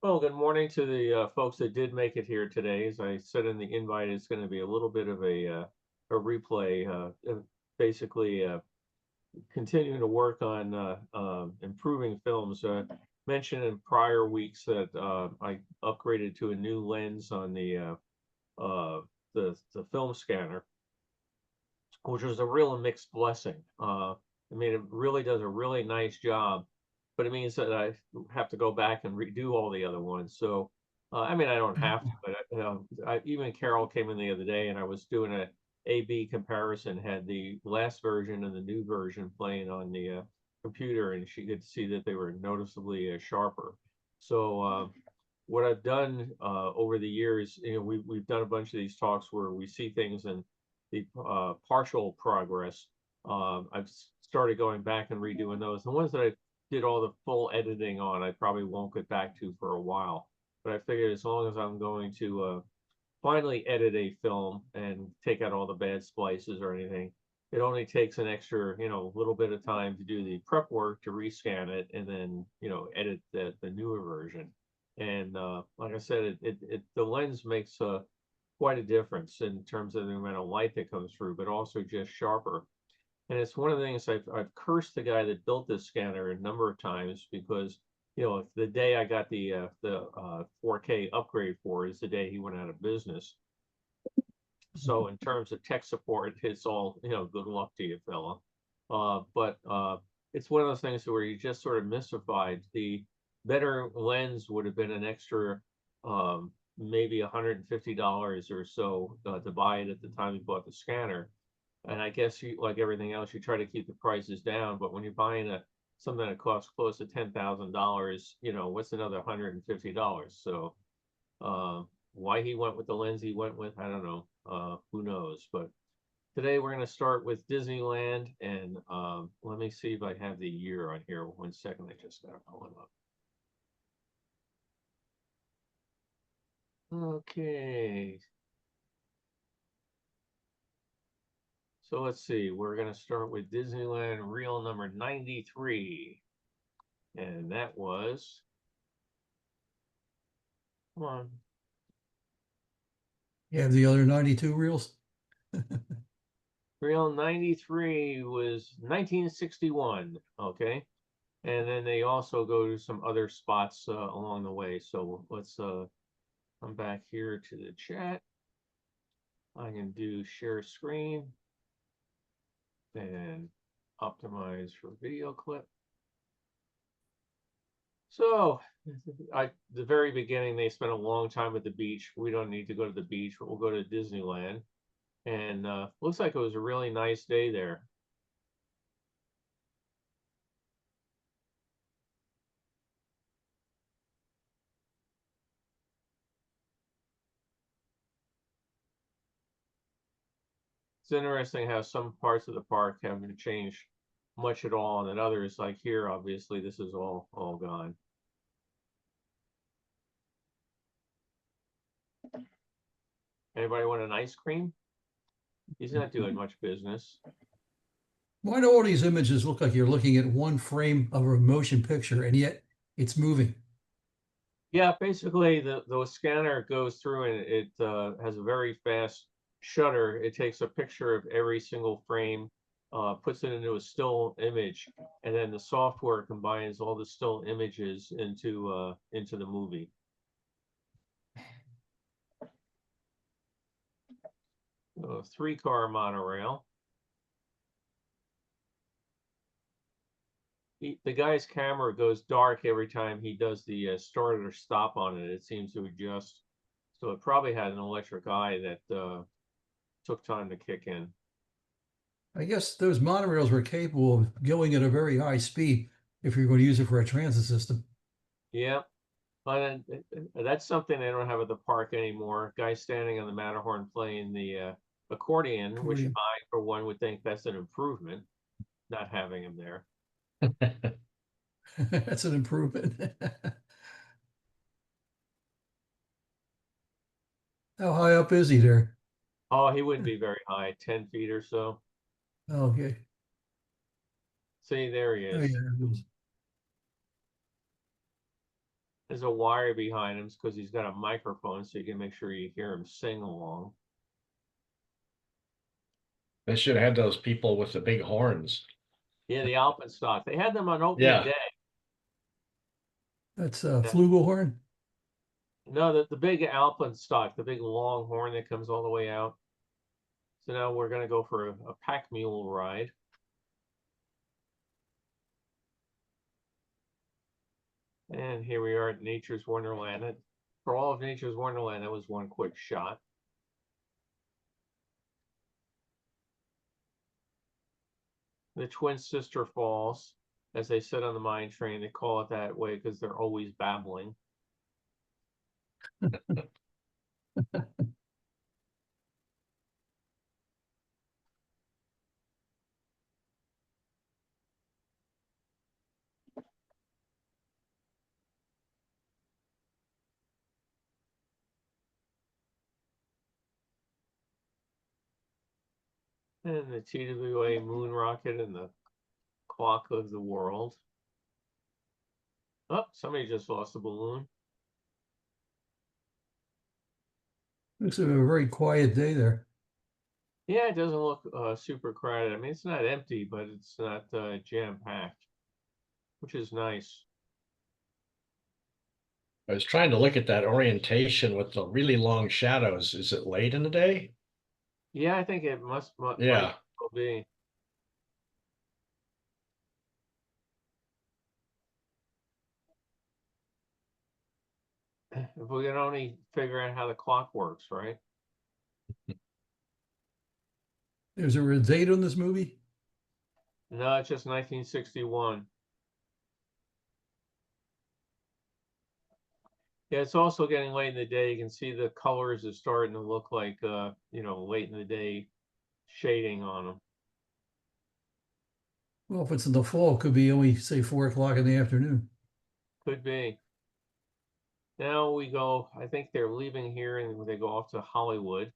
Well, good morning to the folks that did make it here today. As I said in the invite, it's going to be a little bit of a replay, basically continuing to work on improving films. Mentioned in prior weeks that I upgraded to a new lens on uh, the film scanner, which was a real mixed blessing. I mean, it really does a really nice job, but it means that I have to go back and redo all the other ones. So, I mean, I don't have to, but even Carol came in the other day, and I was doing a A/B comparison, had the last version and the new version playing on the computer, and she could see that they were noticeably sharper. So, what I've done over the years, we've done a bunch of these talks where we see things in the partial progress. I've started going back and redoing those. The ones that I did all the full editing on, I probably won't get back to for a while. But I figured as long as I'm going to finally edit a film and take out all the bad splices or anything, it only takes an extra, little bit of time to do the prep work to rescan it and then, edit the newer version. And like I said, the lens makes quite a difference in terms of the amount of light that comes through, but also just sharper. And it's one of the things I've cursed the guy that built this scanner a number of times because the day I got the 4K upgrade for is the day he went out of business. So in terms of tech support, it's all good luck to you, fella. But it's one of those things where you just sort of mystified. The better lens would have been an extra maybe $150 or so to buy it at the time you bought the scanner. And I guess you, like everything else, you try to keep the prices down. But when you're buying something that costs close to $10,000, what's another $150? So why he went with the lens he went with, I don't know. Who knows? But today we're going to start with Disneyland, and let me see if I have the year on here. 1 second, I just got to pull it up. Okay. So let's see. We're going to start with Disneyland reel number 93. And that was, come on. You have the other 92 reels? Reel 93 was 1961. Okay. And then they also go to some other spots along the way. So let's come back here to the chat. I can do share screen and optimize for video clip. So the very beginning, they spent a long time at the beach. We don't need to go to the beach, but we'll go to Disneyland. And looks like it was a really nice day there. It's interesting how some parts of the park haven't changed much at all, and then others, like here, obviously, this is all gone. Anybody want an ice cream? He's not doing much business. Why do all these images look like you're looking at one frame of a motion picture and yet it's moving? Yeah, basically the scanner goes through and it has a very fast shutter. It takes a picture of every single frame, puts it into a still image, and then the software combines all the still images into the movie. Three-car monorail. The guy's camera goes dark every time he does the start or stop on it. It seems to adjust. So it probably had an electric eye that took time to kick in. I guess those monorails were capable of going at a very high speed if you're going to use it for a transit system. Yeah, but that's something they don't have at the park anymore. Guy standing on the Matterhorn playing the accordion, which Accordion. I, for one, would think that's an improvement, not having him there. That's an improvement. How high up is he there? Oh, he wouldn't be very high, 10 feet or so. Okay. See, there he Oh, is. yeah. There's a wire behind him because he's got a microphone, so you can make sure you hear him sing along. They should have had those people with the big horns. Yeah, the alpenstock. They had them on opening Yeah. day. That's a flugelhorn. No, the big alpenstock, the big long horn that comes all the way out. So now we're going to go for a pack mule ride. And here we are at Nature's Wonderland. For all of Nature's Wonderland, that was one quick shot. The Twin Sister Falls, as they said on the mine train, they call it that way because they're always babbling. And the TWA moon rocket and the clock of the world. Oh, somebody just lost a balloon. Looks like a very quiet day there. Yeah, it doesn't look super crowded. I mean, it's not empty, but it's not jam-packed, which is nice. I was trying to look at that orientation with the really long shadows. Is it late in the day? Yeah, I think it might Yeah. well be. If we can only figure out how the clock works, right? There's a date on this movie? No, it's just 1961. Yeah, it's also getting late in the day. You can see the colors are starting to look like, late in the day shading on them. Well, if it's in the fall, it could be only, say, 4 o'clock in the afternoon. Could be. Now we go, I think they're leaving here and they go off to Hollywood.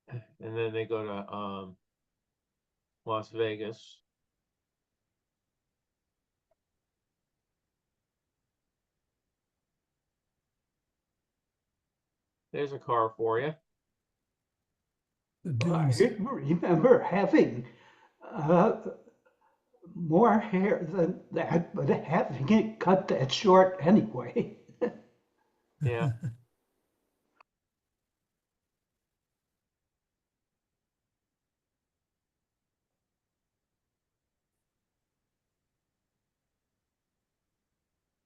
And then they go to Las Vegas. There's a car for you. The I dunes. remember having more hair than that, but having it cut that short anyway. Yeah.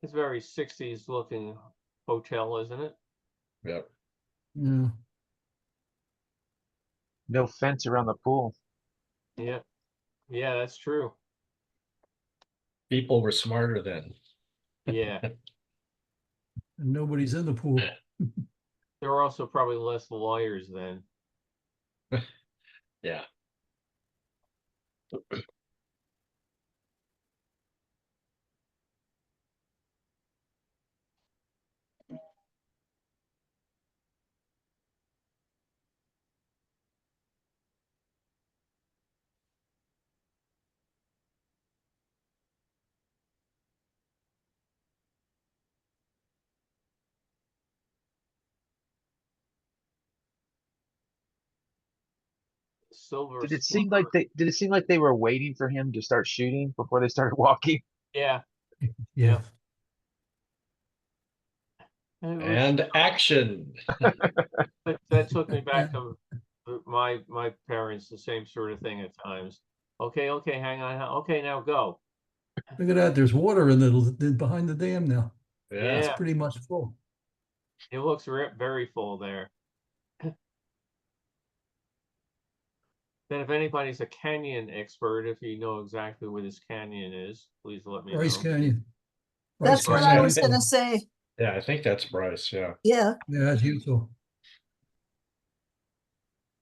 It's very 60s looking hotel, isn't it? Yep. Yeah. No fence around the pool. Yeah. Yeah, that's true. People were smarter then. Yeah. And nobody's in the pool. There were also probably less lawyers then. Yeah. Silver Did it Slipper. seem like they were waiting for him to start shooting before they started walking? Yeah. Yeah. And action. That took me back to my parents, the same sort of thing at times. Okay, hang on. Okay, now go. Look at that. There's water behind the dam now. Yeah. It's Yeah. pretty much full. It looks very full there. Then if anybody's a canyon expert, if you know exactly where this canyon is, please let me Bryce know. Canyon. That's what Canyon, I was Utah. gonna say. Yeah, I think that's Bryce. Yeah. Yeah. Yeah, that's Utah.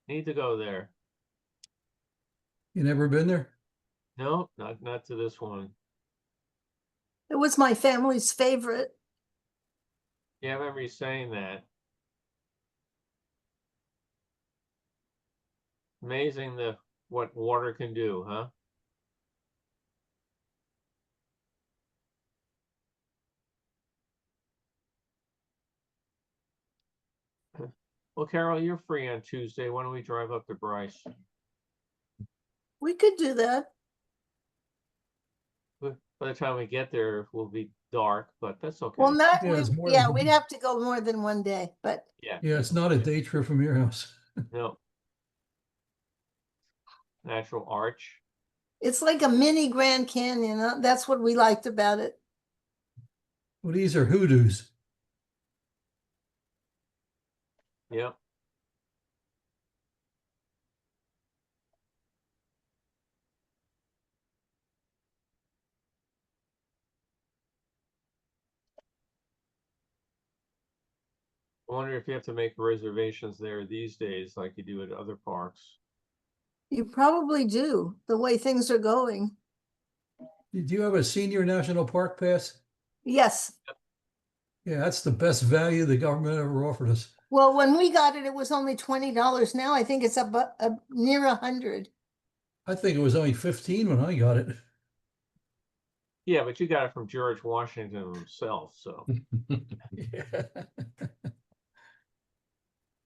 Need to go there. You never been there? No, not to this one. It was my family's favorite. Yeah, I remember you saying that. Amazing what water can do, huh? Well, Carol, you're free on Tuesday. Why don't we drive up to Bryce? We could do that. By the time we get there, it will be dark, but that's okay. Well, not, Yeah, it's more yeah, than- we'd have to go more than one day, but Yeah. Yeah, it's not a day trip from your house. No. Natural arch. it's like a mini Grand Canyon. That's what we liked about it. Well, these are hoodoos. Yep. I wonder if you have to make reservations there these days like you do at other parks. You probably do, the way things are going. Did you have a senior national park pass? Yes. Yeah, that's the best value the government ever offered us. Well, when we got it, it was only $20. Now I think it's up near 100. I think it was only 15 when I got it. Yeah, but you got it from George Washington himself, so Yeah.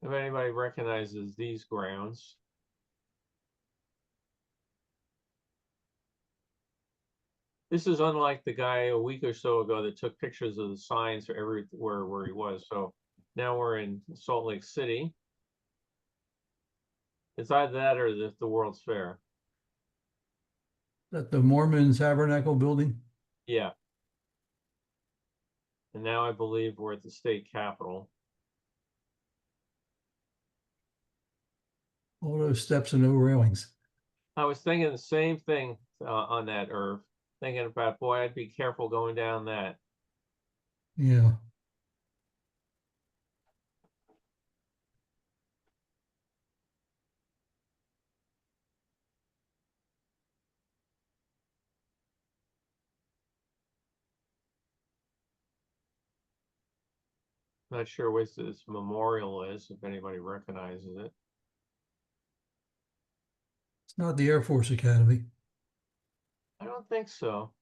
if anybody recognizes these grounds. This is unlike the guy a week or so ago that took pictures of the signs for everywhere where he was. So now we're in Salt Lake City. It's either that or the World's Fair. That the Mormon Tabernacle building? Yeah. And now I believe we're at the state capitol. All those steps and no railings. I was thinking the same thing on that, Irv. Thinking about, boy, I'd be careful going down that. Yeah. Not sure what this memorial is, if anybody recognizes it. It's not the Air Force Academy. I don't think so.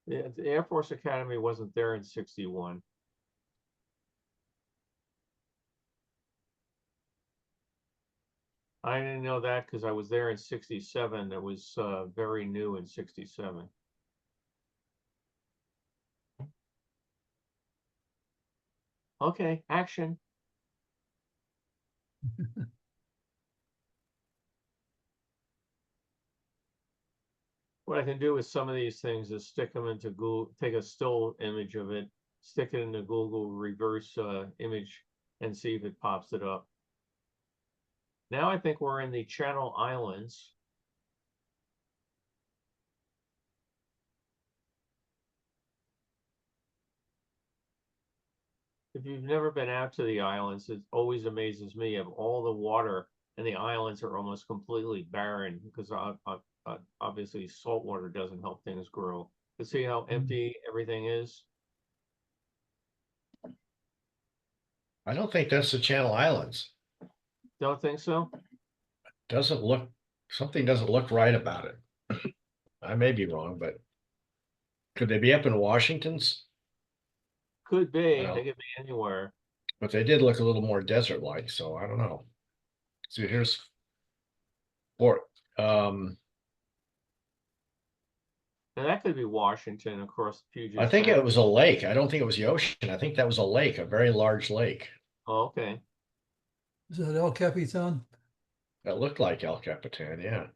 The Air Force Academy wasn't there in 61. I didn't know that because I was there in 67. It was very new in 67. Okay, action. What I can do with some of these things is stick them into Google, take a still image of it, stick it into Google reverse image and see if it pops it up. Now I think we're in the Channel Islands. If you've never been out to the islands, it always amazes me of all the water, and the islands are almost completely barren because obviously salt water doesn't help things grow. To see how empty everything is. I don't think that's the Channel Islands. Don't think so? Doesn't look, something doesn't look right about it. I may be wrong, but could they be up in Washington's? Could be. Well. They could be anywhere. But they did look a little more desert-like, so I don't know. So here's Fort. And that could be Washington across the Puget I think Sound. it was a lake. I don't think it was the ocean. I think that was a lake, a very large lake. Oh, okay. Is that El Capitan? That looked like El Capitan, yeah.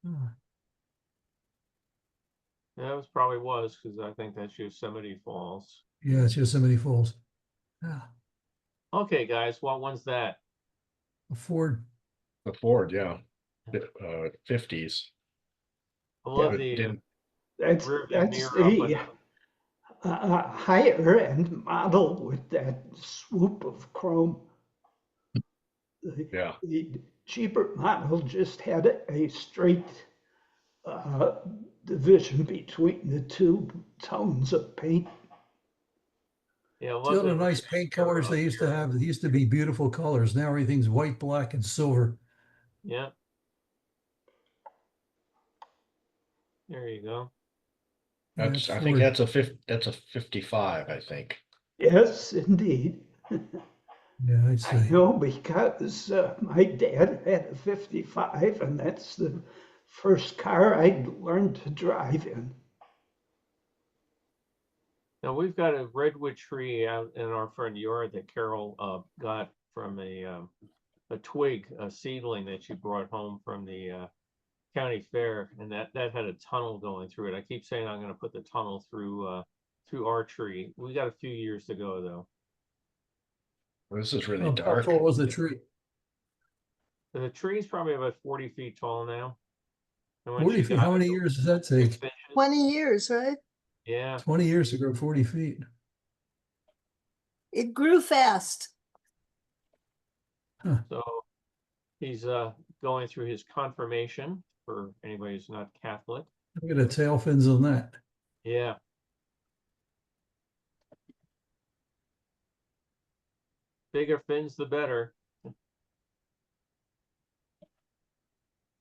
Oh, That was probably was because I think that's Yosemite Falls. yeah, it's Yosemite Falls. Ah, Okay, guys, what one's that? a Ford. The Ford, yeah. 50s. I love Yeah, the didn't- That's rear view that's mirror up the on the- higher end model with that swoop of chrome. Yeah. The cheaper model just had a straight division between the two tones of paint. Yeah, I love See all the the nice rear paint mirror colors up they used to here. have. They used to be beautiful colors. Now everything's white, black, and silver. Yeah. There you go. That's, That's I think Ford. that's a 55, I think. Yes, indeed. Yeah, I'd I say. know because my dad had a 55, and that's the first car I learned to drive in. Now we've got a redwood tree out in our front yard that Carol got from a twig, a seedling that she brought home from the county fair, and that had a tunnel going through it. I keep saying I'm going to put the tunnel through our tree. We got a few years to go though. This is really How dark. tall was the tree? The tree's probably about 40 feet tall now. And when 40 she feet. got How it, many it was years does that 6 take? inches. 20 years, right? Yeah. 20 years to grow 40 feet. It grew fast. So he's going through his confirmation for anybody who's not Catholic. Look at the tail fins on that. Yeah. Bigger fins, the better.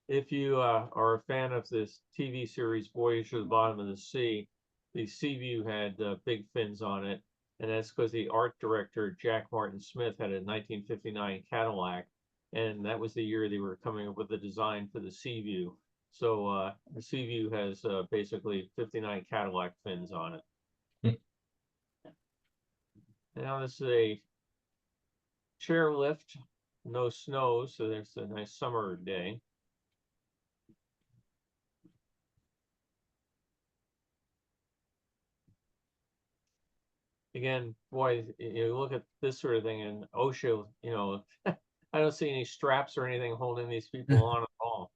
If you are a fan of this TV series, Voyage to the Bottom of the Sea View had big fins on it. And that's because the art director, Jack Martin Smith, had a 1959 Cadillac. And that was the year they were coming up with the design for the Sea View. So the Sea View has basically 59 Cadillac fins on it. Now this is a chairlift, no snow, so there's a nice summer day. Again, boy, you look at this sort of thing, and OSHA, I don't see any straps or anything holding these people on at all.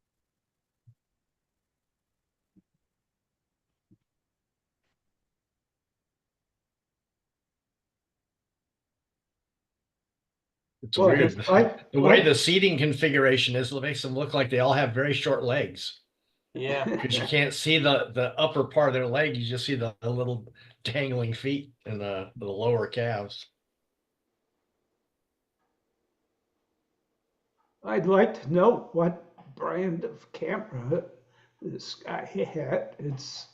It's Well, weird. The way like- the seating configuration is, it makes them look like they all have very short legs. Yeah, Because you can't see the upper part of their leg, you just see the little dangling feet and the lower calves. I'd like to know what brand of camera this guy had. It's,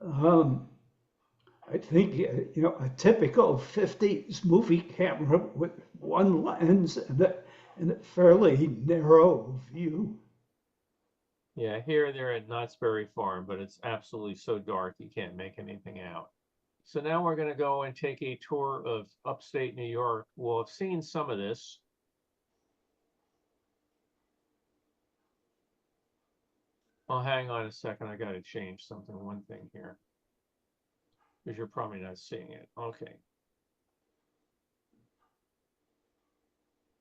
I think, a typical 50s movie camera with one lens and a fairly narrow view. yeah. Here they're at Knott's Berry Farm, but it's absolutely so dark you can't make anything out. So now we're going to go and take a tour of upstate New York. We'll have seen some of this. Oh, hang on a second. I got to change something. One thing here. Because you're probably not seeing it. Okay.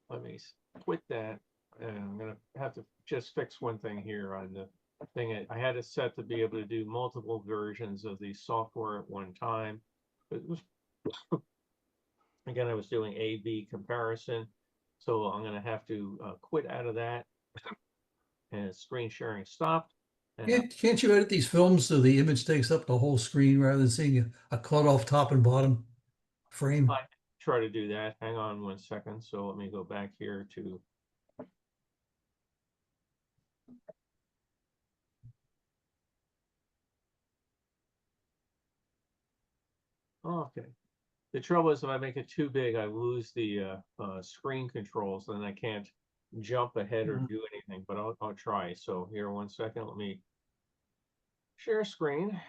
Let me quit that. And I'm going to have to just fix one thing here on the thing. I had it set to be able to do multiple versions of the software at one time. But it was, again, I was doing A/B comparison. So I'm going to have to quit out of that. And screen sharing stopped. And Can't you edit these films so the image takes up the whole screen rather than seeing a cut off top and bottom frame? I try to do that. Hang on one second. So let me go back here to. Okay. The trouble is if I make it too big, I lose the screen controls, and I can't jump ahead or do anything, but I'll try. So here, one second, let me share screen.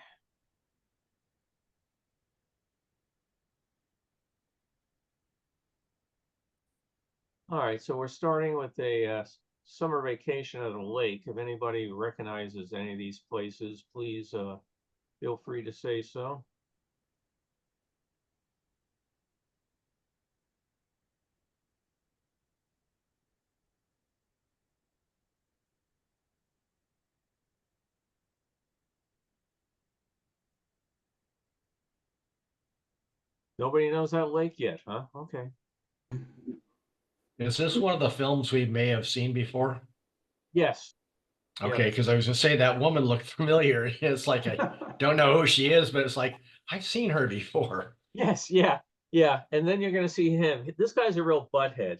All right, so we're starting with a summer vacation at a lake. If anybody recognizes any of these places, please feel free to say so. Nobody knows that lake yet, huh? Okay. Is this one of the films we may have seen before? Yes. Okay, Yeah. because I was gonna say that woman looked familiar. It's like I don't know who she is, but it's like I've seen her before. Yes, yeah, yeah. And then you're gonna see him. This guy's a real butthead.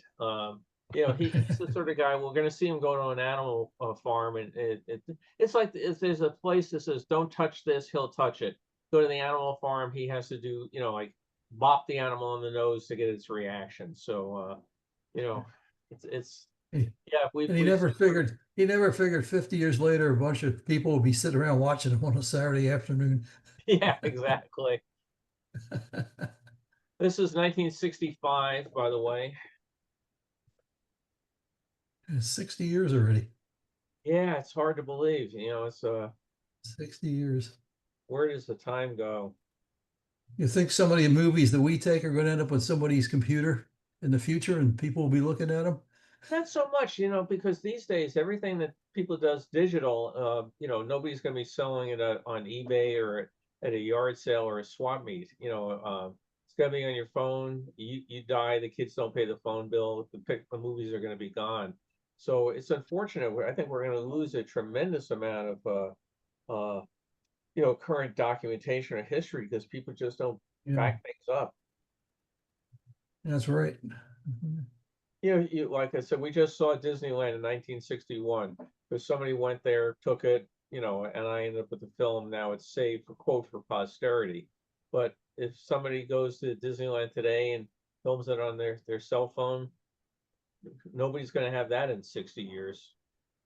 He's the sort of guy, we're gonna see him go to an animal farm, and it's like, if there's a place that says, don't touch this, he'll touch it. Go to the animal farm, he has to do, like bop the animal on the nose to get its reaction. So, it's, He- yeah, we've, And he we've never seen- figured 50 years later, a bunch of people would be sitting around watching him on a Saturday afternoon. yeah, exactly. This is 1965, by the way. It's 60 years already. Yeah, it's hard to believe, it's 60 years. where does the time go? You think some of the movies that we take are going to end up on somebody's computer in the future and people will be looking at them? Not so much, because these days everything that people does digital, nobody's going to be selling it on eBay or at a yard sale or a swap meet. It's going to be on your phone. You die, the kids don't pay the phone bill. The movies are going to be gone. So it's unfortunate. I think we're going to lose a tremendous amount of current documentation or history because people just don't Yeah, back things up. that's right. Like I said, we just saw Disneyland in 1961 because somebody went there, took it, and I ended up with the film. Now it's saved for posterity. But if somebody goes to Disneyland today and films it on their cell phone, nobody's going to have that in 60 years.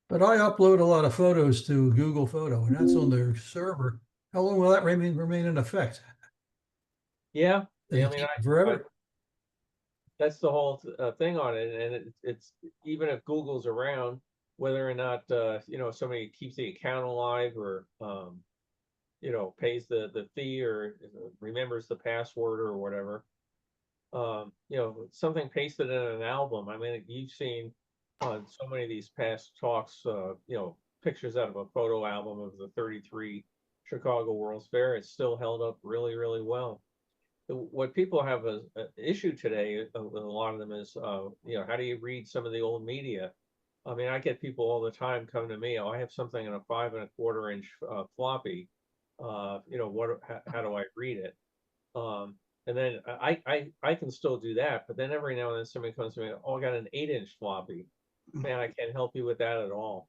But I upload a lot of photos to Google Photo, and that's on their server. How long will that remain in effect? Yeah, Does I it mean, keep forever? that's the whole thing on it, and it's even if Google's around, whether or not somebody keeps the account alive or pays the fee or remembers the password or whatever. Something pasted in an album. I mean, you've seen on so many of these past talks, pictures out of a photo album of the 33 Chicago World's Fair. It's still held up really, really well. What people have an issue today, with a lot of them is, how do you read some of the old media? I mean, I get people all the time come to me, oh, I have something in a 5 1/4 inch floppy. How do I read it? And then I can still do that, but then every now and then somebody comes to me, oh, I got an 8-inch floppy. Man, I can't help you with that at all.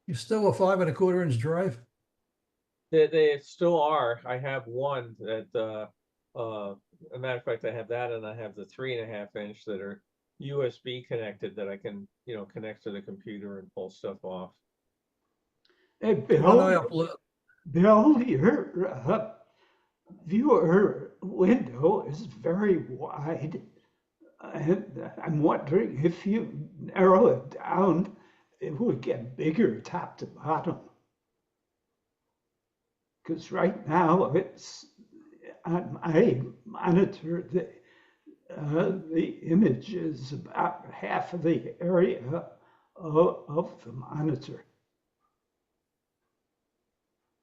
You still a 5 1/4 inch drive? They still are. I have one that, a matter of fact, I have that, and I have the 3.5 inch that are USB connected that I can, connect to the computer and pull stuff off. Hey, When I upload, Bill, your viewer window is very wide. And I'm wondering if you narrow it down, it would get bigger top to bottom. Because right now it's on my monitor, the image is about half of the area of the monitor.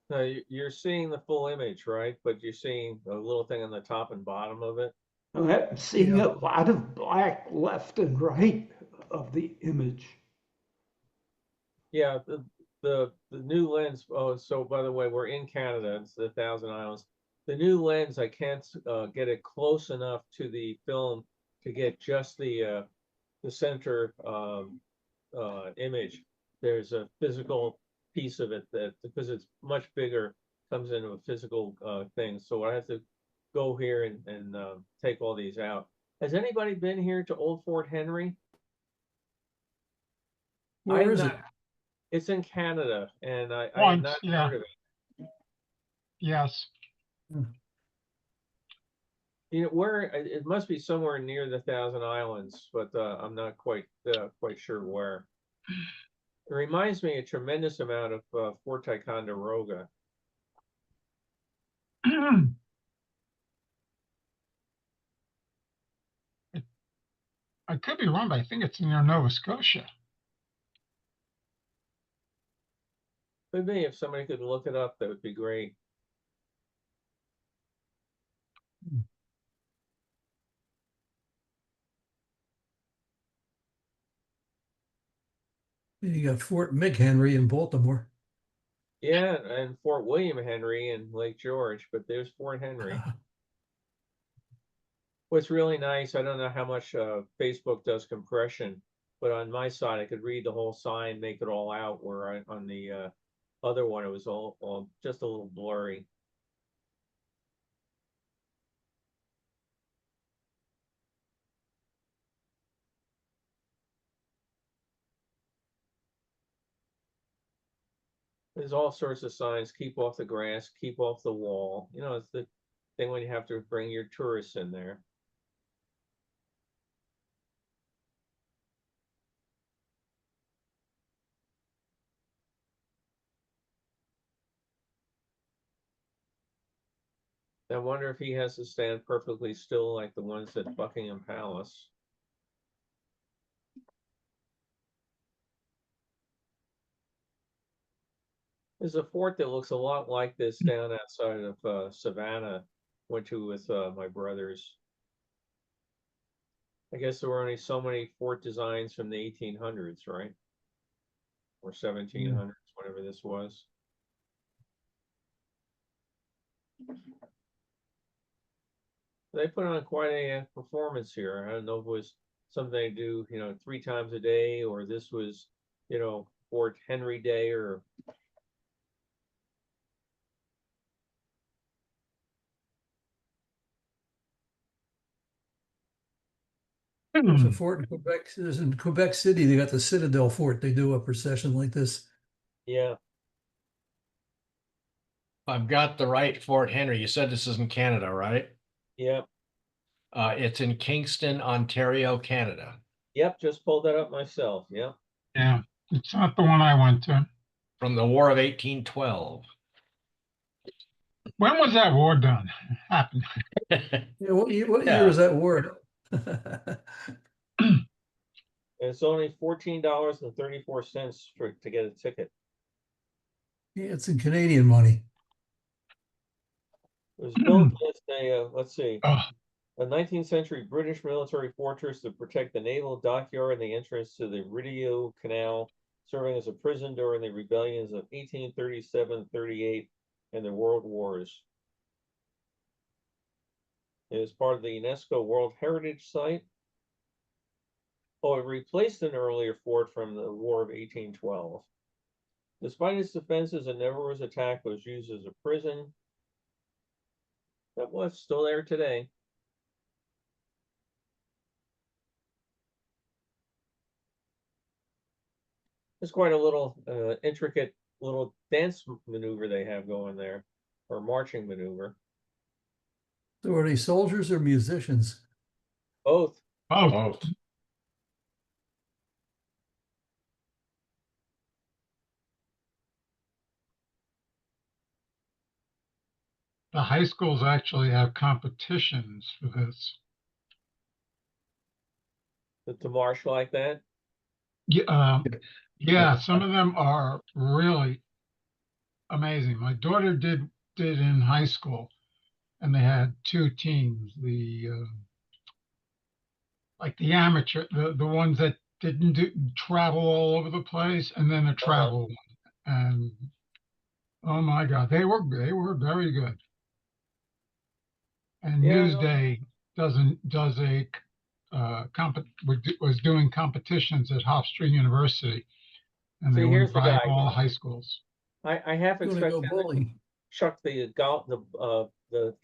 Now you're seeing the full image, right? But you're seeing a little thing on the top and bottom of it. I'm seeing a lot of black left and right of the image. Yeah, the new lens. Oh, so by the way, we're in Canada. It's the Thousand Islands. The new lens, I can't get it close enough to the film to get just the center image. There's a physical piece of it that, because it's much bigger, comes into a physical thing. So I have to go here and take all these out. Has anybody been here to Old Fort Henry? where is it? It's in Canada, and I have Once, not yeah. heard of it. Yes. Where it must be somewhere near the Thousand Islands, but I'm not quite sure where. It reminds me a tremendous amount of Fort Ticonderoga. I could be wrong, but I think it's near Nova Scotia. Could be. If somebody could look it up, that would be great. You got Fort McHenry in Baltimore. Yeah, and Fort William Henry and Lake George, but there's Fort Henry. What's really nice, I don't know how much Facebook does compression, but on my side, I could read the whole sign, make it all out, where on the other one, it was all just a little blurry. There's all sorts of signs, keep off the grass, keep off the wall. You know, it's the thing when you have to bring your tourists in there. I wonder if he has to stand perfectly still like the ones at Buckingham Palace. There's a fort that looks a lot like this down outside of Savannah. Went to with my brothers. I guess there were only so many fort designs from the 1800s, right? Or 1700s, whatever this was. They put on quite a performance here. I don't know if it was something they do, 3 times a day, or this was, Fort Henry Day, or There's a fort in Quebec. There's in Quebec City. They got the Citadel Fort. They do a procession like this. yeah, I've got the right Fort Henry. You said this is in Canada, right? yeah, It's in Kingston, Ontario, Canada. yep. Just pulled that up myself. Yeah. Yeah, it's not the one I went to. From the War of 1812. When was that war done? Happened. Yeah, what year Yeah. was that war? And it's only $14.34 to get a ticket. Yeah, it's in Canadian money. It was built as let's see, Oh, a 19th century British military fortress to protect the naval dockyard and the entrance to the Rideau Canal, serving as a prison during the rebellions of 1837-38 and the World Wars. It is part of the UNESCO World Heritage Site. Oh, it replaced an earlier fort from the War of 1812. Despite its defenses, it never was attacked, but was used as a prison. That was still there today. It's quite a little intricate little dance maneuver they have going there, or marching maneuver. So are they soldiers or musicians? Both. oh, Both. the high schools actually have competitions for this. To march like that. Yeah, some of them are really amazing. My daughter did in high school, and they had 2 teams. The like the amateur, the ones that didn't travel all over the place, and then a travel one. And oh my God, they were very good. And Yeah, Newsday does a was doing competitions at Hofstra University, and they see, went here's the by guy. all the high schools. I half Going to expect go him to bowling. chuck the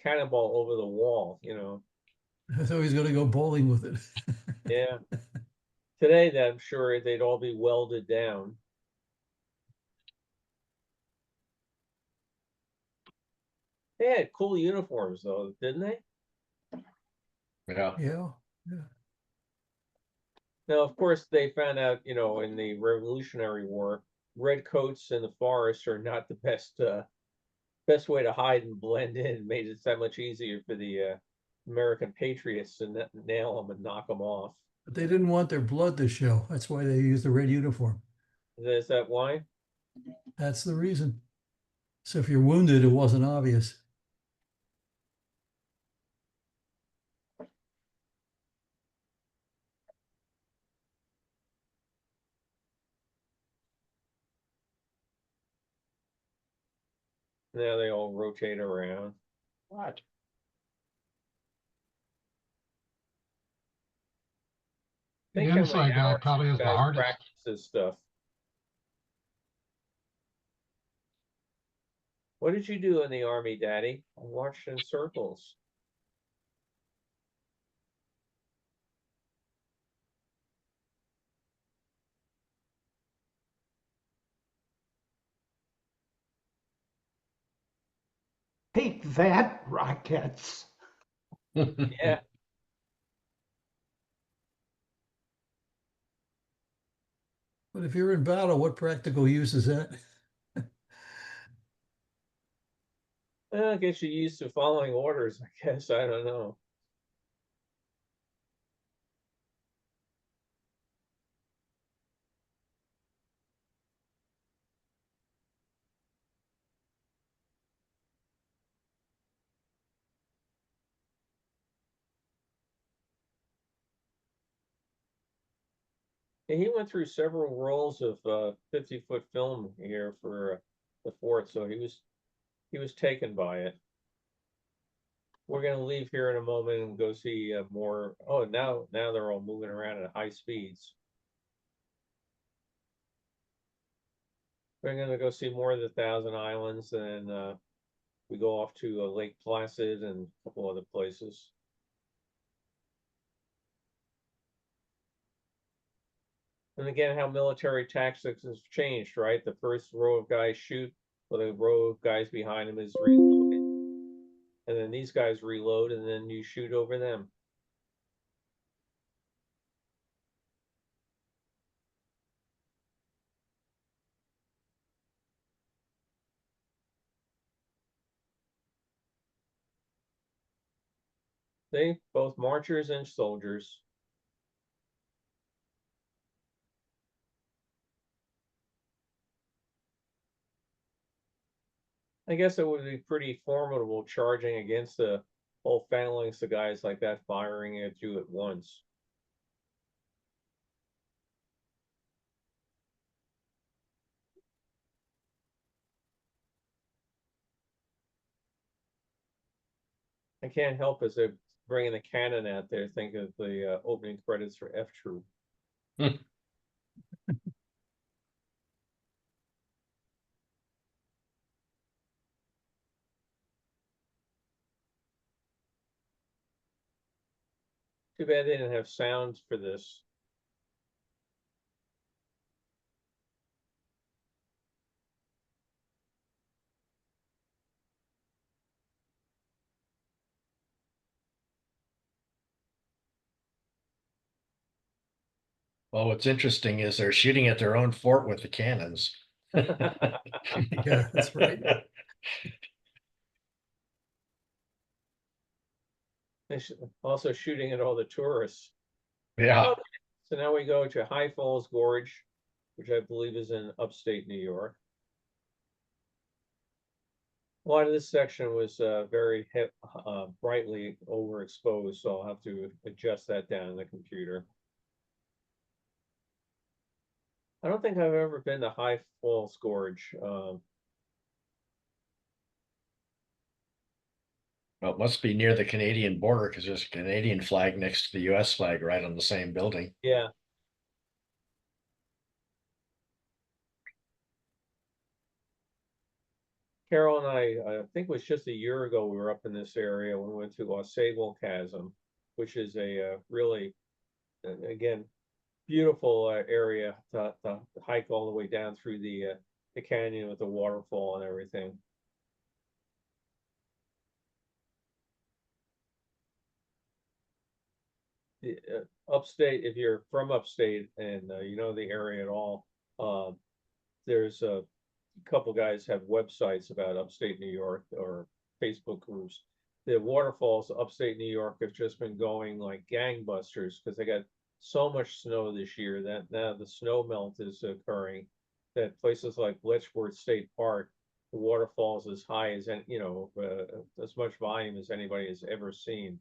cannonball over the wall. So he's going to go bowling with it. Yeah. Today, I'm sure they'd all be welded down. They had cool uniforms though, didn't they? Yeah. Yeah. Now, of course, they found out, in the Revolutionary War, red coats in the forest are not the best way to hide and blend in. It made it that much easier for the American patriots to nail them and knock them off. But they didn't want their blood to show. That's why they used the red uniform. Is that why? That's the reason. So if you're wounded, it wasn't obvious. Now they all rotate around. What? The think Henry inside guy Howard probably has the guys hardest. practice this stuff. What did you do in the army, Daddy? I watched in circles. Take that, Rockets. Yeah. But if you're in battle, what practical use is that? Well, I guess you're used to following orders, I guess. I don't know. And he went through several rolls of 50-foot film here for the fort, so he was taken by it. We're gonna leave here in a moment and go see more. Oh, now they're all moving around at high speeds. We're gonna go see more of the Thousand Islands, and we go off to Lake Placid and a couple other places. And again, how military tactics has changed, right? The first row of guys shoot, well, the row of guys behind them is reloading. And then these guys reload, and then you shoot over them. They both marchers and soldiers. I guess it would be pretty formidable charging against the whole phalanx of guys like that firing at you at once. I can't help as they're bringing the cannon out there, think of the opening credits for F Troop. Too bad they didn't have sound for this. Well, what's interesting is they're shooting at their own fort with the cannons. Yeah, that's right. They're also shooting at all the tourists. Yeah. Okay, so now we go to High Falls Gorge, which I believe is in upstate New York. A lot of this section was very brightly overexposed, so I'll have to adjust that down in the computer. I don't think I've ever been to High Falls Gorge. Well, it must be near the Canadian border because there's a Canadian flag next to the US flag right on the same building. Yeah. Carol and I think it was just a year ago, we were up in this area. We went to Osable Chasm, which is a really, again, beautiful area to hike all the way down through the canyon with the waterfall and everything. The, upstate, if you're from upstate and you know the area at all, there's a couple guys have websites about upstate New York or Facebook groups. The waterfalls upstate New York have just been going like gangbusters because they got so much snow this year that now the snow melt is occurring. That places like Letchworth State Park, the waterfalls as high as as much volume as anybody has ever seen.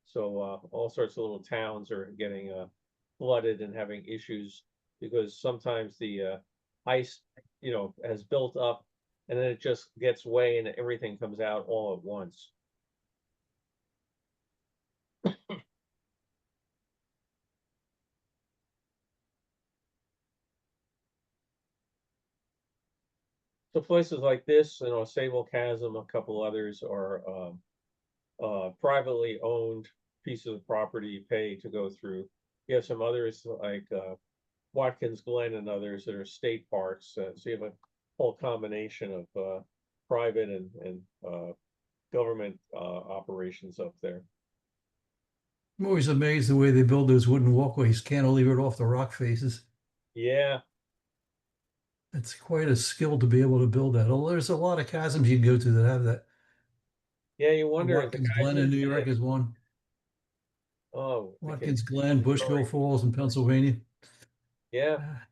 So all sorts of little towns are getting flooded and having issues because sometimes the ice, has built up and then it just gets away and everything comes out all at once. So places like this, Sable Chasm, a couple others are privately owned pieces of property you pay to go through. You have some others like Watkins Glen and others that are state parks. So you have a whole combination of private and government operations up there. I'm always amazed the way they build those wooden walkways, cantilevered off the rock faces. Yeah, It's quite a skill to be able to build that. Although there's a lot of chasms you can go to that have that. yeah. You wonder if the Watkins guys Glen that in New did York it. is one. Oh, I can Watkins see Glen, the Bushville drawing. Falls in Pennsylvania. Yeah, Ah,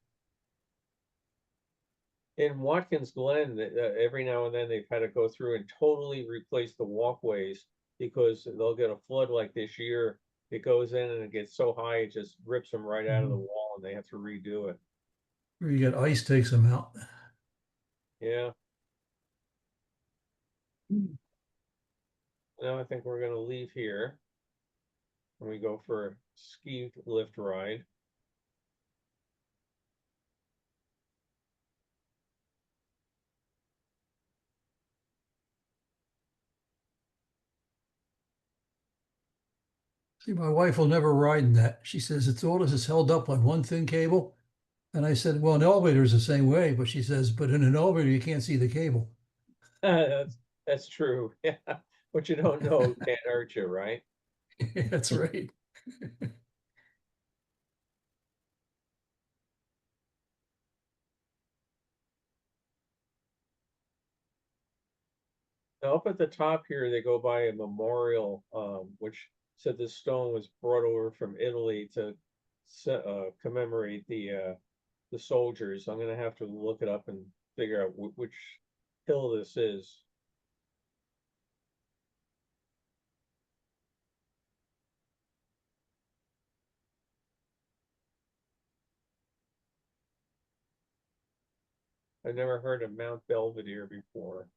in Watkins Glen, every now and then they've had to go through and totally replace the walkways because they'll get a flood like this year. It goes in and it gets so high, it just rips them right out of the wall and they have to redo it. Where you got ice takes them out. Yeah. Now I think we're gonna leave here. And we go for a ski lift ride. See, my wife will never ride in that. She says it's all this is held up on one thin cable. And I said, well, an elevator is the same way, but she says, but in an elevator, you can't see the cable. That's true. Yeah. What you don't know can't hurt you, right? That's right. Now up at the top here, they go by a memorial, which said this stone was brought over from Italy to commemorate the soldiers. I'm gonna have to look it up and figure out which hill this is. I've never heard of Mount Belvedere before.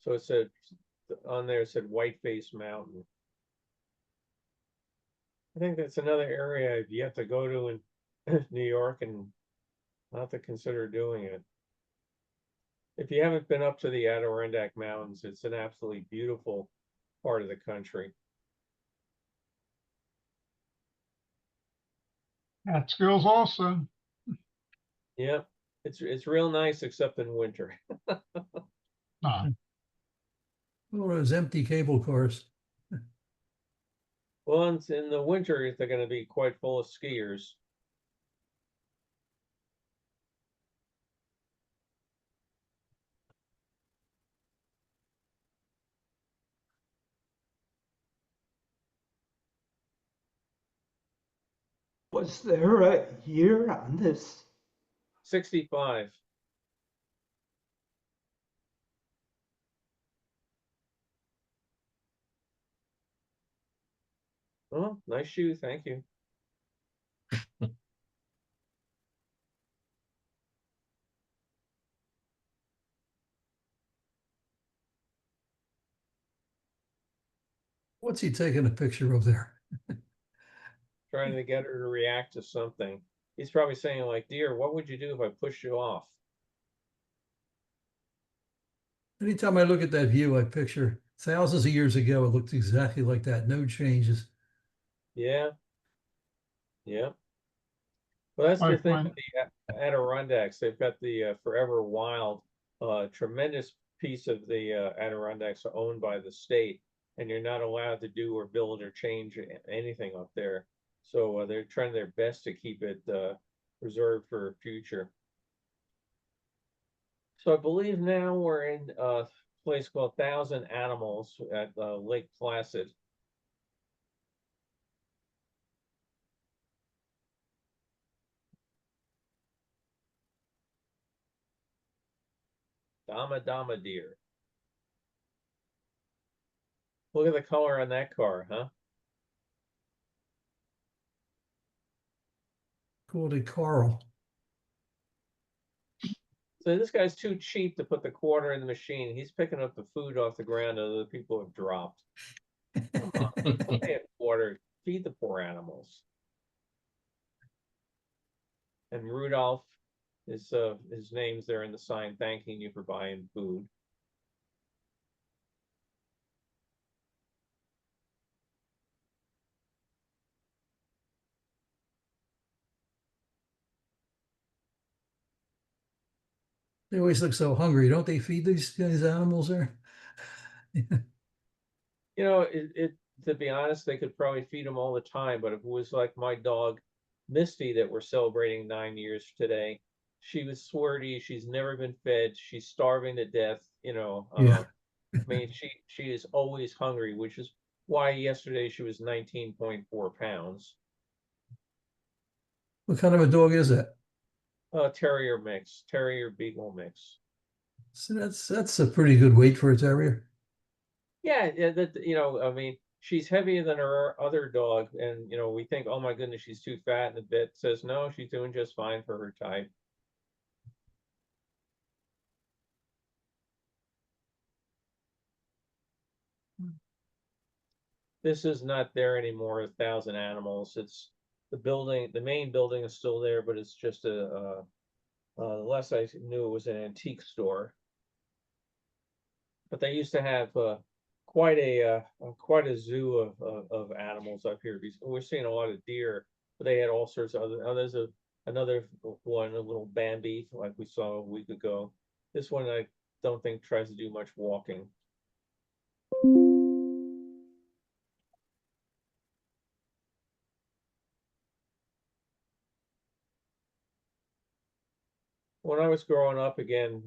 So it said on there, it said Whiteface Mountain. I think that's another area you have to go to in New York, and I'll have to consider doing it. If you haven't been up to the Adirondack Mountains, it's an absolutely beautiful part of the country. Catskills also. Yep, it's real nice except in winter. Ah, All those empty cable cars. Well, in the winter, they're going to be quite full of skiers. Was there a year on this? 65. Oh, nice shoe, thank you. What's he taking a picture of there? Trying to get her to react to something. He's probably saying like, dear, what would you do if I pushed you off? Anytime I look at that view, I picture thousands of years ago, it looked exactly like that. No changes. Yeah. Yeah. Well, that's the like thing when, with the Adirondacks. They've got the Forever Wild, tremendous piece of the Adirondacks owned by the state, and you're not allowed to do or build or change anything up there. So they're trying their best to keep it reserved for future. So I believe now we're in a place called Thousand Animals at Lake Placid. Dama deer. Look at the color on that car, huh? Called a Carl. So this guy's too cheap to put the quarter in the machine. He's picking up the food off the ground that other people have dropped. Come on, don't pay a quarter. Feed the poor animals. And Rudolph his name's there in the sign thanking you for buying food. They always look so hungry. Don't they feed these animals there? You know, to be honest, they could probably feed them all the time, but if it was like my dog, Misty, that we're celebrating 9 years today, she was swarty. She's never been fed. She's starving to death. Yeah. I mean, she is always hungry, which is why yesterday she was 19.4 pounds. What kind of a dog is that? Terrier mix, terrier beagle mix. So that's a pretty good weight for a terrier. Yeah, that I mean, she's heavier than her other dog, and we think, oh my goodness, she's too fat, and the vet says no, she's doing just fine for her type. This is not there anymore, 1,000 animals. It's the main building is still there, but it's just the last I knew, it was an antique store. But they used to have quite a zoo of animals up here. We're seeing a lot of deer, but they had all sorts of other. Oh, there's another one, a little Bambi, like we saw a week ago. This one I don't think tries to do much walking. When I was growing up again,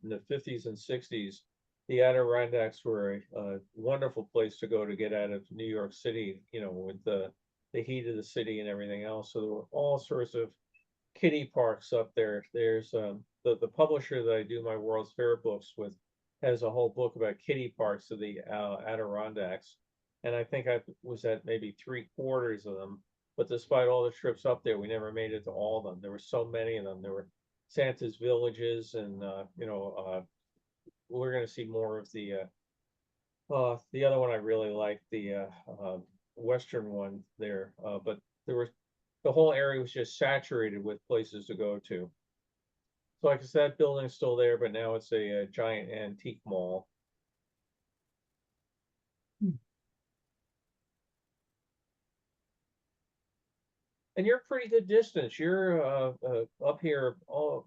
in the 50s and 60s, the Adirondacks were a wonderful place to go to get out of New York City, with the heat of the city and everything else. So there were all sorts of kiddie parks up there. There's the publisher that I do my World's Fair books with has a whole book about kiddie parks of the Adirondacks, and I think I was at maybe 3/4 of them. But despite all the trips up there, we never made it to all of them. There were so many of them. There were Santa's villages, and we're going to see more of the other one I really like, the western one there. But there was the whole area was just saturated with places to go to. So like I said, that building's still there, but now it's a giant antique mall. And you're a pretty good distance. You're up here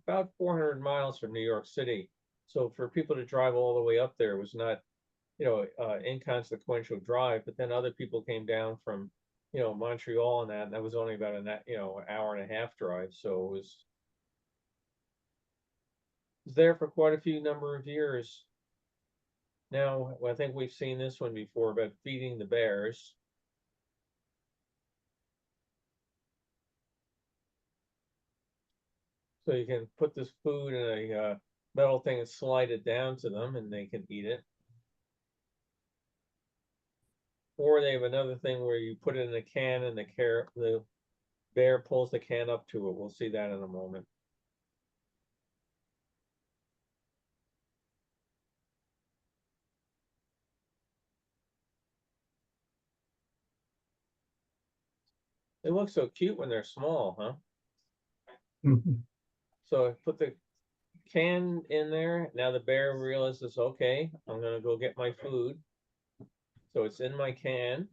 about 400 miles from New York City. So for people to drive all the way up there was not, inconsequential drive. But then other people came down from, Montreal and that was only about an hour and a half drive. So it was there for quite a few number of years. Now, I think we've seen this one before about feeding the bears. So you can put this food in a metal thing and slide it down to them, and they can eat it. Or they have another thing where you put it in a can and the bear pulls the can up to it. We'll see that in a moment. They look so cute when they're small, huh? So I put the can in there. Now the bear realizes, okay, I'm gonna go get my food. So it's in my can.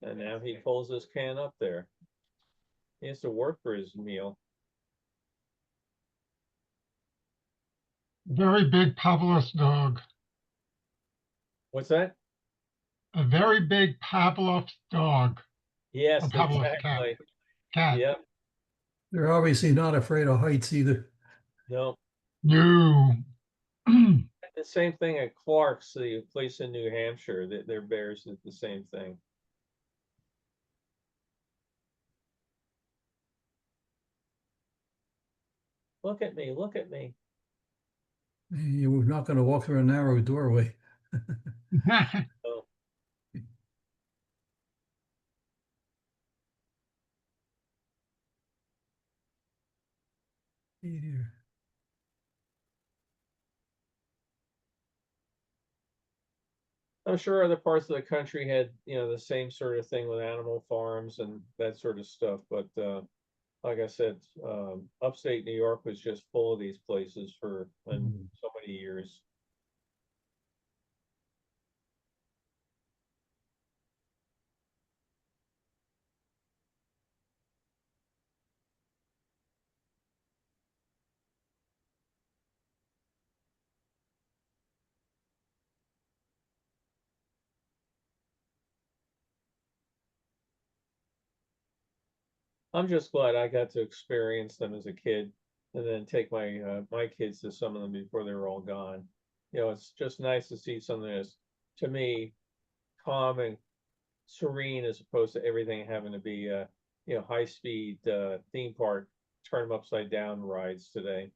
And now he pulls his can up there. He has to work for his meal. Very big Pavlos dog. What's that? A very big Pavlov dog. Yes, Or Pavlov cat. exactly. Cat. Yep. They're obviously not afraid of heights either. No. No. The same thing at Clark's, the place in New Hampshire. Their bears did the same thing. Look at me, look at me. You're not going to walk through a narrow doorway. Oh, Here. I'm sure other parts of the country had, the same sort of thing with animal farms and that sort of stuff, but, like I said, upstate New York was just full of these places for so many years. I'm just glad I got to experience them as a kid and then take my kids to some of them before they were all gone. It's just nice to see something that's, to me, calm and serene as opposed to everything having to be high speed theme park turn them upside down rides today.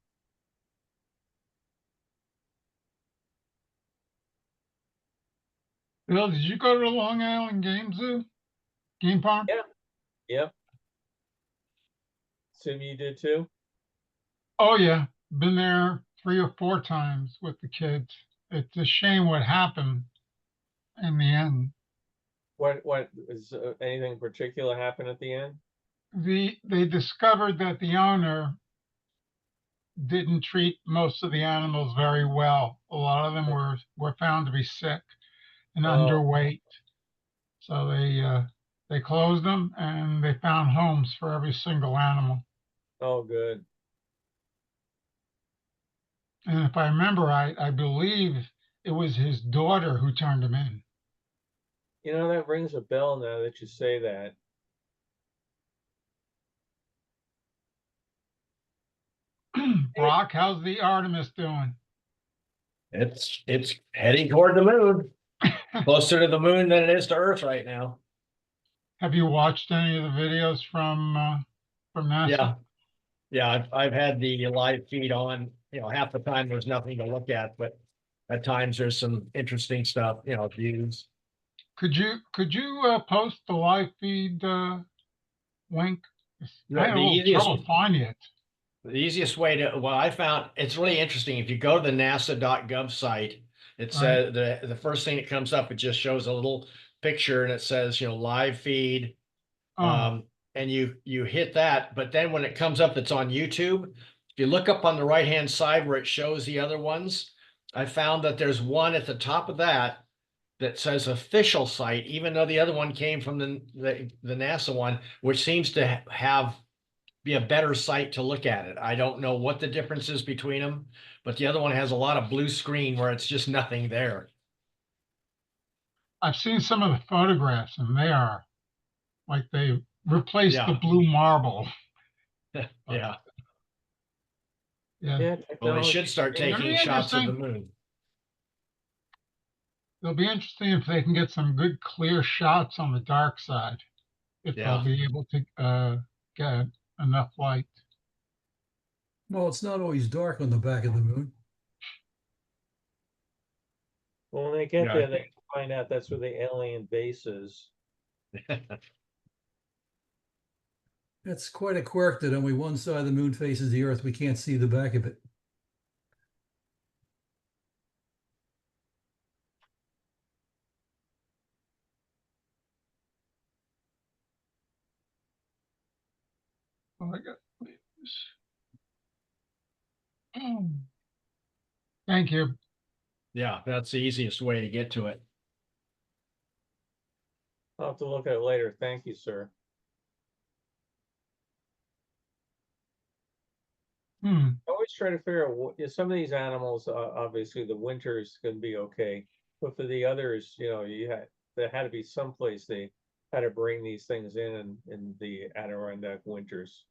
Bill, did you go to the Long Island Game Park? Yeah. Yep. Assume you did too? Oh yeah, been there 3 or 4 times with the kids. It's a shame what happened in the end. What is anything particular happen at the end? They discovered that the owner didn't treat most of the animals very well. A lot of them were found to be sick and Oh, underweight. So they closed them and they found homes for every single animal. oh, good. And if I remember right, I believe it was his daughter who turned him in. That rings a bell now that you say that. Brock, how's the Artemis doing? It's heading toward the moon, closer to the moon than it is to Earth right now. Have you watched any of the videos from NASA? Yeah, yeah. I've had the live feed on. Half the time there's nothing to look at, but at times there's some interesting stuff. Views. Could you post the live feed link? I had a The little easiest trouble finding it. The easiest way to, well, I found it's really interesting. If you go to the NASA.gov site, it says the first thing that comes up, it just shows a little picture and it says, live feed. Oh, And you hit that, but then when it comes up, it's on YouTube. If you look up on the right-hand side where it shows the other ones, I found that there's one at the top of that that says official site, even though the other one came from the NASA one, which seems to be a better site to look at it. I don't know what the difference is between them, but the other one has a lot of blue screen where it's just nothing there. I've seen some of the photographs and they are like they replaced the Yeah. blue marble. Yeah. Yeah. Yeah, Well, they technology. should start It'll taking be shots of the interesting. moon. It'll be interesting if they can get some good clear shots on the dark side, if they'll Yeah. be able to get enough light. Well, it's not always dark on the back of the moon. Well, when they get Yeah. there, they find out that's where the alien base is. That's quite a quirk that only one side of the moon faces the Earth. We can't see the back of it. Oh, I got this. Oh. Thank you. Yeah, that's the easiest way to get to it. I'll have to look at it later. Thank you, sir. I always try to figure out some of these animals, obviously the winter is going to be okay, but for the others, there had to be some place they had to bring these things in the Adirondack winters.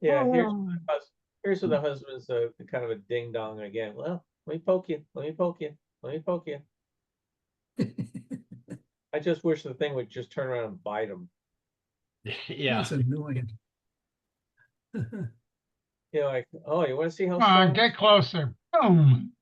Yeah, here's where the husband's kind of a ding dong again. Well, let me poke you. Let me poke you. Let me poke you. I just wish the thing would just turn around and bite him. Yeah. That's annoying. Like, oh, you want to see how Come on, strong? get closer. Boom.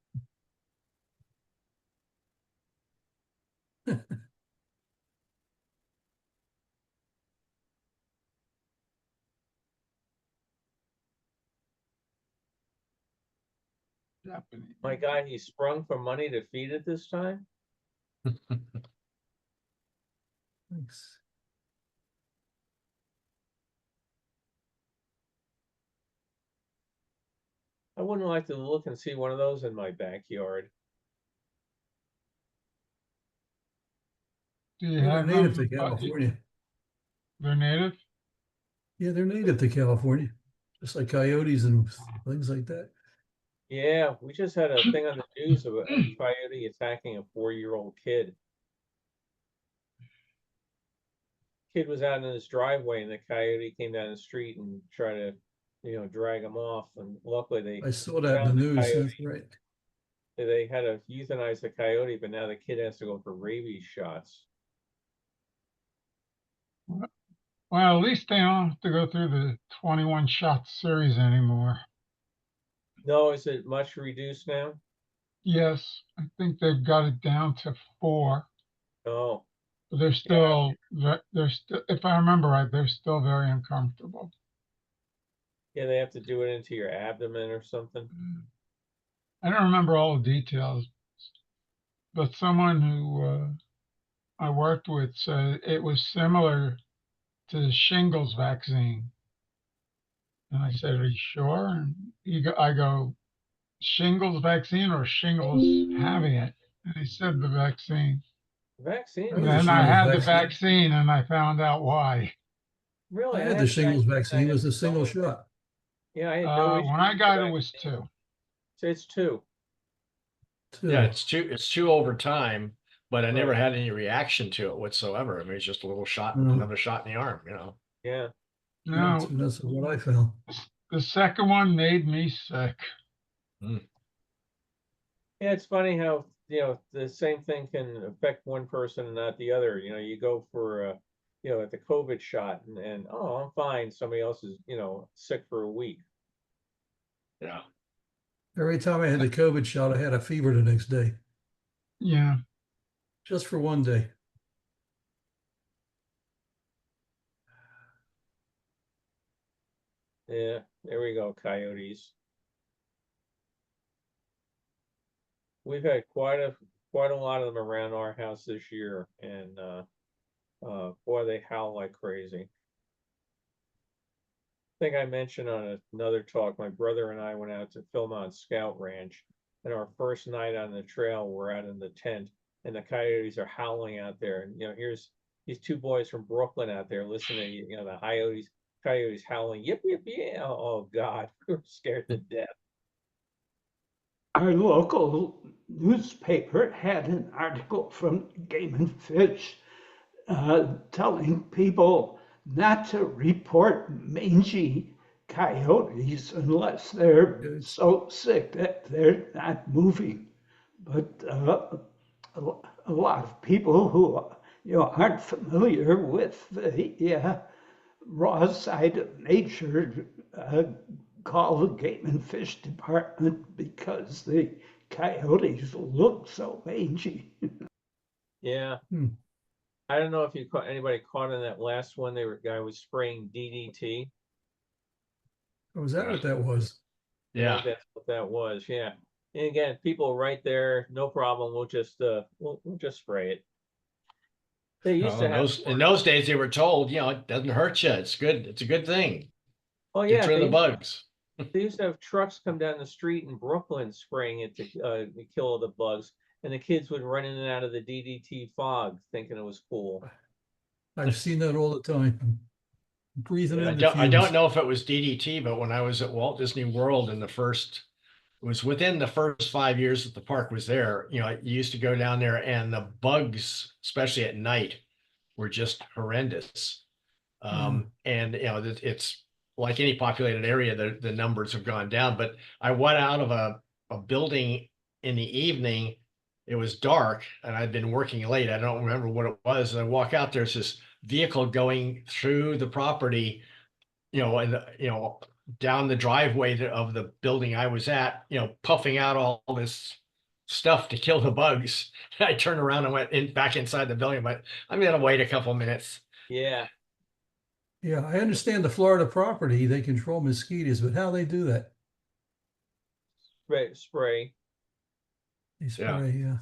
Japanese. My God, he sprung for money to feed it this time? Thanks. I wouldn't like to look and see one of those in my backyard. Do you Well, they're have native them? to California. They're native? Yeah, they're native to California, just like coyotes and things like that. Yeah, we just had a thing on the news of a coyote attacking a 4-year-old kid. Kid was out in his driveway and the coyote came down the street and tried to, drag him off. And luckily I saw that in the found the news. coyote. That's right. They had to euthanize the coyote, but now the kid has to go for rabies shots. Well, at least they don't have to go through the 21 shot series anymore. No, is it much reduced now? Yes, I think they've got it down to 4. Oh, But they're still, if I remember right, they're still very uncomfortable. yeah, they have to do it into your abdomen or something. I don't remember all the details, but someone who I worked with said it was similar to the shingles vaccine. And I said, "Are you sure?" And I go, "Shingles vaccine or shingles having it?" And he said the vaccine. Vaccine. I had And the then I shingles had the vaccine. vaccine and I found out why. Really? I had the shingles vaccine. It was a no single issue. shot. Yeah, I had no issue. When I with got the it was vaccine. 2. So it's 2. Yeah, Too. it's two over time, but I never Right. had any reaction to it whatsoever. I mean, it's just a little shot, Mm. another shot in the arm, you know. Yeah. No, That's what I found. the second one made me sick. Yeah, it's funny how, the same thing can affect one person and not the other. You go for, at the COVID shot and oh, I'm fine. Somebody else is, sick for a week. Yeah. Every time I had the COVID shot, I had a fever the next day, Yeah. just for one day. Yeah, there we go, coyotes. We've had quite a lot of them around our house this year, and boy, they howl like crazy. I think I mentioned on another talk, my brother and I went out to film on Scout Ranch, and our first night on the trail, we're out in the tent, and the coyotes are howling out there. And here's these 2 boys from Brooklyn out there listening to the coyotes howling, yip yip yeah. Oh God, we were scared to death. Our local newspaper had an article from Game and Fish telling people not to report mangy coyotes unless they're so sick that they're not moving. But a lot of people who aren't familiar with the raw side of nature call the Game and Fish department because the coyotes look so mangy. Yeah. I don't know if anybody caught in that last one. Guy was spraying DDT. Oh, was that what that was? I Yeah. think that's what that was. Yeah. And again, people right there, no problem. We'll just we'll just spray it. They used to have in those days, they were told, it doesn't hurt you. It's good. It's a good thing. Oh yeah, Gets rid of the bugs. They used to have trucks come down the street in Brooklyn spraying it to kill the bugs, and the kids would run in and out of the DDT fog thinking it was cool. I've seen that all the time. Breathing in the I don't fumes. know if it was DDT, but when I was at Walt Disney World it was within the first 5 years that the park was there, you used to go down there and the bugs, especially at night, were just horrendous. And it's like any populated area, the numbers have gone down. But I went out of a building in the evening. It was dark and I'd been working late. I don't remember what it was. And I walk out, there's this vehicle going through the property, and down the driveway of the building I was at, puffing out all this stuff to kill the bugs. I turned around and went back inside the building, but I'm gonna wait a couple minutes. Yeah. Yeah, I understand the Florida property, they control mosquitoes, but how they do that? spray. They Yeah. spray, yeah.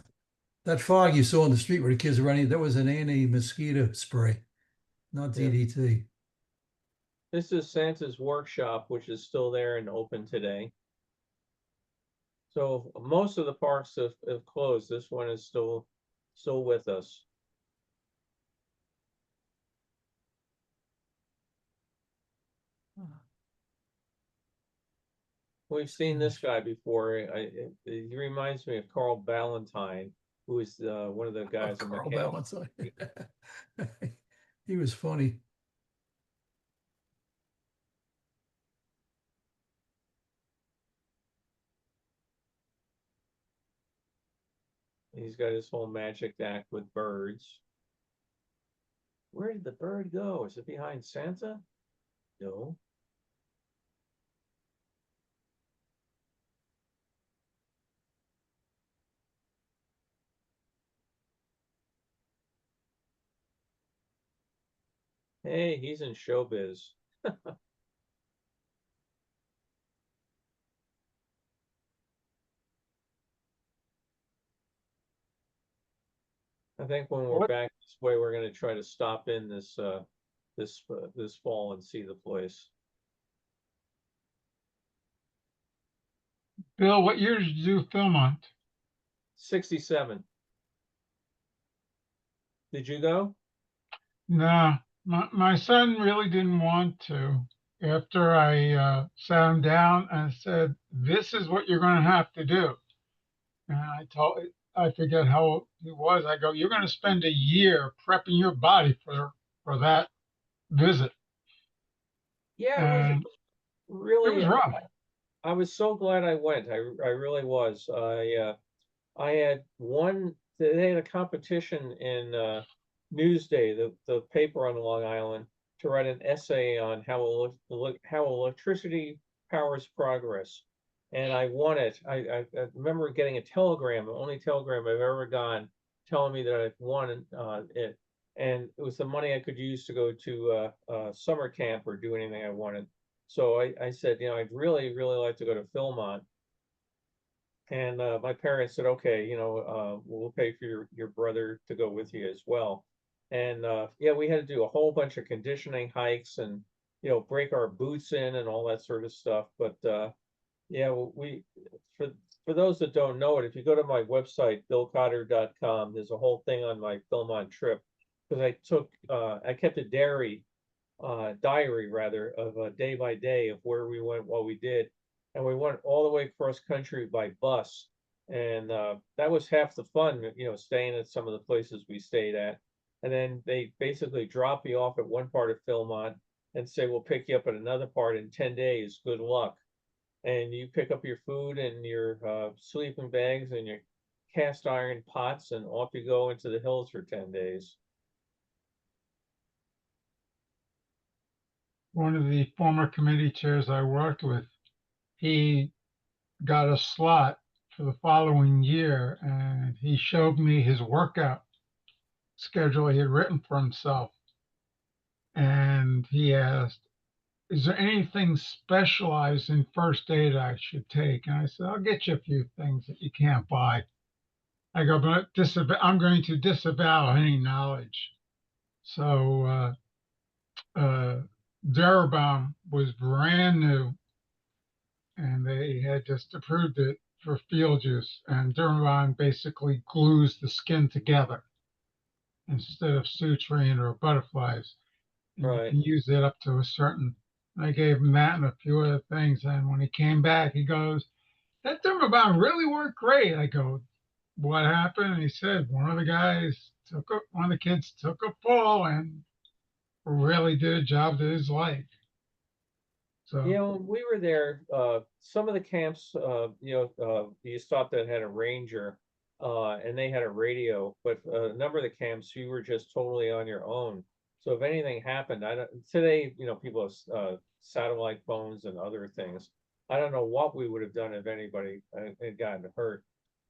That fog you saw in the street where the kids were running, that was an anti-mosquito spray, not Yeah. DDT. This is Santa's workshop, which is still there and open today. So most of the parks have closed. This one is still with us. We've seen this guy before. He reminds me of Carl Ballantyne, who is one of the guys in Carl Macau. Ballantyne. He was funny. He's got his whole magic act with birds. Where did the bird go? Is it behind Santa? No. Hey, he's in showbiz. I think when we're What? back this way, we're going to try to stop in this fall and see the place. Bill, what year did you do Philmont? 67. Did you go? No, my son really didn't want to. After I sat him down and said, "This is what you're going to have to do," and I forget how old he was. I go, "You're going to spend a year prepping your body for that visit," Yeah, it was and it really. was rough. I was so glad I went. I really was. I had one. They had a competition in Newsday, the paper on Long Island, to write an essay on how electricity powers progress, and I won it. I remember getting a telegram, the only telegram I've ever gotten, telling me that I've won it, and it was the money I could use to go to summer camp or do anything I wanted. So I said, I'd really like to go to Philmont. And my parents said, okay, we'll pay for your brother to go with you as well. And yeah, we had to do a whole bunch of conditioning hikes and, break our boots in and all that sort of stuff. But yeah, for those that don't know it, if you go to my website, billcotter.com, there's a whole thing on my Philmont trip. Because I kept a diary rather, of day by day of where we went, what we did. And we went all the way across country by bus. And that was half the fun, staying at some of the places we stayed at. And then they basically drop you off at one part of Philmont and say, we'll pick you up at another part in 10 days. Good luck. And you pick up your food and your sleeping bags and your cast iron pots, and off you go into the hills for 10 days. One of the former committee chairs I worked with, he got a slot for the following year, and he showed me his workout schedule he had written for himself. And he asked, "Is there anything specialized in first aid I should take?" And I said, "I'll get you a few things that you can't buy." I go, "But I'm going to disavow any knowledge." So Darabam was brand new, and they had just approved it for field use. And Darabam basically glues the skin together instead of suturing or butterflies. And you Right. can use it up to a certain. I gave him that and a few other things. And when he came back, he goes, "That Dermaban really worked great." I go, "What happened?" And he said, one of the kids took a fall and really did a job to his life. So When we were there, some of the camps, you stopped that had a ranger, and they had a radio, but a number of the camps, you were just totally on your own. So if anything happened, today, people have satellite phones and other things. I don't know what we would have done if anybody had gotten hurt.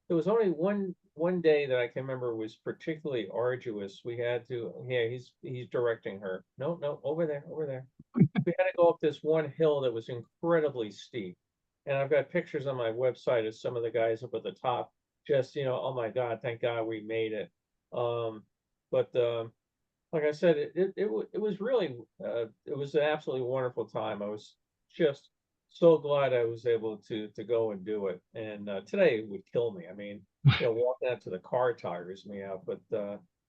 There was only one day that I can remember was particularly arduous. We had to, yeah, he's directing her. No, over there. We had to go up this one hill that was incredibly steep. And I've got pictures on my website of some of the guys up at the top, just, oh my God, thank God we made it. But like I said, it was really, it was an absolutely wonderful time. I was just so glad I was able to go and do it. And today it would kill me. I mean, walking out to the car tires me out. But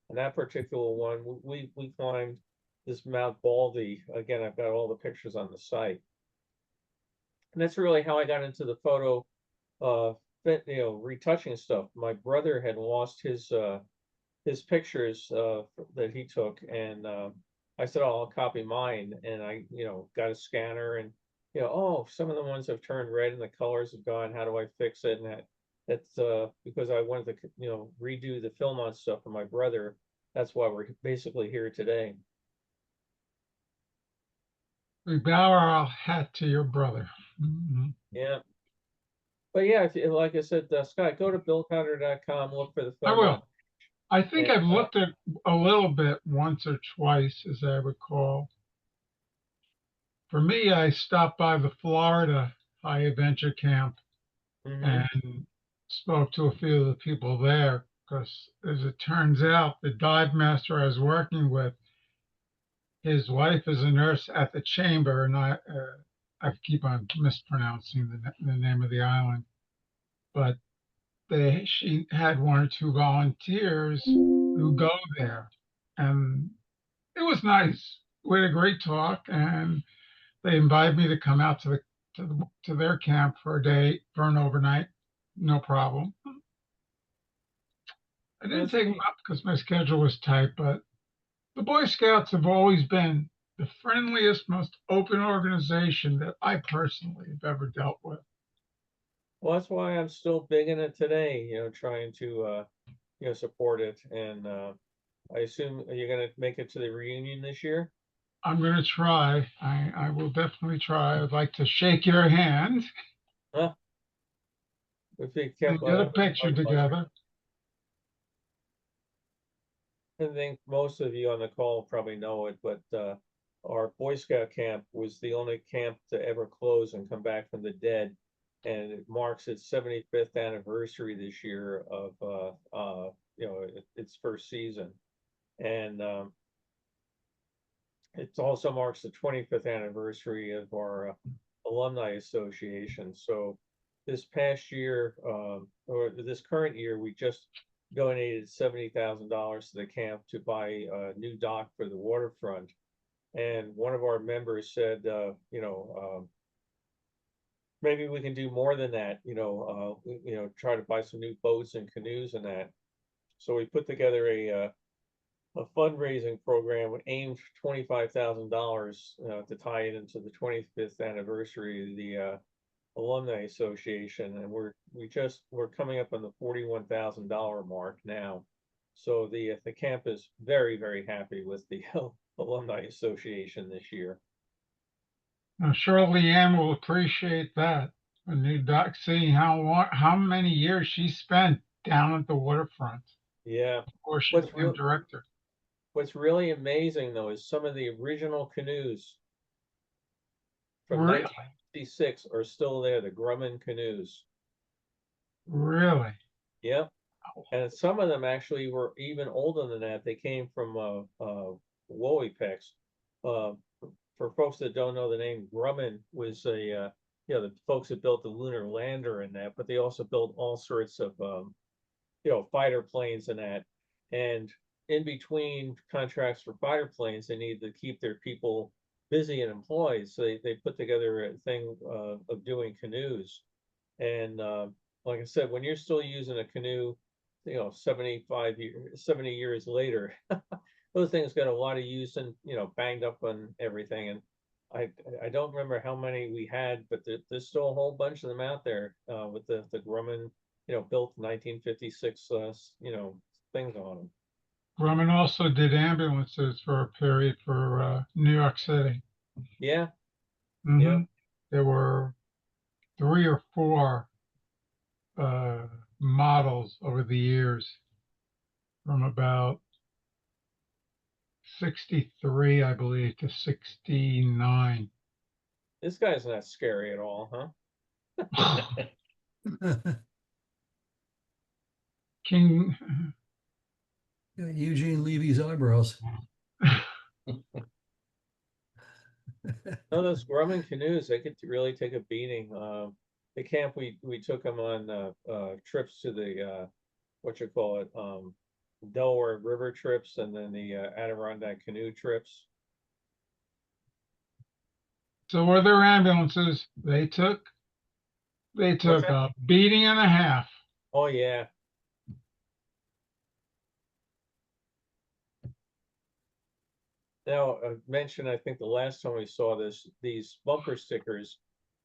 in that particular one, we climbed this Mount Baldy. Again, I've got all the pictures on the site. And that's really how I got into the photo, retouching stuff. My brother had lost his pictures that he took, and I said, "Oh, I'll copy mine." And I, got a scanner, and oh, some of the ones have turned red and the colors have gone. How do I fix it? And that's because I wanted to, redo the film on stuff for my brother. That's why we're basically here today. We bow our hat to your brother. Mhm. Yeah. But yeah, like I said, Scott, go to billcounter.com, look for the I film on. will. I think And, I've looked at a little bit once or twice, as I recall. For me, I stopped by the Florida High Adventure Camp mhm. and spoke to a few of the people there because, as it turns out, the dive master I was working with, his wife is a nurse at the chamber, and I keep on mispronouncing the name of the island, but she had one or two volunteers who go there, and it was nice. We had a great talk, and they invited me to come out to their camp for a day, for an overnight. No problem. I didn't That's take them neat. up because my schedule was tight, but the Boy Scouts have always been the friendliest, most open organization that I personally have ever dealt with. Well, that's why I'm still big in it today, trying to support it. And I assume you're gonna make it to the reunion this year? I'm going to try. I will definitely try. I'd like to shake your hand Huh? If you and kept, get a picture together. I think most of you on the call probably know it, but our Boy Scout camp was the only camp to ever close and come back from the dead. And it marks its 75th anniversary this year of its first season. And it also marks the 25th anniversary of our alumni association. So this past year, or this current year, we just donated $70,000 to the camp to buy a new dock for the waterfront. And one of our members said, maybe we can do more than that, try to buy some new boats and canoes and that. So we put together a fundraising program aimed $25,000 to tie it into the 25th anniversary of the Alumni Association, and we're coming up on the $41,000 mark now. So the camp is very, very happy with the Alumni Association this year. I'm sure Leanne will appreciate that. A new doc, seeing how many years she spent down at the waterfront Yeah. before she became director. What's really amazing though is some of the original canoes from Really? 1956 are still there, the Grumman canoes. Really? Yep. And some of them actually were even older than that. They came from Woolwich. For folks that don't know the name, Grumman was the folks that built the lunar lander and that, but they also built all sorts of fighter planes and that. And in between contracts for fighter planes, they need to keep their people busy and employed. So they put together a thing of doing canoes. And like I said, when you're still using a canoe, 70 years later, those things got a lot of use and, banged up on everything. And I don't remember how many we had, but there's still a whole bunch of them out there with the Grumman, built in 1956, things on them. Grumman also did ambulances for a period for New York City. Yeah. Mm-hmm. Yeah. There were 3 or 4 models over the years from about 63, I believe, to 69. This guy's not scary at all, huh? King. Yeah, Eugene Levy's eyebrows. No, those Grumman canoes, they could really take a beating. The camp we took them on trips to the what you call it, Delaware River trips, and then the Adirondack canoe trips. So were there ambulances? They took What's that? a beating and a half. Oh yeah. Now, I mentioned, I think the last time we saw this, these bumper stickers,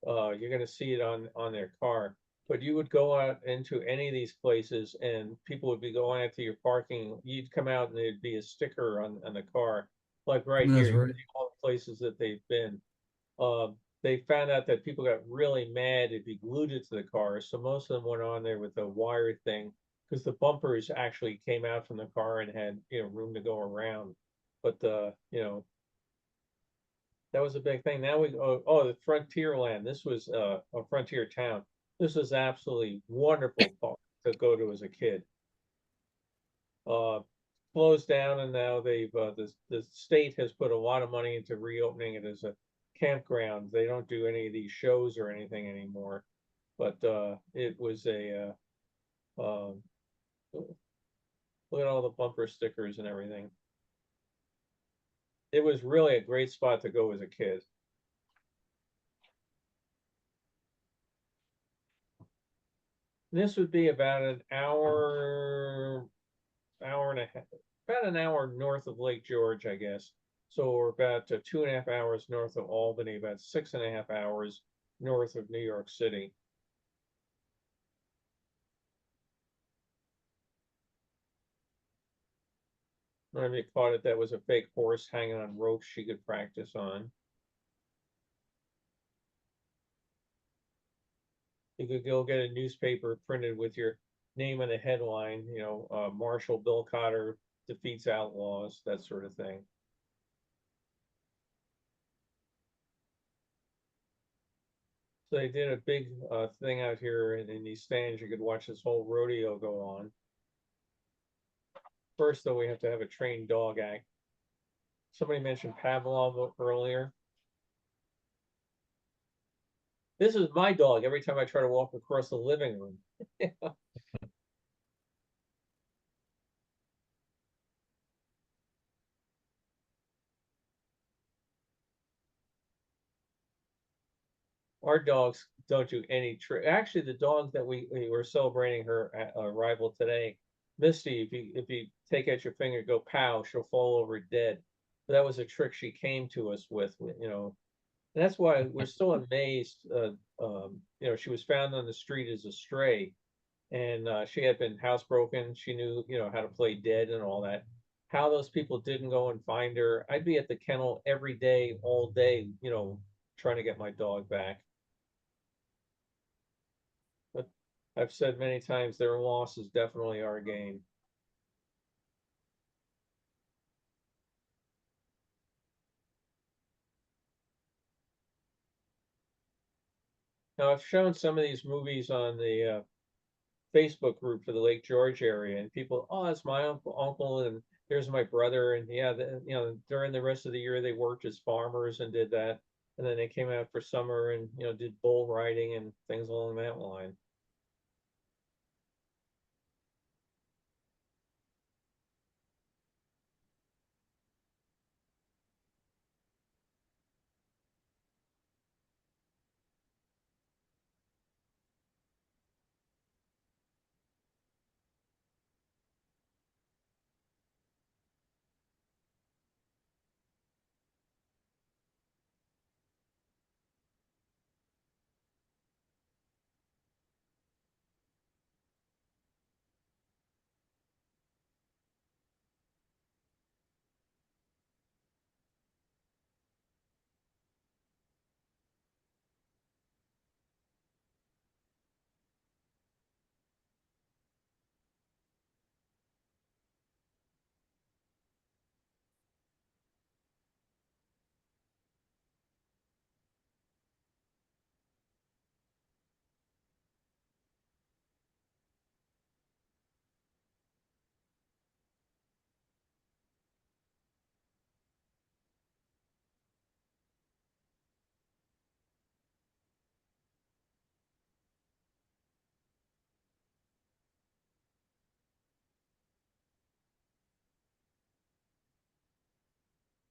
you're gonna see it on their car. But you would go out into any of these places and people would be going out to your parking. You'd come out and there'd be a sticker on the car, like right That's here, right. all the places that they've been. They found out that people got really mad if you glued it to the car, so most of them went on there with a wire thing, because the bumpers actually came out from the car and had, room to go around. But that was a big thing. Now the Frontierland. This was a frontier town. This was absolutely wonderful park to go to as a kid. Uh, Closed down, and now the state has put a lot of money into reopening it as a campground. They don't do any of these shows or anything anymore, but it was um, look at all the bumper stickers and everything. It was really a great spot to go as a kid. This would be about an hour and a half, about an hour north of Lake George, I guess. So we're about 2.5 hours north of Albany, about 6.5 hours north of New York City. One you caught it, that was a fake horse hanging on ropes she could practice on. You could go get a newspaper printed with your name on the headline, Marshal Bill Cotter defeats outlaws, that sort of thing. So they did a big thing out here in these stands. You could watch this whole rodeo go on. First, though, we have to have a trained dog act. Somebody mentioned Pavlov earlier. This is my dog every time I try to walk across the living room. Our dogs don't do any trick. Actually, the dog that we were celebrating her arrival today, Misty, if you take out your finger, go pow, she'll fall over dead. But that was a trick she came to us with, And that's why we're still amazed. She was found on the street as a stray, and she had been housebroken. She knew, how to play dead and all that. How those people didn't go and find her. I'd be at the kennel every day, all day, trying to get my dog back. But I've said many times their loss is definitely our gain. Now, I've shown some of these movies on the Facebook group for the Lake George area, and people, oh, that's my uncle, and here's my brother, and yeah, during the rest of the year they worked as farmers and did that, and then they came out for summer and did bull riding and things along that line.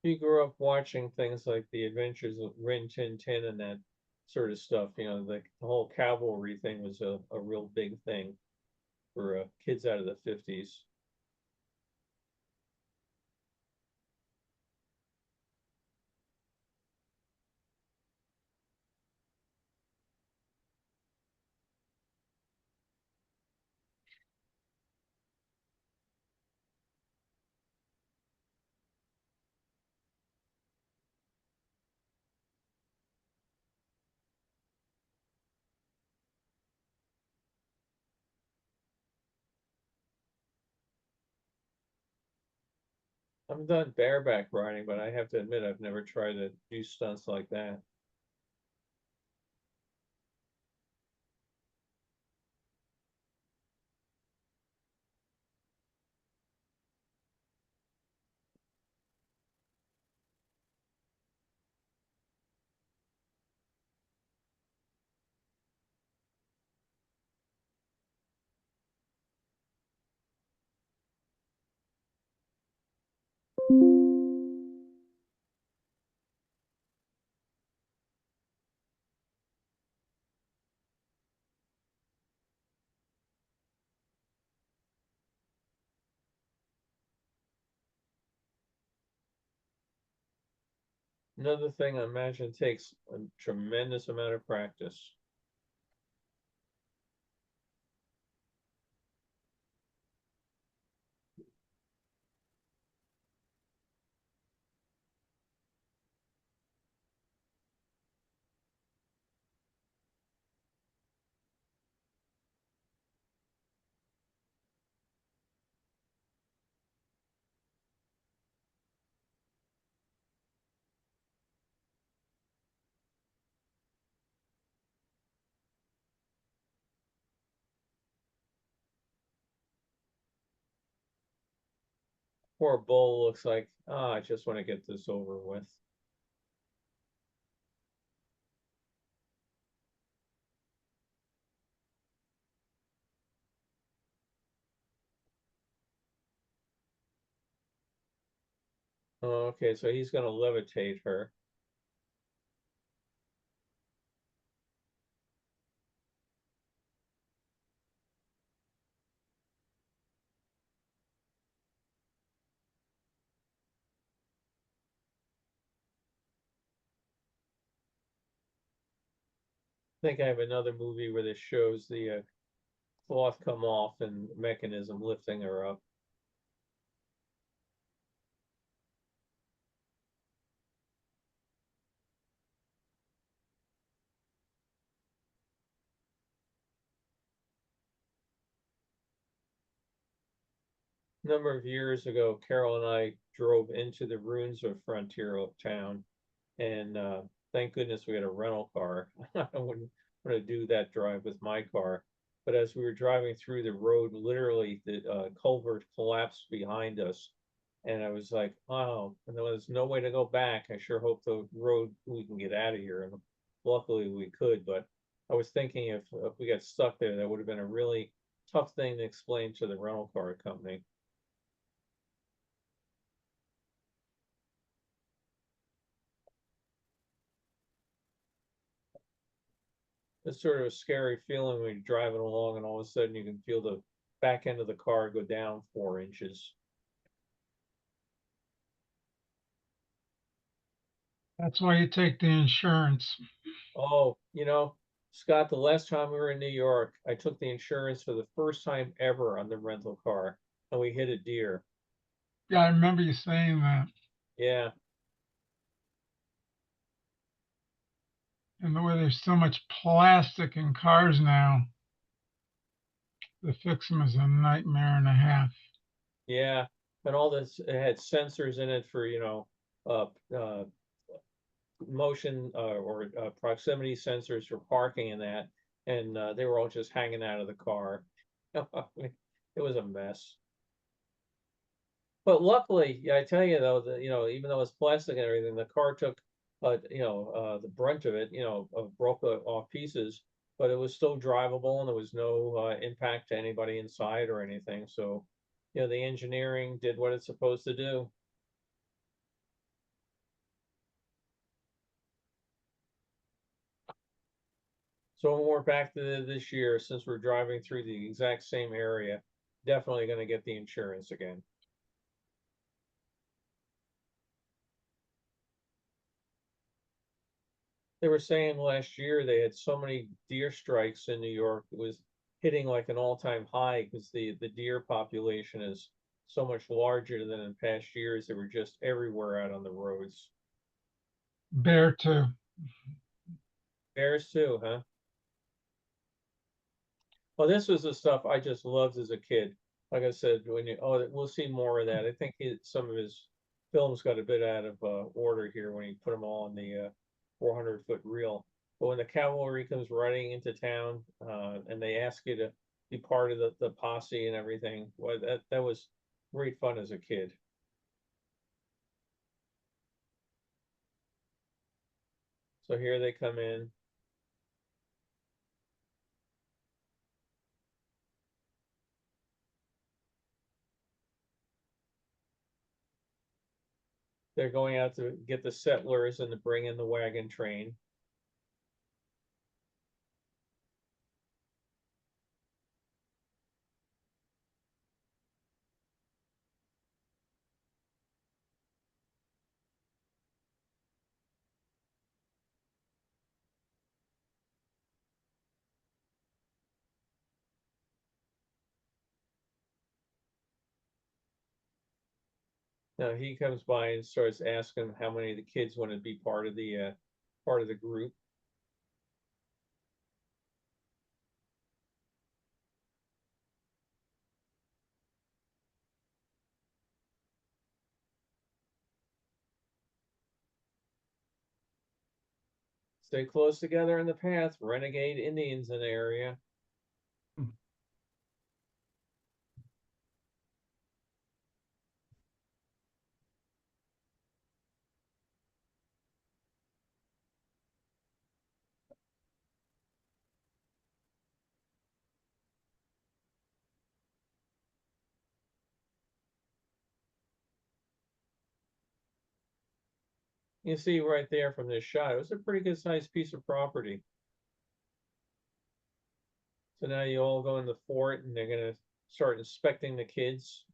you grew up watching things like the Adventures of Rin Tin Tin and that sort of stuff, the whole cavalry thing was a real big thing for kids out of the 50s. I've done bareback riding, but I have to admit I've never tried to do stunts like that. Another thing I imagine takes a tremendous amount of practice. Poor Bull looks like, I just want to get this over with. Oh, okay, so he's gonna levitate her. I think I have another movie where this shows the cloth come off and mechanism lifting her up. Number of years ago, Carol and I drove into the ruins of Frontier Town, and thank goodness we had a rental car. I wouldn't want to do that drive with my car. But as we were driving through the road, literally the culvert collapsed behind us, and I was like, "Wow!" And there was no way to go back. I sure hope the road we can get out of here, and luckily we could. But I was thinking if we got stuck there, that would have been a really tough thing to explain to the rental car company. It's sort of a scary feeling when you're driving along and all of a sudden you can feel the back end of the car go down 4 inches. That's why you take the insurance. Oh, Scott, the last time we were in New York, I took the insurance for the first time ever on the rental car and we hit a deer. Yeah, I remember you saying that. Yeah, And the way there's so much plastic in cars now, to fix them is a nightmare and a half. yeah. And all this, it had sensors in it for, uh, uh, motion or proximity sensors for parking and that. And they were all just hanging out of the car. It was a mess. But luckily, yeah, I tell you though, that even though it's plastic and everything, the car took, the brunt of it, broke off pieces, but it was still drivable and there was no impact to anybody inside or anything. So, the engineering did what it's supposed to do. So when we're back to this year, since we're driving through the exact same area, definitely gonna get the insurance again. They were saying last year they had so many deer strikes in New York, it was hitting like an all-time high because the deer population is so much larger than in past years. They were just everywhere out on the roads. Bear too. Bears too, huh? Well, this was the stuff I just loved as a kid. Like I said, we'll see more of that. I think some of his films got a bit out of order here when he put them all on the 400-foot reel. But when the cavalry comes riding into town and they ask you to be part of the posse and everything, well, that was great fun as a kid. So here they come in. They're going out to get the settlers and to bring in the wagon train. Now he comes by and starts asking how many of the kids want to be part of the group. Stay close together in the path. Renegade Indians in the area. You see right there from this shot, it was a pretty good sized piece of property. So now you all go in the fort and they're gonna start inspecting the kids.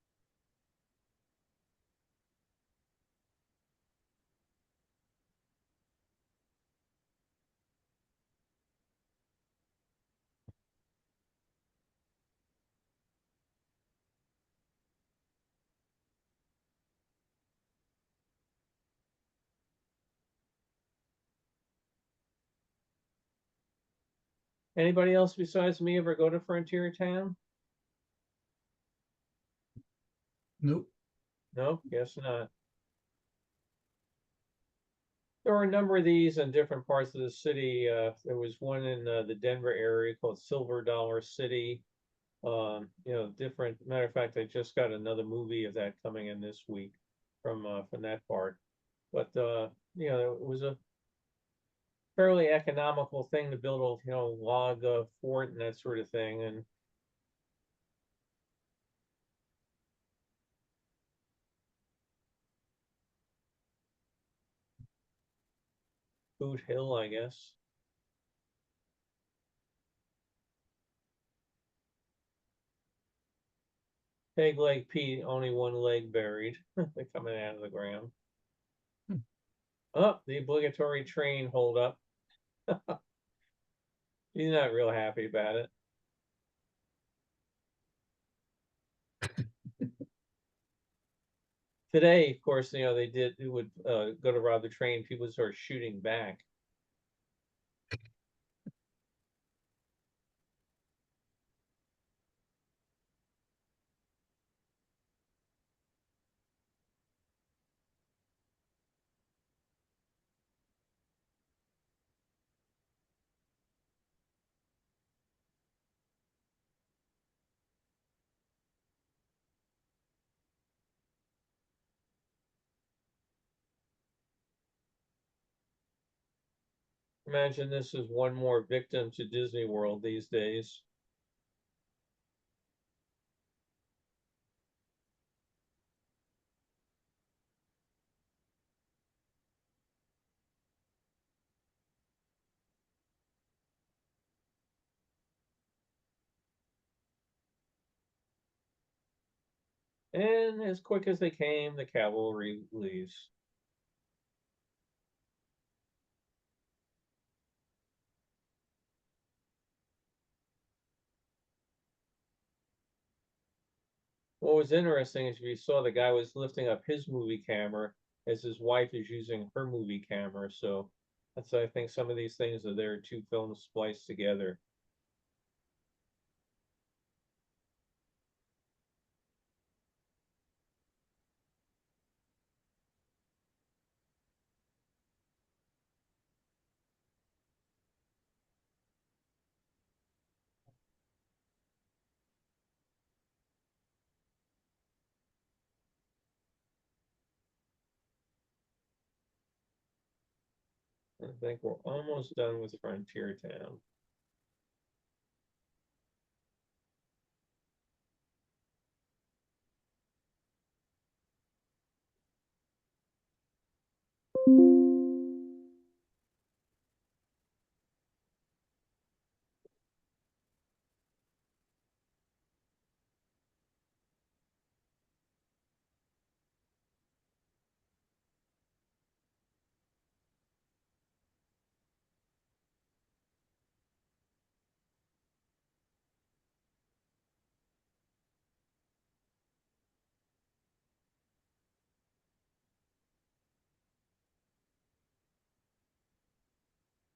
Anybody else besides me ever go to Frontier Town? Nope. No, guess not. There were a number of these in different parts of the city. There was one in the Denver area called Silver Dollar City. Different. Matter of fact, I just got another movie of that coming in this week from that part. But it was a fairly economical thing to build a log fort and that sort of thing. And Boot Hill, I guess. Peg Leg Pete, only one leg buried. They're coming out of the ground. Oh, the obligatory train hold up. He's not real happy about it. Today, of course, it would go to rob the train, people would start shooting back. Imagine this is one more victim to Disney World these days. And as quick as they came, the cavalry leaves. What was interesting is you saw the guy was lifting up his movie camera as his wife is using her movie camera. So that's, I think, some of these things are there, two films spliced together. I think we're almost done with Frontier Town.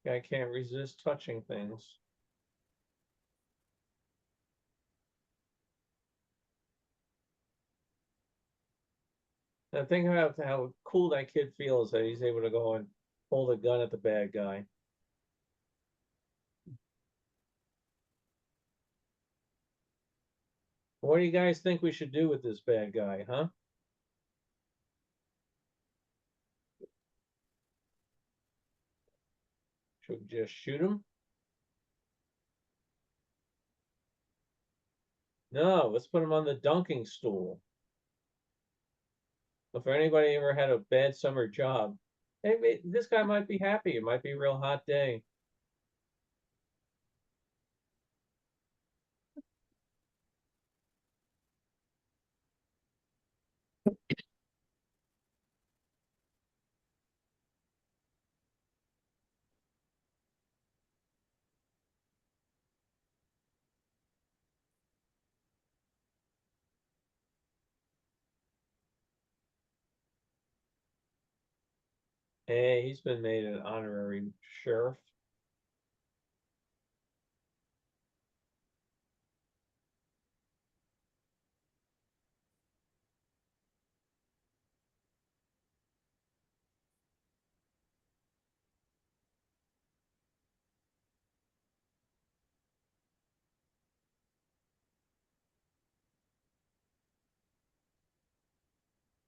I can't resist touching things. And think about how cool that kid feels that he's able to go and hold a gun at the bad guy. What do you guys think we should do with this bad guy, huh? Should we just shoot him? No, let's put him on the dunking stool. If anybody ever had a bad summer job, hey, this guy might be happy. It might be a real hot day. Hey, he's been made an honorary sheriff.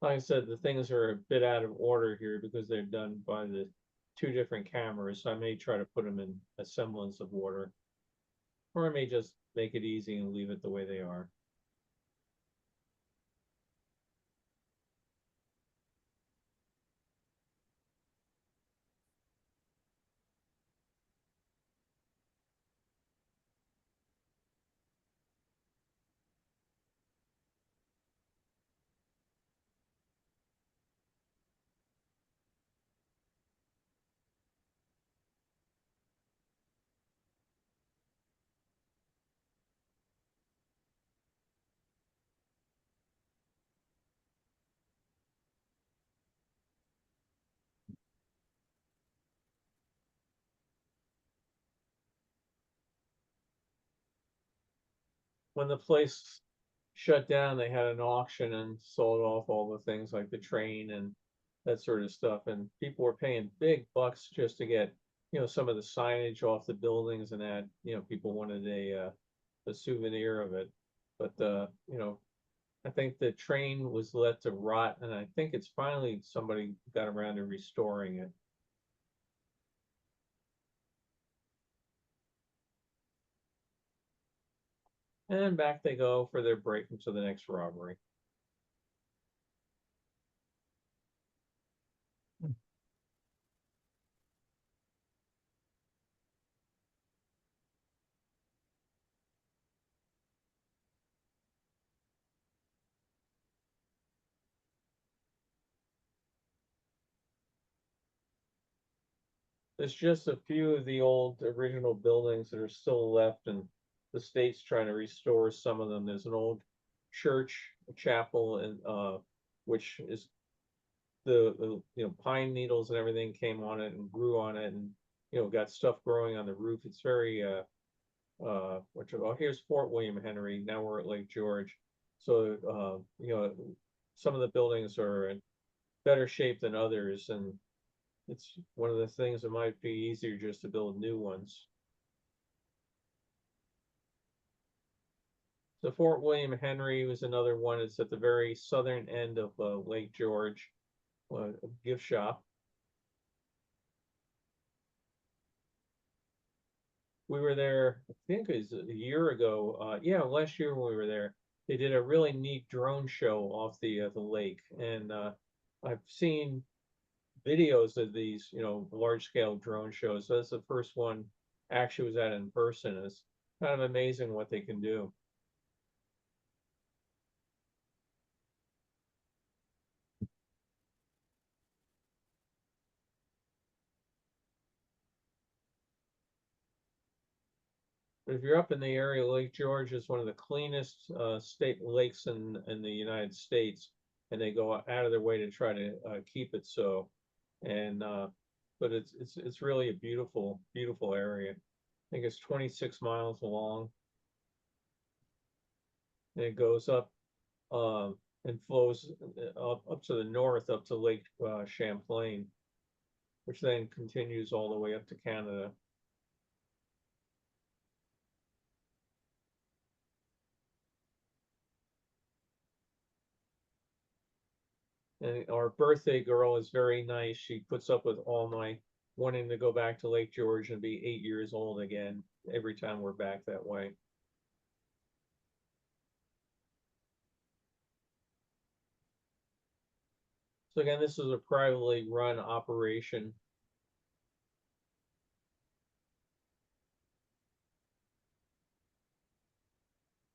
Like I said, the things are a bit out of order here because they're done by the two different cameras. So I may try to put them in a semblance of order, or I may just make it easy and leave it the way they are. When the place shut down, they had an auction and sold off all the things like the train and that sort of stuff. And people were paying big bucks just to get, some of the signage off the buildings and that, people wanted a souvenir of it. But I think the train was let to rot, and I think it's finally somebody got around to restoring it. And back they go for their break into the next robbery. There's just a few of the old original buildings that are still left, and the state's trying to restore some of them. There's an old church, a chapel, and which is the pine needles and everything came on it and grew on it, and got stuff growing on the roof. It's very here's Fort William Henry. Now we're at Lake George. So some of the buildings are in better shape than others, and it's one of the things that might be easier just to build new ones. So Fort William Henry was another one. It's at the very southern end of Lake George, a gift shop. We were there, I think it was a year ago. Yeah, last year when we were there, they did a really neat drone show off the lake, and I've seen videos of these, large scale drone shows. So that's the first one actually was at in person. It's kind of amazing what they can do. But if you're up in the area, Lake George is one of the cleanest state lakes in the United States, and they go out of their way to try to keep it so. And but it's really a beautiful area. I think it's 26 miles long, and it goes up and flows up to the north, up to Lake Champlain, which then continues all the way up to Canada. And our birthday girl is very nice. She puts up with all my wanting to go back to Lake George and be 8 years old again every time we're back that way. So again, this is a privately run operation.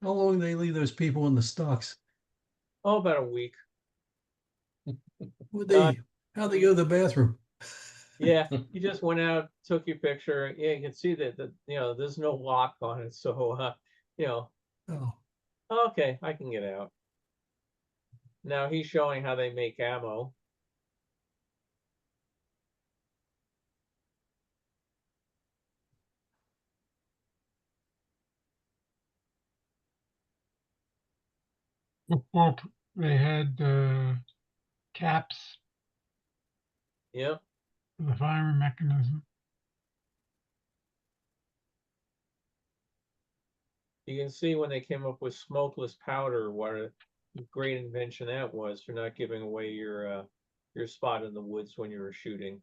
How long do they leave those people in the stocks? Oh, about a week. Would they, how'd they go to the bathroom? Yeah, you just went out, took your picture. Yeah, you can see that there's no lock on it. So Oh, okay, I can get out. Now he's showing how they make ammo. Before they had caps Yep. for the firing mechanism. You can see when they came up with smokeless powder, what a great invention that was for not giving away your spot in the woods when you were shooting.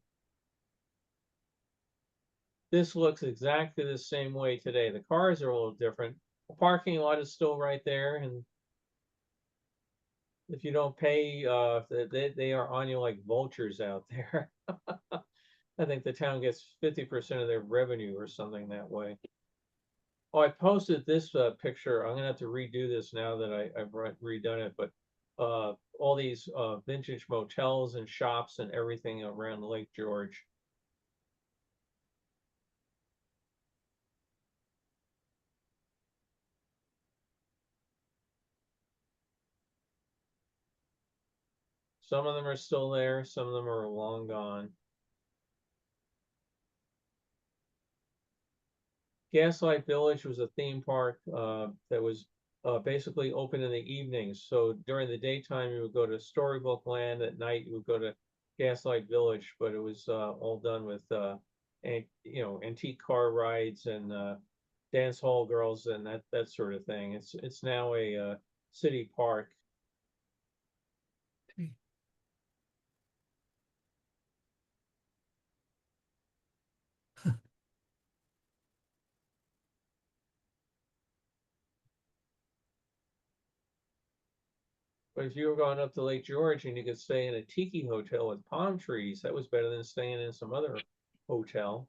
This looks exactly the same way today. The cars are a little different. The parking lot is still right there, and if you don't pay, they are on you like vultures out there. I think the town gets 50% of their revenue or something that way. Oh, I posted this picture. I'm gonna have to redo this now that I've redone it, but all these vintage motels and shops and everything around Lake George. Some of them are still there, some of them are long gone. Gaslight Village was a theme park that was basically open in the evenings. So during the daytime, you would go to Storybook Land. At night, you would go to Gaslight Village, but it was all done with antique car rides and dance hall girls and that sort of thing. It's now a city park. But if you were going up to Lake George and you could stay in a tiki hotel with palm trees, that was better than staying in some other hotel.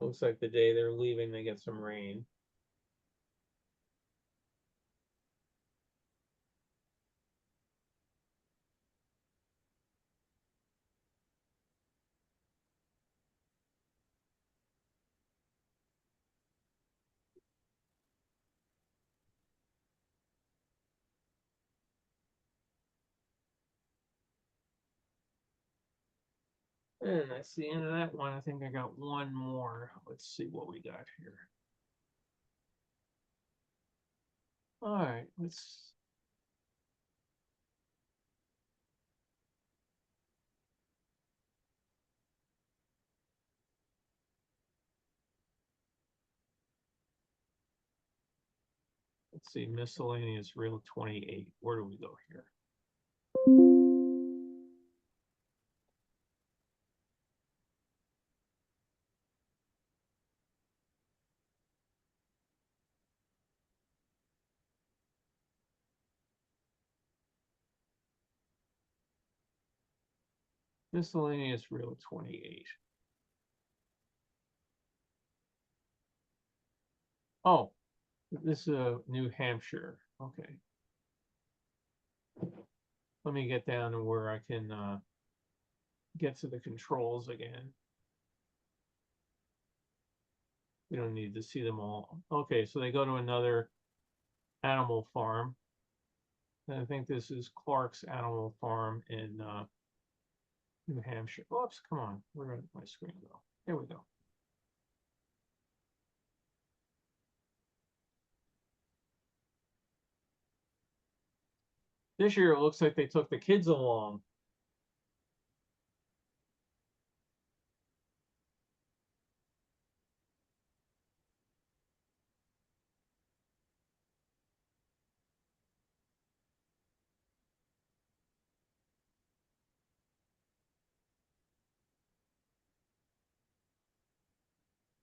Looks like the day they're leaving, they get some rain. And that's the end of that one. I think I got one more. Let's see what we got here. All right, let's. Let's see, miscellaneous reel 28. Where do we go here? Miscellaneous reel 28. Oh, this is New Hampshire. Okay. Let me get down to where I can get to the controls again. We don't need to see them all. Okay, so they go to another animal farm. And I think this is Clark's Animal Farm in New Hampshire. Oops, come on. Where did my screen go? Here we go. This year it looks like they took the kids along.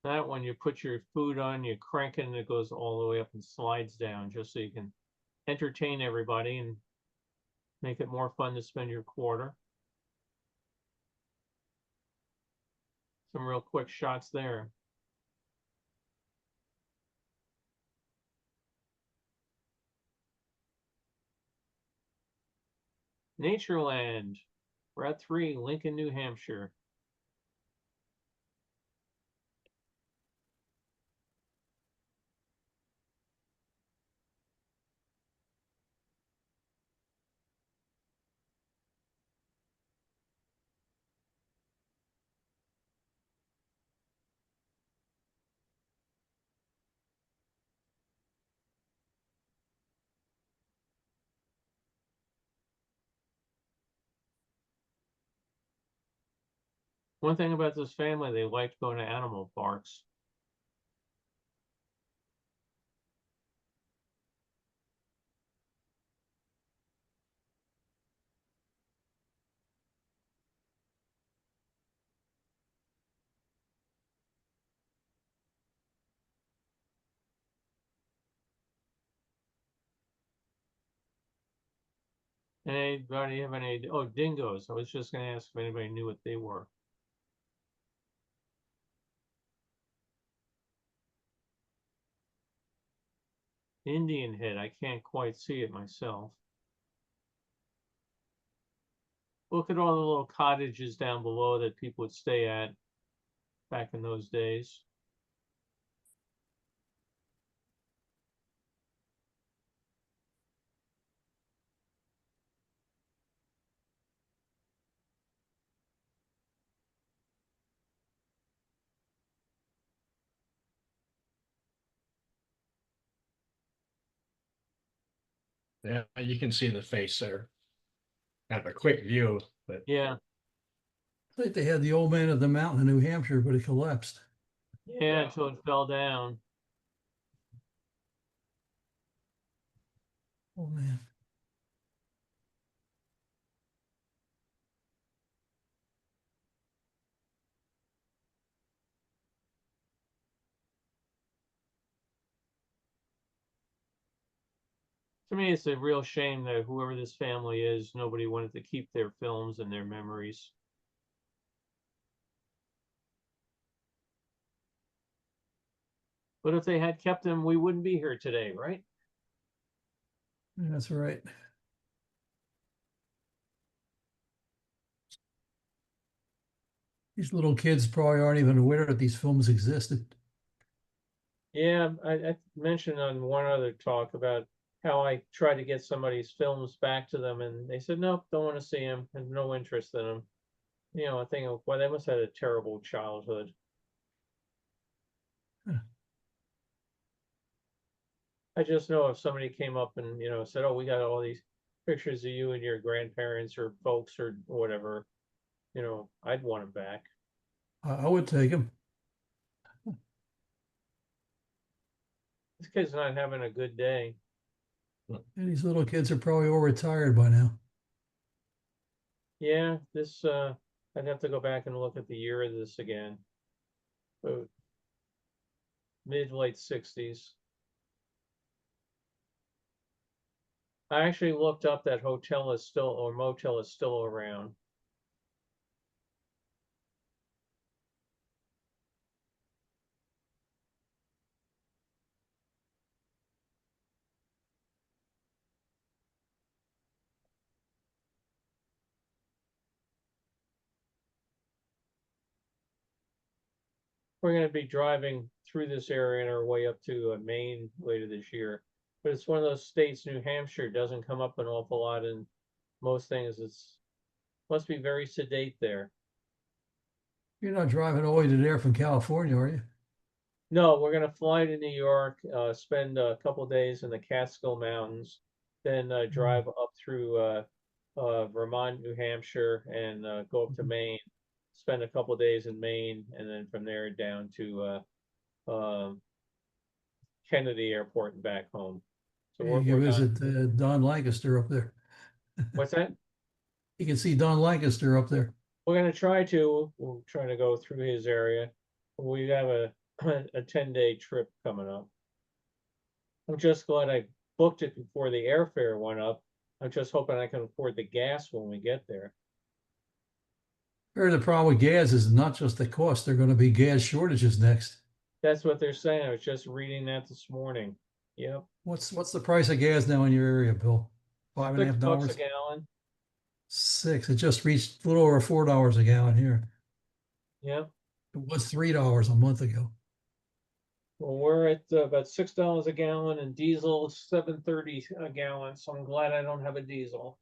That one, you put your food on, you crank it, and it goes all the way up and slides down just so you can entertain everybody and make it more fun to spend your quarter. Some real quick shots there. Natureland. We're at 3, Lincoln, New Hampshire. One thing about this family, they liked going to animal parks. Anybody have any? Oh, dingoes. I was just going to ask if anybody knew what they were. Indian head. I can't quite see it myself. Look at all the little cottages down below that people would stay at back in those days. Yeah, you can see the face there. Have a quick view, but Yeah, I think they had the old man of the mountain in New Hampshire, but it collapsed. yeah, until it fell down. Oh, man. To me, it's a real shame that whoever this family is, nobody wanted to keep their films and their memories. But if they had kept them, we wouldn't be here today, right? That's right. These little kids probably aren't even aware that these films existed. Yeah, I mentioned on one other talk about how I tried to get somebody's films back to them, and they said, nope, don't want to see them, have no interest in them. You know, I think, well, they must have had a terrible childhood. I just know if somebody came up and, said, oh, we got all these pictures of you and your grandparents or folks or whatever, I'd want them back. I would take them. This kid's not having a good day. These little kids are probably all retired by now. Yeah, this, I'd have to go back and look at the year of this again. But mid-late 60s. I actually looked up that hotel is still, or motel is still around. We're going to be driving through this area on our way up to Maine later this year. But it's one of those states, New Hampshire doesn't come up an awful lot in most things. It's must be very sedate there. You're not driving all the way to there from California, are you? No, we're going to fly to New York, spend a couple days in the Catskill Mountains, then drive up through Vermont, New Hampshire, and go up to Maine, spend a couple days in Maine, and then from there down to Kennedy Airport and back home. So You we're can done. visit Don Lancaster up there. What's that? You can see Don Lancaster up there. We're going to try to. We're trying to go through his area. We have a 10-day trip coming up. I'm just glad I booked it before the airfare went up. I'm just hoping I can afford the gas when we get there. Heard the problem with gas is not just the cost. There are going to be gas shortages next. That's what they're saying. I was just reading that this morning. Yep. What's the price of gas now in your area, Bill? $5.50? $6 a gallon. 6. It just reached a little over $4 a gallon here. Yep. It was $3 a month ago. Well, we're at about $6 a gallon, and diesel is $7.30 a gallon. So I'm glad I don't have a diesel.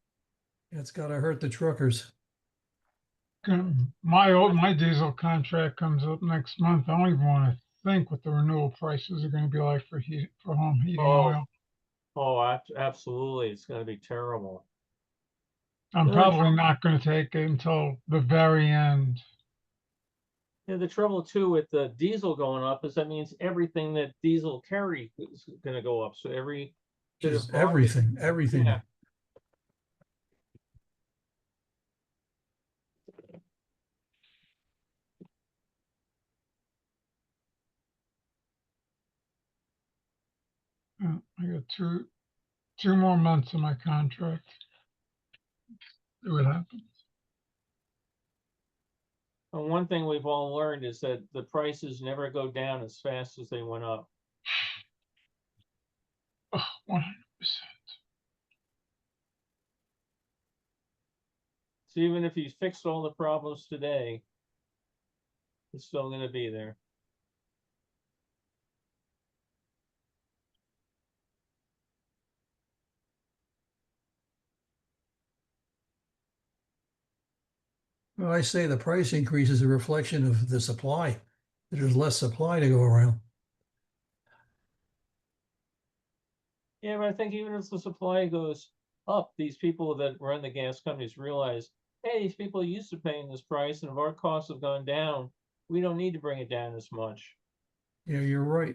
It's got to hurt the truckers. My diesel contract comes up next month. I don't even want to think what the renewal prices are going to be like for home heating oil. Oh, absolutely. It's going to be terrible. I'm probably not going to take it until the very end. Yeah, the trouble too with the diesel going up is that means everything that diesel carry is going to go up. So every bit of everything. Yeah. I got two more months of my contract. See what happens. And one thing we've all learned is that the prices never go down as fast as they went up. Oh, 100%. So even if you fixed all the problems today, it's still going to be there. Well, I say the price increase is a reflection of the supply. There's less supply to go around. Yeah, but I think even if the supply goes up, these people that run the gas companies realize, hey, these people are used to paying this price, and if our costs have gone down, we don't need to bring it down as much. Yeah, you're right.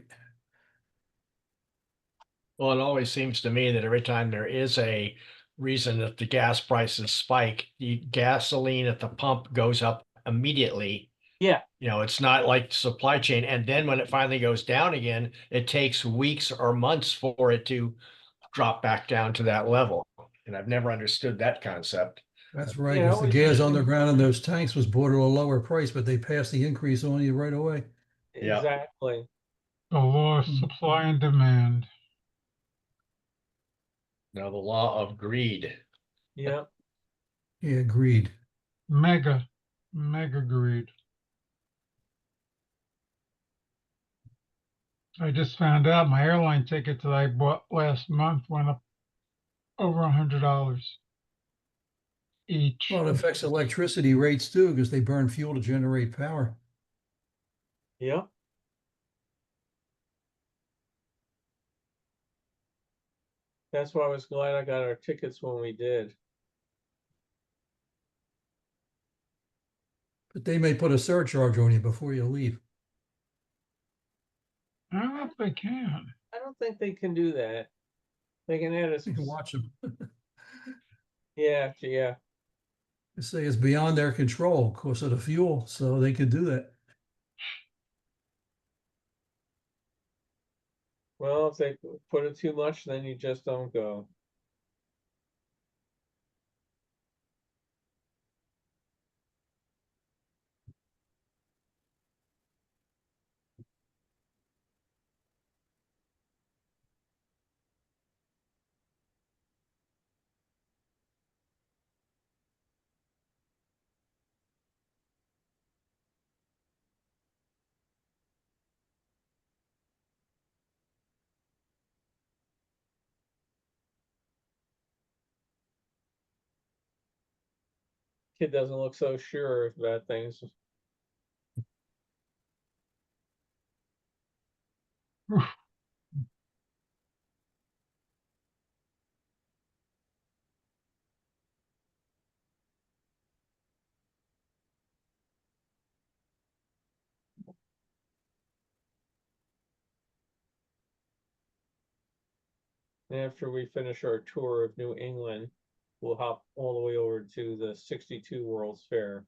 Well, it always seems to me that every time there is a reason that the gas prices spike, the gasoline at the pump goes up immediately. Yeah. It's not like supply chain. And then when it finally goes down again, it takes weeks or months for it to drop back down to that level. And I've never understood that concept. That's right. Yeah, Because the gas underground in those tanks was bought at a lower price, but they passed the increase on you right away. Yeah. Exactly. The law of supply and demand. Now the law of greed. Yeah, Yeah, agreed. Mega greed. I just found out my airline ticket that I bought last month went up over $100 each. Well, it affects electricity rates too, because they burn fuel to generate power. yeah. That's why I was glad I got our tickets when we did. But they may put a surcharge on you before you leave. I don't know if they can. I don't think they can do that. They can add us. You can watch them. Yeah, yeah. They say it's beyond their control because of the fuel, so they could do that. Well, if they put it too much, then you just don't go. Kid doesn't look so sure about things. After we finish our tour of New England, we'll hop all the way over to the 62 World's Fair.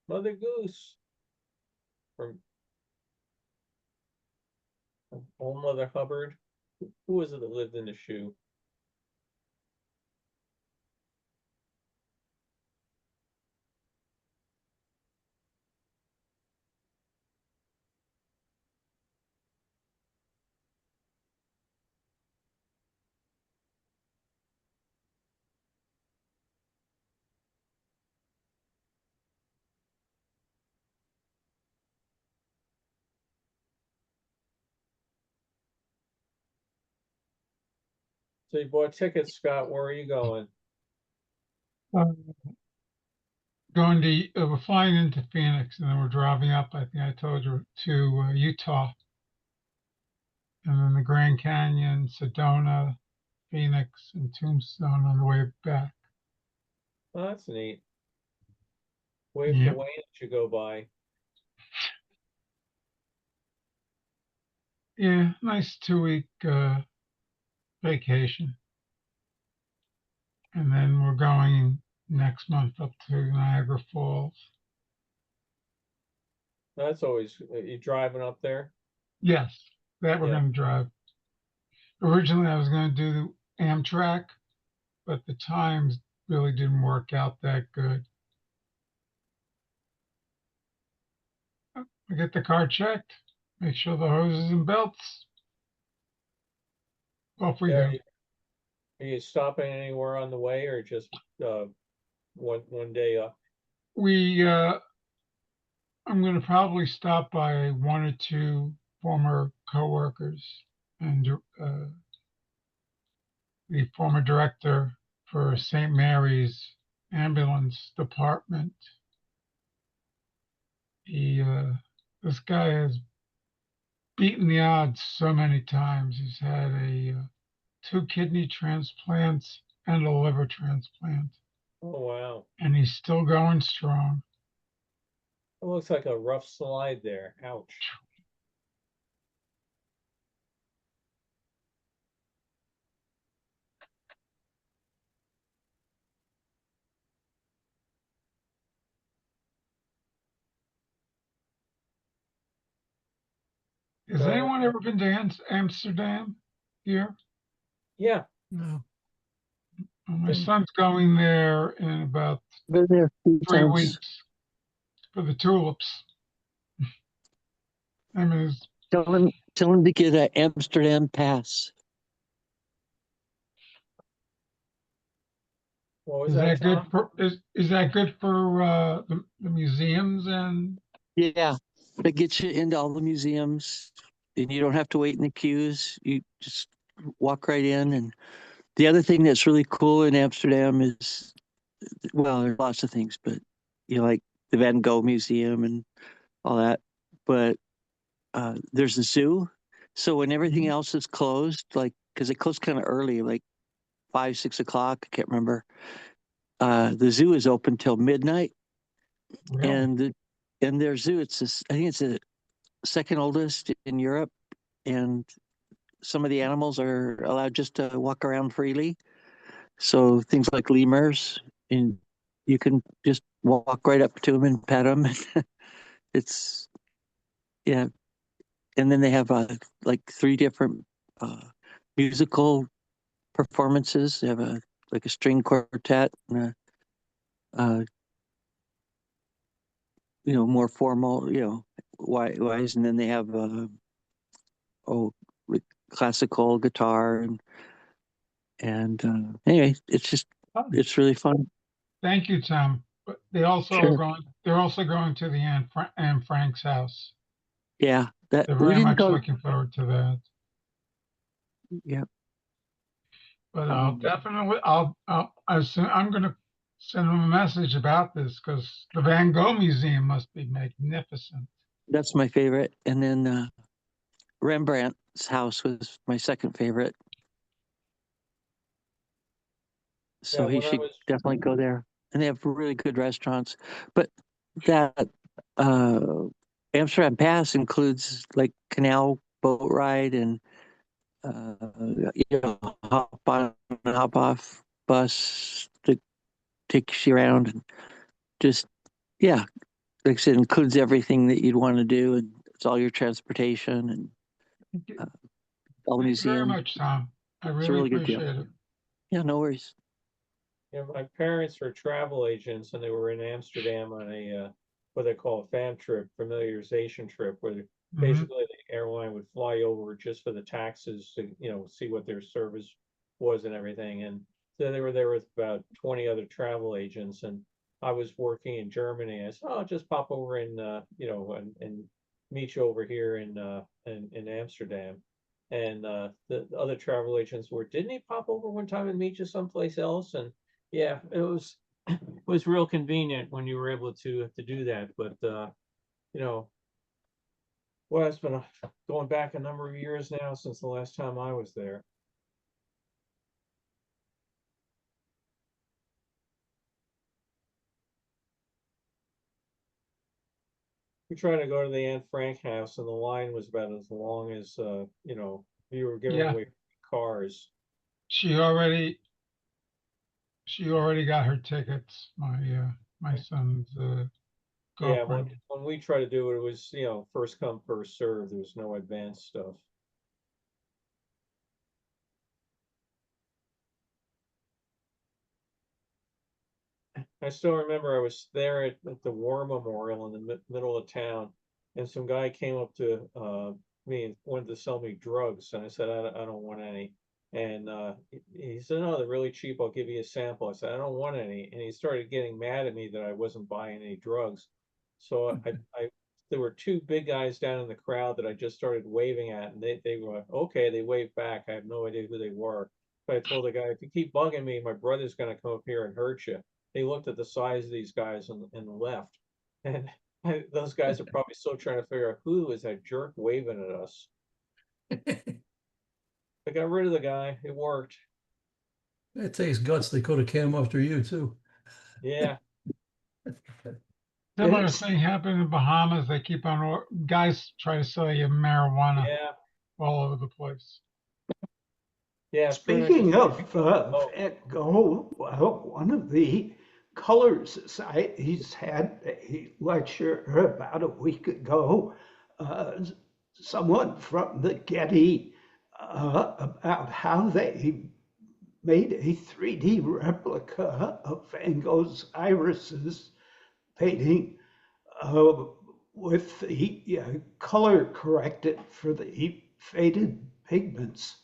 Mother Goose from Old Mother Hubbard. Who was it that lived in the shoe? So you bought tickets, Scott. Where are you going? Going to, we're flying into Phoenix and then we're driving up, I think I told you, to Utah. And then the Grand Canyon, Sedona, Phoenix, and Tombstone on the way back. Oh, that's neat. Wave Yep. to Wayne that you go by. Yeah, nice 2-week vacation. And then we're going next month up to Niagara Falls. That's always, you driving up there? Yes, that we're Yeah. going to drive. Originally, I was going to do Amtrak, but the times really didn't work out that good. I get the car checked, make sure the hoses and belts. Off we Yeah, go. are you stopping anywhere on the way or just one day up? I'm going to probably stop by 1 or 2 former coworkers and the former director for St. Mary's ambulance department. This guy has beaten the odds so many times. He's had 2 kidney transplants and a liver transplant, Oh, wow. and he's still going strong. It looks like a rough slide there. Ouch. Has anyone ever been to Amsterdam here? Yeah, No. My son's going there in about Been there a few 3 times. weeks for the tulips. I mean, Tell him to get an Amsterdam pass. What was is that, that good Tom? for is that good for the museums and Yeah, that gets you into all the museums, and you don't have to wait in the queues. You just walk right in. And the other thing that's really cool in Amsterdam is, well, there's lots of things, but you know, like the Van Gogh Museum and all that. But there's a zoo. So when everything else is closed, like, because it closed kind of early, like 5, 6 o'clock, I can't remember. The zoo is open till midnight, really? and their zoo, I think it's the second oldest in Europe, and some of the animals are allowed just to walk around freely. So things like lemurs, and you can just walk right up to them and pet them. It's yeah, and then they have like 3 different musical performances. They have a string quartet and a more formal, wise, and then they have like classical guitar and anyway, it's really fun. Thank you, Tom. But they also Sure. they're also going to the Anne Frank's house. Yeah, that They're we very didn't much go. looking forward to that. Yeah, But I'll definitely I'm going to send them a message about this because the Van Gogh Museum must be magnificent. that's my favorite, and then Rembrandt's house was my second favorite. So Yeah, he when I should was definitely go there. And they have really good restaurants. But that uh, Amsterdam Pass includes like canal boat ride and hop on and hop off bus that takes you around, and just yeah, like I said, includes everything that you'd want to do, and it's all your transportation and uh, all the Thank you very museum. much, Tom. I It's a really really good deal. appreciate it. Yeah, no worries. my parents were travel agents and they were in Amsterdam on what they call a fam trip, familiarization trip, where basically the airline would fly over just for the taxes to, see what their service was and everything. And so they were there with about 20 other travel agents, and I was working in Germany. I said, "Oh, I'll just pop over and meet you over here in Amsterdam." And the other travel agents were, "Didn't he pop over one time and meet you someplace else?" And yeah, it was real convenient when you were able to do that. But you know, well, it's been going back a number of years now since the last time I was there. We tried to go to the Anne Frank house, and the line was about as long as you were giving Yeah, away cars. she already got her tickets. My son's Yeah, girlfriend. when we tried to do it, it was first come first serve. There was no advanced stuff. I still remember I was there at the War Memorial in the middle of town, and some guy came up to me and wanted to sell me drugs, and I said I don't want any. And he said, "No, they're really cheap. I'll give you a sample." I said, "I don't want any," and he started getting mad at me that I wasn't buying any drugs. So I there were 2 big guys down in the crowd that I just started waving at, and they were okay. They waved back. I have no idea who they were. But I told the guy, "If you keep bugging me, my brother's gonna come up here and hurt you." They looked at the size of these guys and left. And those guys are probably still trying to figure out who is that jerk waving at us. I got rid of the guy. It worked. It takes guts. They could have came after you too. Yeah. Similar It's thing happened in Bahamas. They keep on guys try to sell you marijuana Yeah. all over the place. Yeah. It's pretty much speaking just of oh, Van Gogh, well, one of the color societies had a lecture about a week ago. Someone from the Getty about how they made a 3D replica of Van Gogh's irises painting with the color corrected for the faded pigments.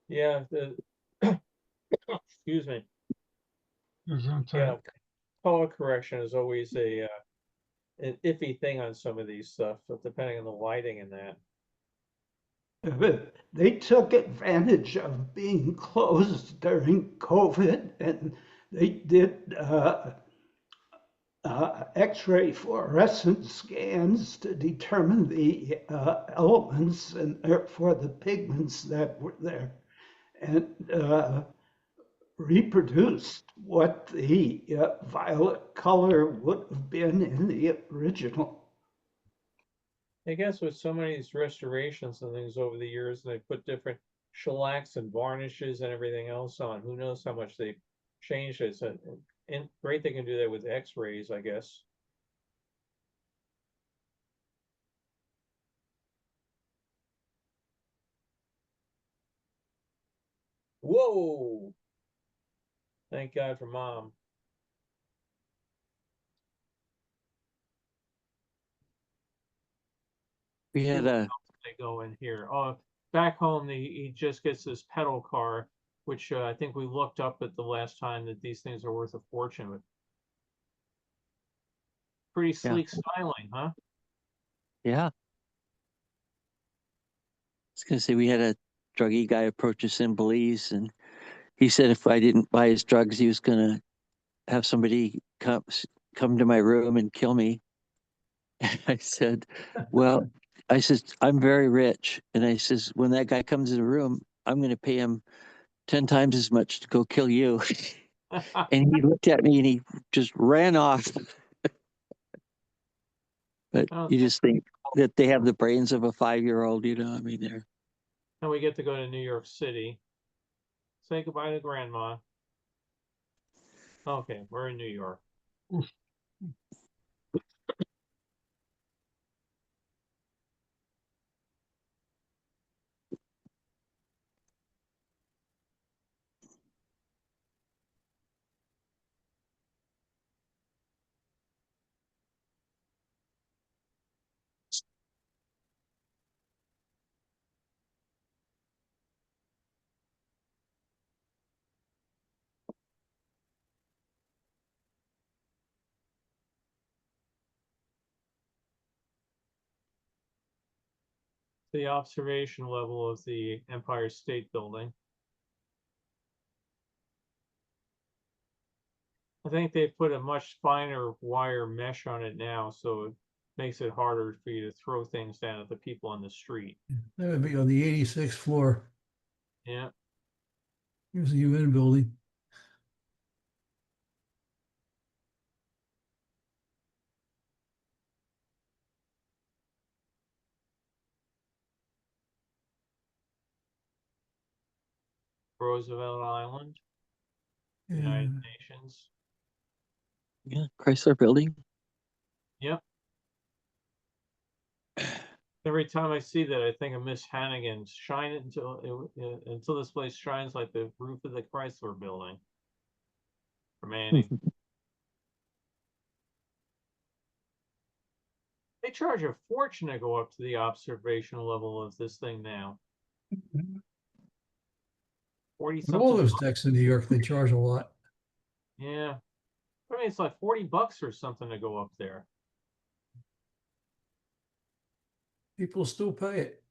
Yeah, excuse me. Isn't Yeah, it? color correction is always an iffy thing on some of these stuff, but depending on the lighting and that. They took advantage of being closed during COVID, and they did X-ray fluorescent scans to determine the elements and therefore the pigments that were there, and reproduced what the violet color would have been in the original. I guess with so many of these restorations and things over the years, they put different shellacs and varnishes and everything else on. Who knows how much they've changed it. So, and great they can do that with X-rays, I guess. Whoa! Thank God for Mom. We had a They go in here. Oh, back home, he just gets this pedal car, which I think we looked up at the last time that these things are worth a fortune. With pretty Yeah. sleek styling, huh? yeah. I was gonna say we had a druggie guy approach us in Belize, and he said if I didn't buy his drugs, he was gonna have somebody come to my room and kill me. And I said, well, I said, I'm very rich. And I says, when that guy comes in the room, I'm going to pay him 10 times as much to go kill you. And he looked at me and he just ran off. But Oh, you just think that they have the brains of a 5-year-old, you know, I mean, they're, and we get to go to New York City. Say goodbye to Grandma. Okay, we're in New York. Oof. The observation level of the Empire State Building. I think they put a much finer wire mesh on it now, so it makes it harder for you to throw things down at the people on the street. That would be on the 86th floor. Yeah. Here's the UN building. Roosevelt Island, United Nations. yeah, Chrysler building. Yep. Every time I see that, I think of Miss Hannigan. Shine it until this place shines like the roof of the Chrysler building. From Annie. They charge a fortune to go up to the observational level of this thing now. 40 And all something. those decks in New York, they charge a lot. Yeah. I mean, it's like 40 bucks or something to go up there. People still pay it.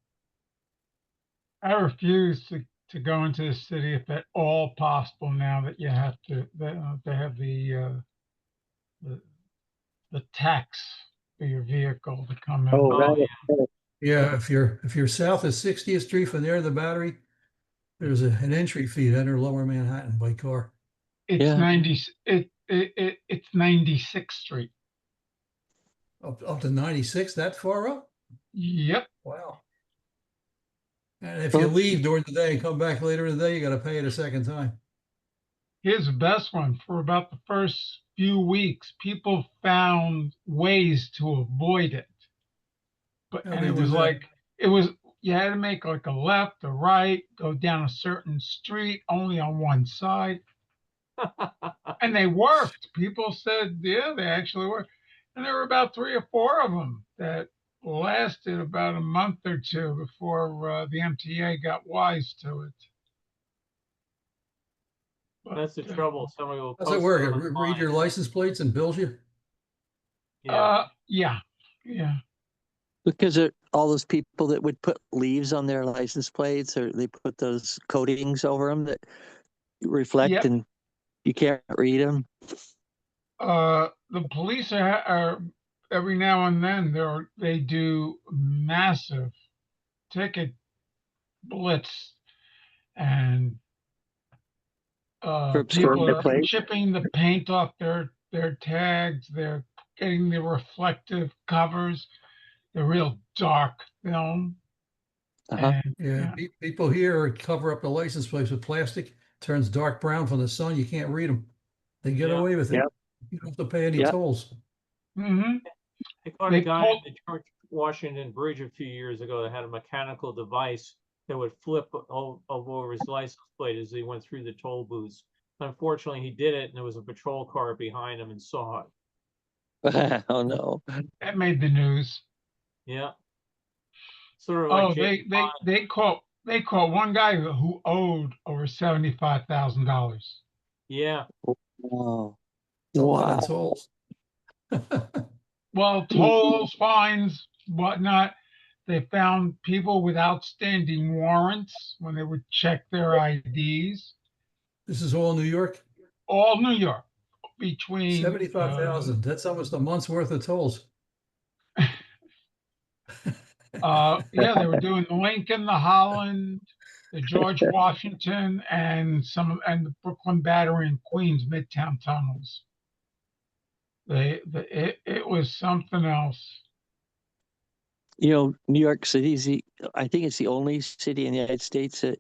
I refuse to go into the city if at all possible now that you have to, they have the tax for your vehicle to come in. Oh, Oh, right. Yeah, if you're south of 60th Street from there to the Battery, there's an entry fee to enter Lower Manhattan by car. It's Yeah. It's 96th Street. Up to 96, that far up? Yep. Wow. And if you leave during the day and come back later in the day, you got to pay it a second time. Here's the best one. For about the first few weeks, people found ways to avoid it. But How'd and they it do was that? like it was you had to make like a left, a right, go down a certain street, only on one side. And they worked. People said, yeah, they actually worked. And there were about 3 or 4 of them that lasted about a month or two before the MTA got wise to it. That's the trouble. Somebody will How's it post work? it It read your online. license plates and bills you? Yeah, Yeah, yeah. Because all those people that would put leaves on their license plates, or they put those coatings over them that reflect Yep. and you can't read them. The police are every now and then they do massive ticket blitz, and For obscuring people their are plate. chipping the paint off their tags. They're getting the reflective covers, the real dark film. Uh-huh. And Yeah, people here cover up the license plates with plastic, turns dark brown from the sun. You can't read them. They get Yeah. away with it. Yep. You don't have to pay any Yep. tolls. mhm. I caught a They guy pulled- on the George Washington Bridge a few years ago that had a mechanical device that would flip over his license plate as he went through the toll booths. Unfortunately, he did it, and there was a patrol car behind him and saw it. Oh no. that made the news. Yeah. Sort of Oh, like James Bond. they caught one guy who owed over $75,000. Yeah. Wow. It's a lot Wow. of tolls. Well, tolls, fines, whatnot. They found people with outstanding warrants when they would check their IDs. This is all New York? All New York, between 75,000. That's almost a month's worth of tolls. yeah, they were doing the Lincoln, the Holland, the George Washington, and the Brooklyn Battery and Queens Midtown tunnels. It was something else. You know, New York City I think it's the only city in the United States that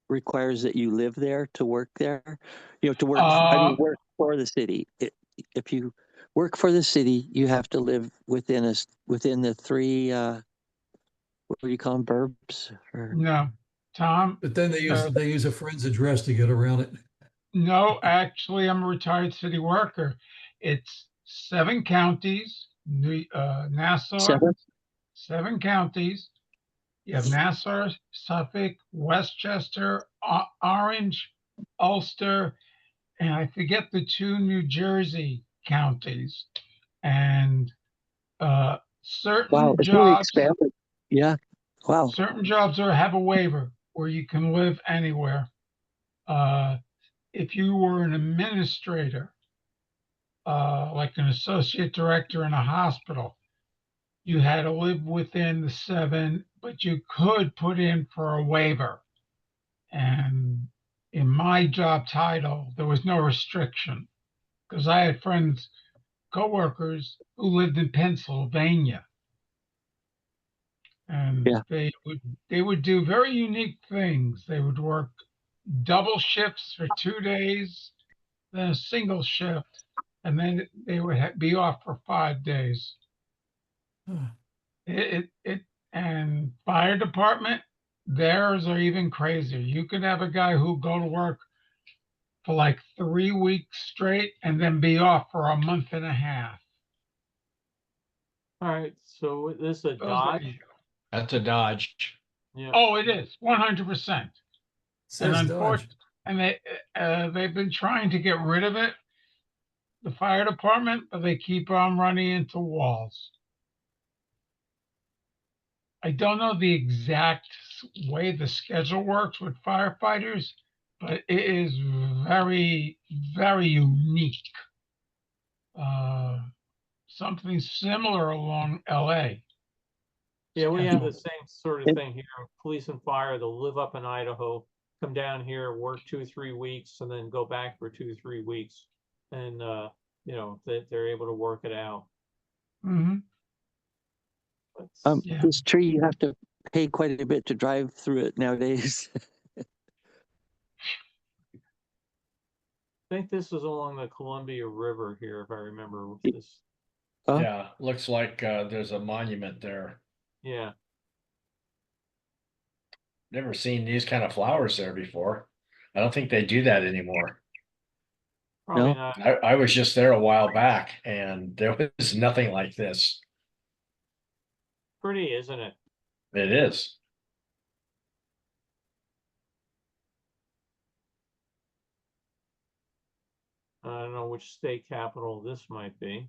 requires that you live there to work there. You know, to work, work for the city. If you work for the city, you have to live within the 3, what do you call them, burbs? Or No, Tom. But then they use a friend's address to get around it. No, actually, I'm a retired city worker. It's 7 counties, Nassau, 7 counties. You have Nassau, Suffolk, Westchester, Orange, Ulster, and I forget the 2 New Jersey counties. And certain wow, it's really jobs, expanded. Yeah. Wow. certain jobs have a waiver where you can live anywhere. If you were an administrator, like an associate director in a hospital, you had to live within the 7, but you could put in for a waiver. And in my job title, there was no restriction because I had friends, coworkers who lived in Pennsylvania. And Yeah. they would do very unique things. They would work double shifts for 2 days, then a single shift, and then they would be off for 5 days. And fire department, theirs are even crazier. You could have a guy who go to work for like 3 weeks straight and then be off for a month and a half. All right. So this is a Those are- Dodge. That's a Dodge. Yeah. Oh, it is 100%. Says Dodge. And they've been trying to get rid of it, the fire department, but they keep on running into walls. I don't know the exact way the schedule works with firefighters, but it is very, very unique. Something similar along LA. Yeah, we have the same sort of thing here. Police and fire, they'll live up in Idaho, come down here, work 2 or 3 weeks, and then go back for 2 or 3 weeks. And, you know, they're able to work it out. Mm-hmm. Yeah. This tree, you have to pay quite a bit to drive through it nowadays. I think this is along the Columbia River here, if I remember this. Huh? Yeah, looks like there's a monument there. Yeah. never seen these kind of flowers there before. I don't think they do that anymore. Probably No? not. I was just there a while back and there was nothing like this. Pretty, isn't it? It is. I don't know which state capital this might be.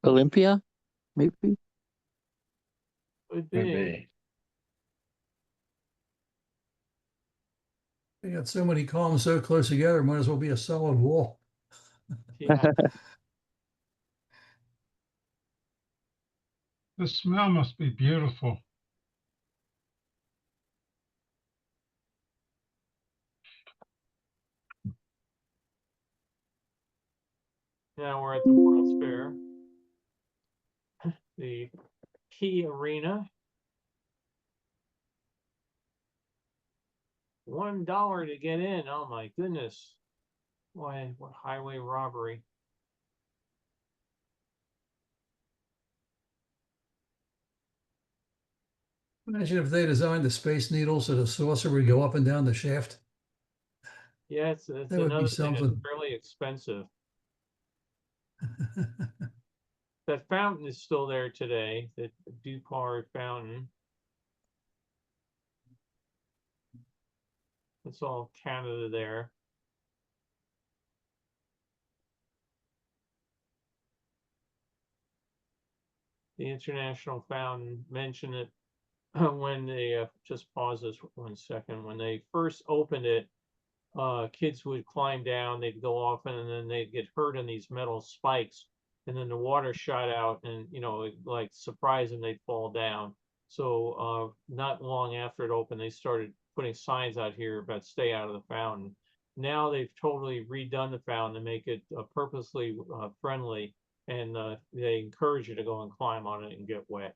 Olympia, maybe? Could Could be. be. They got so many columns so close together, might as well be a solid wall. Yeah. The smell must be beautiful. Now we're at the World's Fair. The Key Arena. $1 to get in. Oh my goodness. Why, what highway robbery. Imagine if they designed the Space Needle so the saucer would go up and down the shaft. Yeah, it's That would be another thing that's something. fairly expensive. That fountain is still there today, the Dupar fountain. It's all Canada there. The International Fountain, mention it when they, just pause this 1 second, when they first opened it, kids would climb down, they'd go off and then they'd get hurt in these metal spikes. And then the water shot out and, you know, like surprise them, they'd fall down. So not long after it opened, they started putting signs out here about stay out of the fountain. Now they've totally redone the fountain to make it purposely friendly, and they encourage you to go and climb on it and get wet.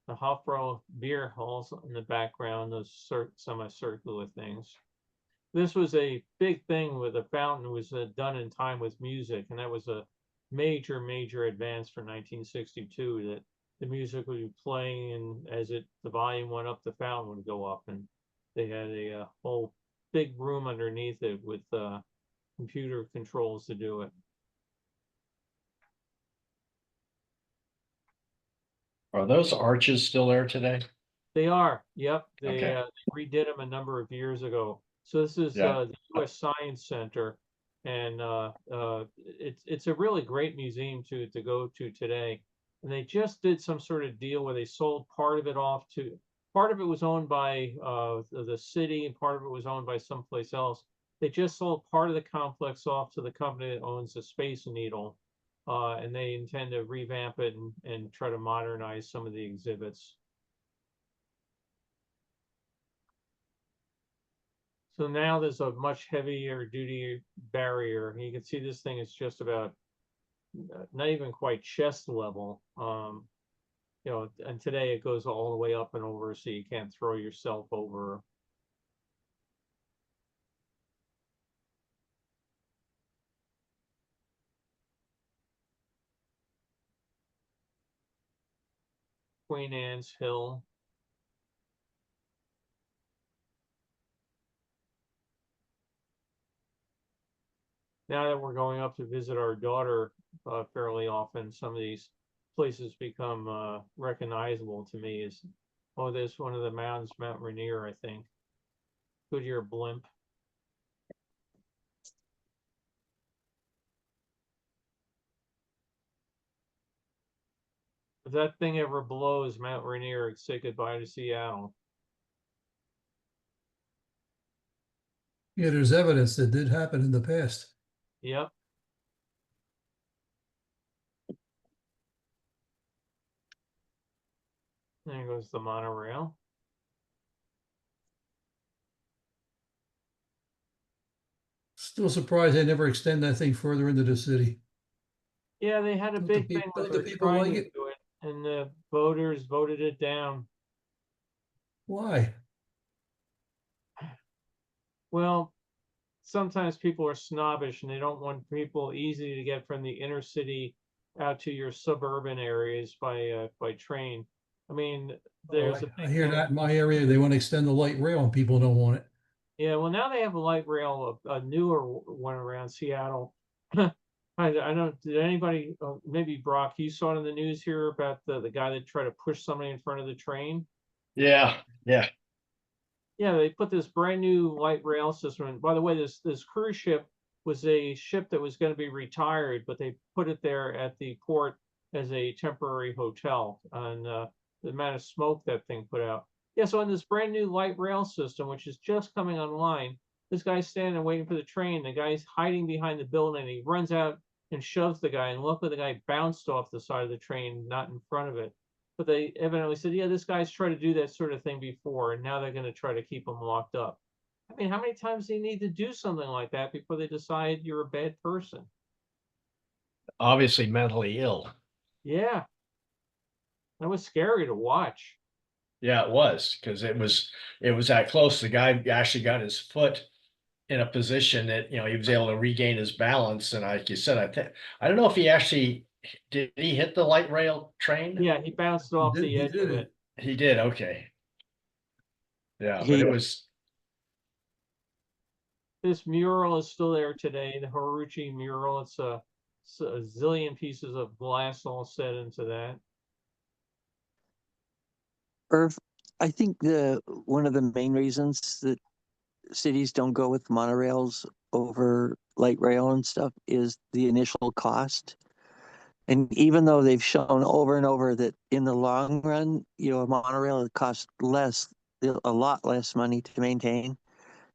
The Hofbräu beer halls in the background, those semicircular things. This was a big thing with the fountain was done in time with music, and that was a major advance for 1962, that the music would be playing, and as the volume went up, the fountain would go up, and they had a whole big room underneath it with computer controls to do it. Are those arches still there today? They are, yep. They Okay. redid them a number of years ago. So this is Yeah. the U.S. Science Center, and it's a really great museum to go to today. And they just did some sort of deal where they sold part of it off to, part of it was owned by the city, and part of it was owned by someplace else. They just sold part of the complex off to the company that owns the Space Needle, and they intend to revamp it and try to modernize some of the exhibits. So now there's a much heavier duty barrier. You can see this thing is just about not even quite chest level. You know, and today it goes all the way up and over, so you can't throw yourself over. Queen Anne's Hill. Now that we're going up to visit our daughter fairly often, some of these places become recognizable to me as, oh, there's one of the mountains, Mount Rainier, I think. Goodyear Blimp. If that thing ever blows, Mount Rainier, say goodbye to Seattle. Yeah, there's evidence that did happen in the past. Yep. There goes the monorail. Still surprised they never extend that thing further into the city. Yeah, they had a Don't big the thing peop- where don't they the were people trying like to it? do and the voters voted it down. Why? Well, sometimes people are snobbish and they don't want people easy to get from the inner city out to your suburban areas by train. I mean, there's I hear that in my area. They want to extend the light rail and people don't want it. Yeah, well, now they have a light rail, a newer one around Seattle. I don't, did anybody, maybe Brock, you saw it in the news here about the guy that tried to push somebody in front of the train? Yeah, yeah. Yeah, they put this brand new light rail system. And by the way, this cruise ship was a ship that was going to be retired, but they put it there at the port as a temporary hotel. And the amount of smoke that thing put out. Yeah, so on this brand new light rail system, which is just coming online, this guy's standing and waiting for the train. The guy's hiding behind the building. He runs out and shoves the guy, and luckily the guy bounced off the side of the train, not in front of it. But they evidently said, yeah, this guy's tried to do that sort of thing before, and now they're going to try to keep him locked up. I mean, how many times do you need to do something like that before they decide you're a bad person? Obviously mentally ill. Yeah, that was scary to watch. Yeah, it was, because it was that close. The guy actually got his foot in a position that, he was able to regain his balance. And like you said, I don't know if he actually did he hit the light rail train? Yeah, he bounced off the He edge did of it. it. He did, okay. Yeah, but He it was This mural is still there today, the Haruchi mural. It's a zillion pieces of glass all set into that. Irv, I think one of the main reasons that cities don't go with monorails over light rail and stuff is the initial cost. And even though they've shown over and over that in the long run, a monorail costs a lot less money to maintain,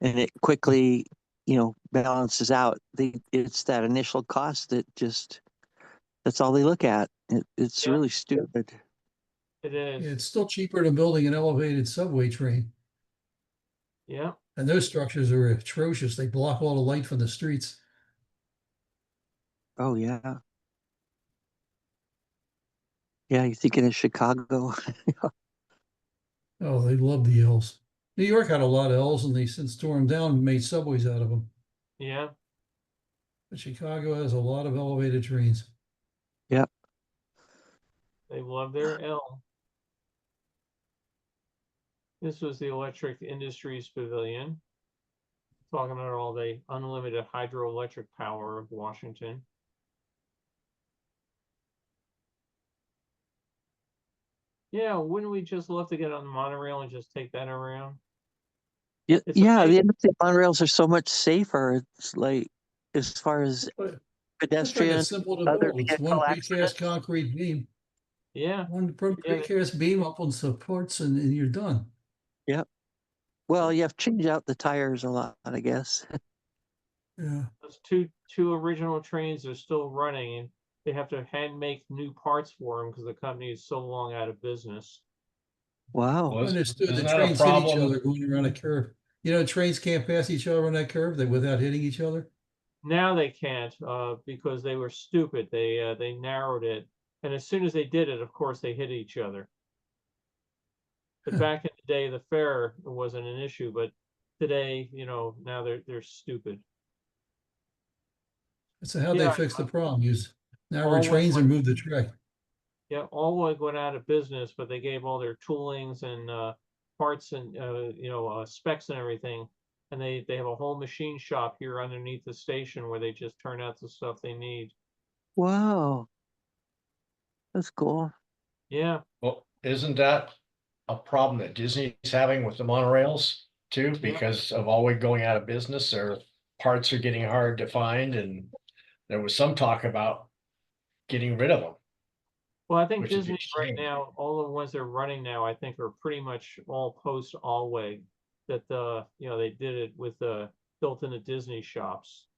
and it quickly, balances out. It's that initial cost that's all they look at. It's Yeah. really stupid. It Yeah, is. it's still cheaper than building an elevated subway train. Yeah. And those structures are atrocious. They block all the light from the streets. Oh yeah. Yeah, you're thinking of Chicago. Oh, they love the L's. New York had a lot of L's and they since tore them down and made subways out of them. Yeah. But Chicago has a lot of elevated trains. Yep. They love their L. This was the Electric Industries Pavilion. Talking about all the unlimited hydroelectric power of Washington. Yeah, wouldn't we just love to get on the monorail and just take that around? Yeah, It's yeah, the amazing. interstate monorails are so much safer. It's like, as far as But it's like pedestrian, it's simple to other build. It's one vehicle precast accidents. concrete beam, Yeah. one Yeah. precast beam up on supports and you're done. Yep. Well, you have to change out the tires a lot, I guess. Yeah. Those two original trains are still running, and they have to hand make new parts for them because the company is so long out of business. Wow. was Understood. The isn't that a trains hit each problem? other going around a curve. Trains can't pass each other on that curve without hitting each other. Now they can't because they were stupid. They narrowed it, and as soon as they did it, of course, they hit each other. But back in the day, the fair wasn't an issue, but today, now they're stupid. So how they Yeah, fix the problem? Use narrow Always trains or went- move the track. Yeah, Allwood went out of business, but they gave all their toolings and parts and specs and everything. And they have a whole machine shop here underneath the station where they just turn out the stuff they need. Wow. That's cool. Yeah, Well, isn't that a problem that Disney's having with the monorails too? Yeah. Because of always going out of business, their parts are getting hard to find, and there was some talk about getting rid of them. well, I think Which is a Disney right shame. now, all the ones they're running now, I think are pretty much all post Allweg. That they did it with built in the Disney shops.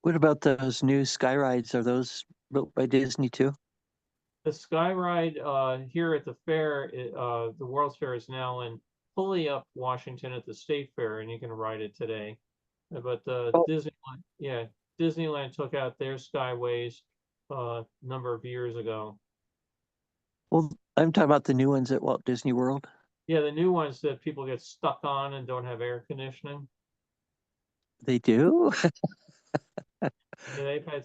What about those new sky rides? Are those built by Disney too? The Skyride here at the fair, the World's Fair is now in fully up Washington at the State Fair, and you can ride it today. But Oh. Disneyland, yeah, Disneyland took out their Skyways a number of years ago. Well, I'm talking about the new ones at Walt Disney World. Yeah, the new ones that people get stuck on and don't have air conditioning. They do? Yeah, they've had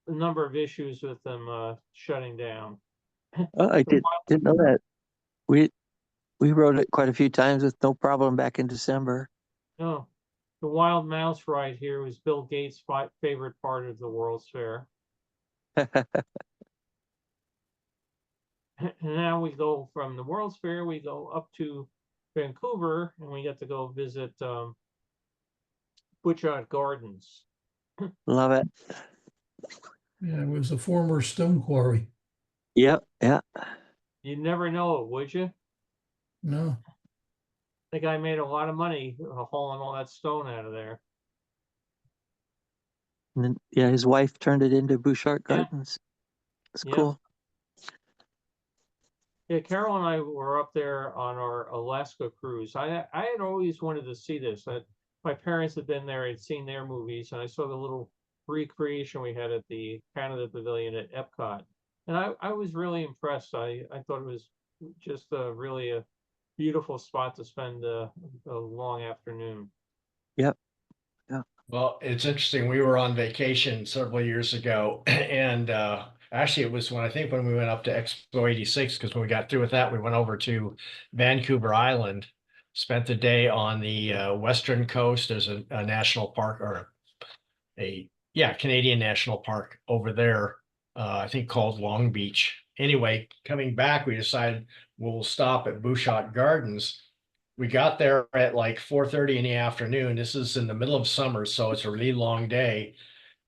a number of issues with them shutting down. Oh, I didn't know that. We rode it quite a few times with no problem back in December. No, the Wild Mouse ride here was Bill Gates' favorite part of the World's Fair. And now we go from the World's Fair, we go up to Vancouver, and we get to go visit Butchart Gardens. Love it. Yeah, it was a former stone quarry. Yep, yeah. You'd never know it, would you? No, The guy made a lot of money hauling all that stone out of there. And then, yeah, his wife turned it into Bouchard Yeah. Gardens. It's Yeah. cool. Yeah, Carol and I were up there on our Alaska cruise. I had always wanted to see this. My parents had been there, I'd seen their movies, and I saw the little recreation we had at the Canada Pavilion at Epcot. And I was really impressed. I thought it was just really a beautiful spot to spend a long afternoon. Yep. Well, it's interesting. We were on vacation several years ago, and actually, it was when we went up to Expo 86, because when we got through with that, we went over to Vancouver Island, spent the day on the western coast. There's a national park, or Canadian national park over there, I think called Long Beach. Anyway, coming back, we decided we'll stop at Bouchard Gardens. We got there at like 4:30 in the afternoon. This is in the middle of summer, so it's a really long day.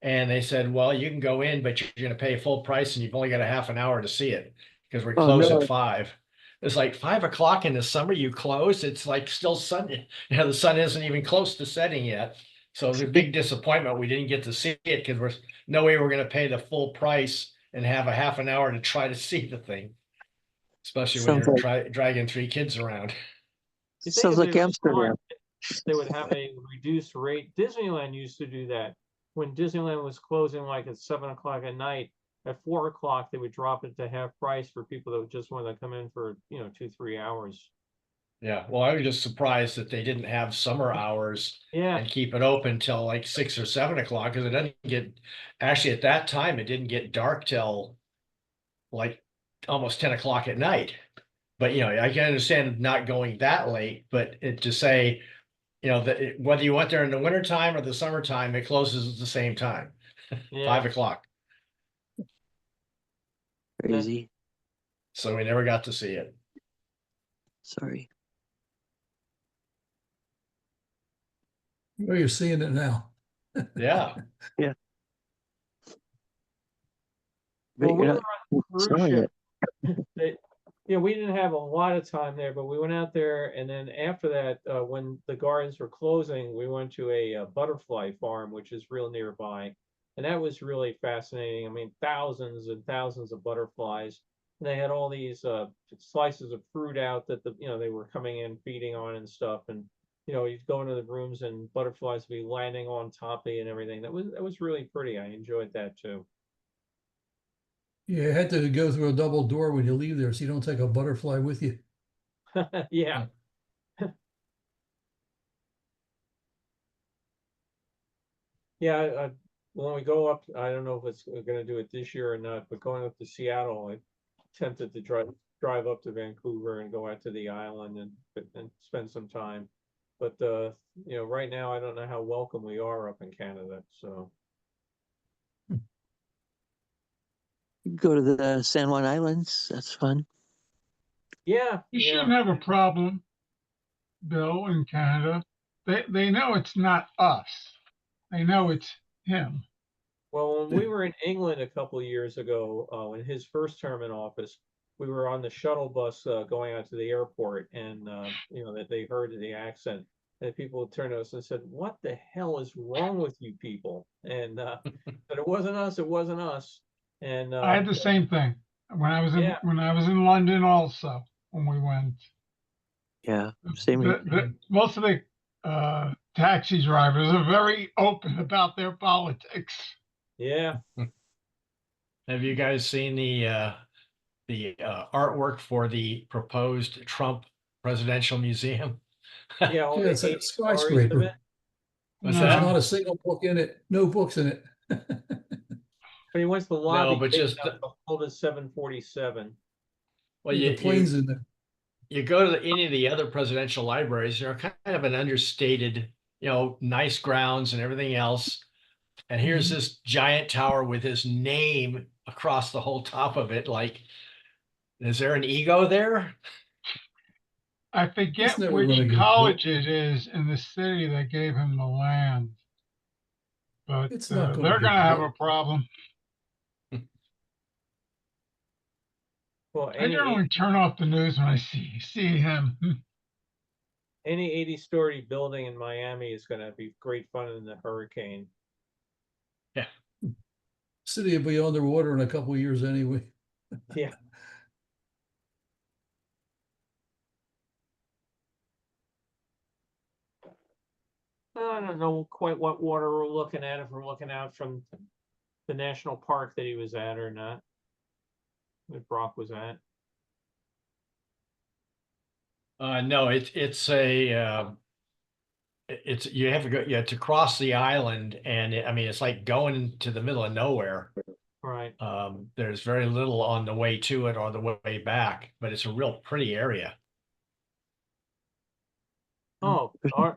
And they said, well, you can go in, but you're going to pay full price, and you've only got a half an hour to see it, because we close no. at 5. It's like 5 o'clock in the summer, you close. It's like still sun. The sun isn't even close to setting yet. So it was a big disappointment. We didn't get to see it, because there's no way we're going to pay the full price and have a half an hour to try to see the thing, especially when Sounds you're dragging 3 kids around. You think Sounds if like they were Amsterdam. smart, they would have a reduced rate. Disneyland used to do that. When Disneyland was closing like at 7 o'clock at night, at 4 o'clock, they would drop it to half price for people that just want to come in for, 2-3 hours. Yeah, well, I was just surprised that they didn't have summer hours Yeah, and keep it open till like 6 or 7 o'clock, because it doesn't get, actually at that time, it didn't get dark till like almost 10 o'clock at night. But, I can understand not going that late, but to say, that whether you went there in the wintertime or the summertime, it closes at the same time, yeah. 5 o'clock. Crazy. So we never got to see it. Sorry. well, you're seeing it now. Yeah. But Well, we you're were not on a cruise showing ship. it. We didn't have a lot of time there, but we went out there, and then after that, when the gardens were closing, we went to a butterfly farm, which is real nearby, and that was really fascinating. I mean, thousands and thousands of butterflies, and they had all these slices of fruit out that they were coming in feeding on and stuff, and you'd go into the rooms and butterflies would be landing on top of you and everything. That was really pretty. I enjoyed that too. Yeah, you had to go through a double door when you leave there, so you don't take a butterfly with you. Yeah. Yeah, when we go up, I don't know if we're going to do it this year or not, but going up to Seattle, I tempted to drive up to Vancouver and go out to the island and spend some time. But right now I don't know how welcome we are up in Canada. So Go to the San Juan Islands. That's fun. yeah, You yeah. shouldn't have a problem, Bill, in Canada. They know it's not us. They know it's him. Well, when we were in England a couple of years ago, in his first term in office, we were on the shuttle bus going out to the airport, and that they heard the accent, and people turned to us and said, "What the hell is wrong with you people?" And but it wasn't us. It wasn't us. And I had the same thing when I was in yeah. London also when we went. Yeah, same here. Most of the taxi drivers are very open about their politics. Yeah. Have you guys seen the artwork for the proposed Trump Presidential Museum? Yeah, all Yeah, the it's like a 80 stories of skyscraper. it. What's There's that? not a single book in it, no books in it. But he wants the lobby but big just enough to hold a 747. well, The planes in there. you go to any of the other presidential libraries, they're kind of an understated, nice grounds and everything else. And here's this giant tower with his name across the whole top of it. Like, is there an ego there? I forget never which gonna get college it is in the city that gave him the land, but It's not gonna they're get going to have built. a problem. Well, I generally turn off the news when I see him. any 80-story building in Miami is going to be great fun in the hurricane. Yeah. City will be underwater in a couple of years anyway. Yeah. I don't know quite what water we're looking at, if we're looking out from the national park that he was at or not. That Brock was at. No, it's you have to go, to cross the island, and it's like going to the middle of nowhere. Right. There's very little on the way to it or the way back, but it's a real pretty area. Oh,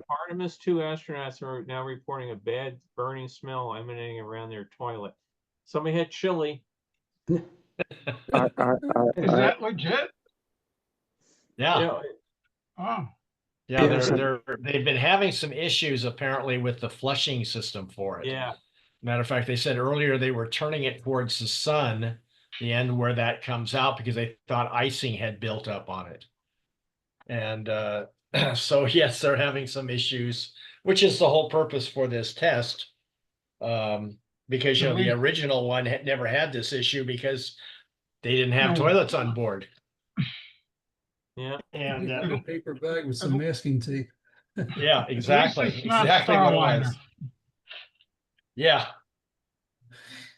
Artemis 2 astronauts are now reporting a bad burning smell emanating around their toilet. Somebody had chili. Is that legit? Yeah. You know, Oh, Yeah, Yeah, they've been having some issues apparently with the flushing system for it. yeah. Matter of fact, they said earlier they were turning it towards the sun, the end where that comes out, because they thought icing had built up on it. And so yes, they're having some issues, which is the whole purpose for this test. Because the original one had never had this issue because they didn't have toilets on board. Yeah. And You put a paper bag with some masking tape. yeah, exactly. At least it's not Exactly what it was. Starliner. Yeah.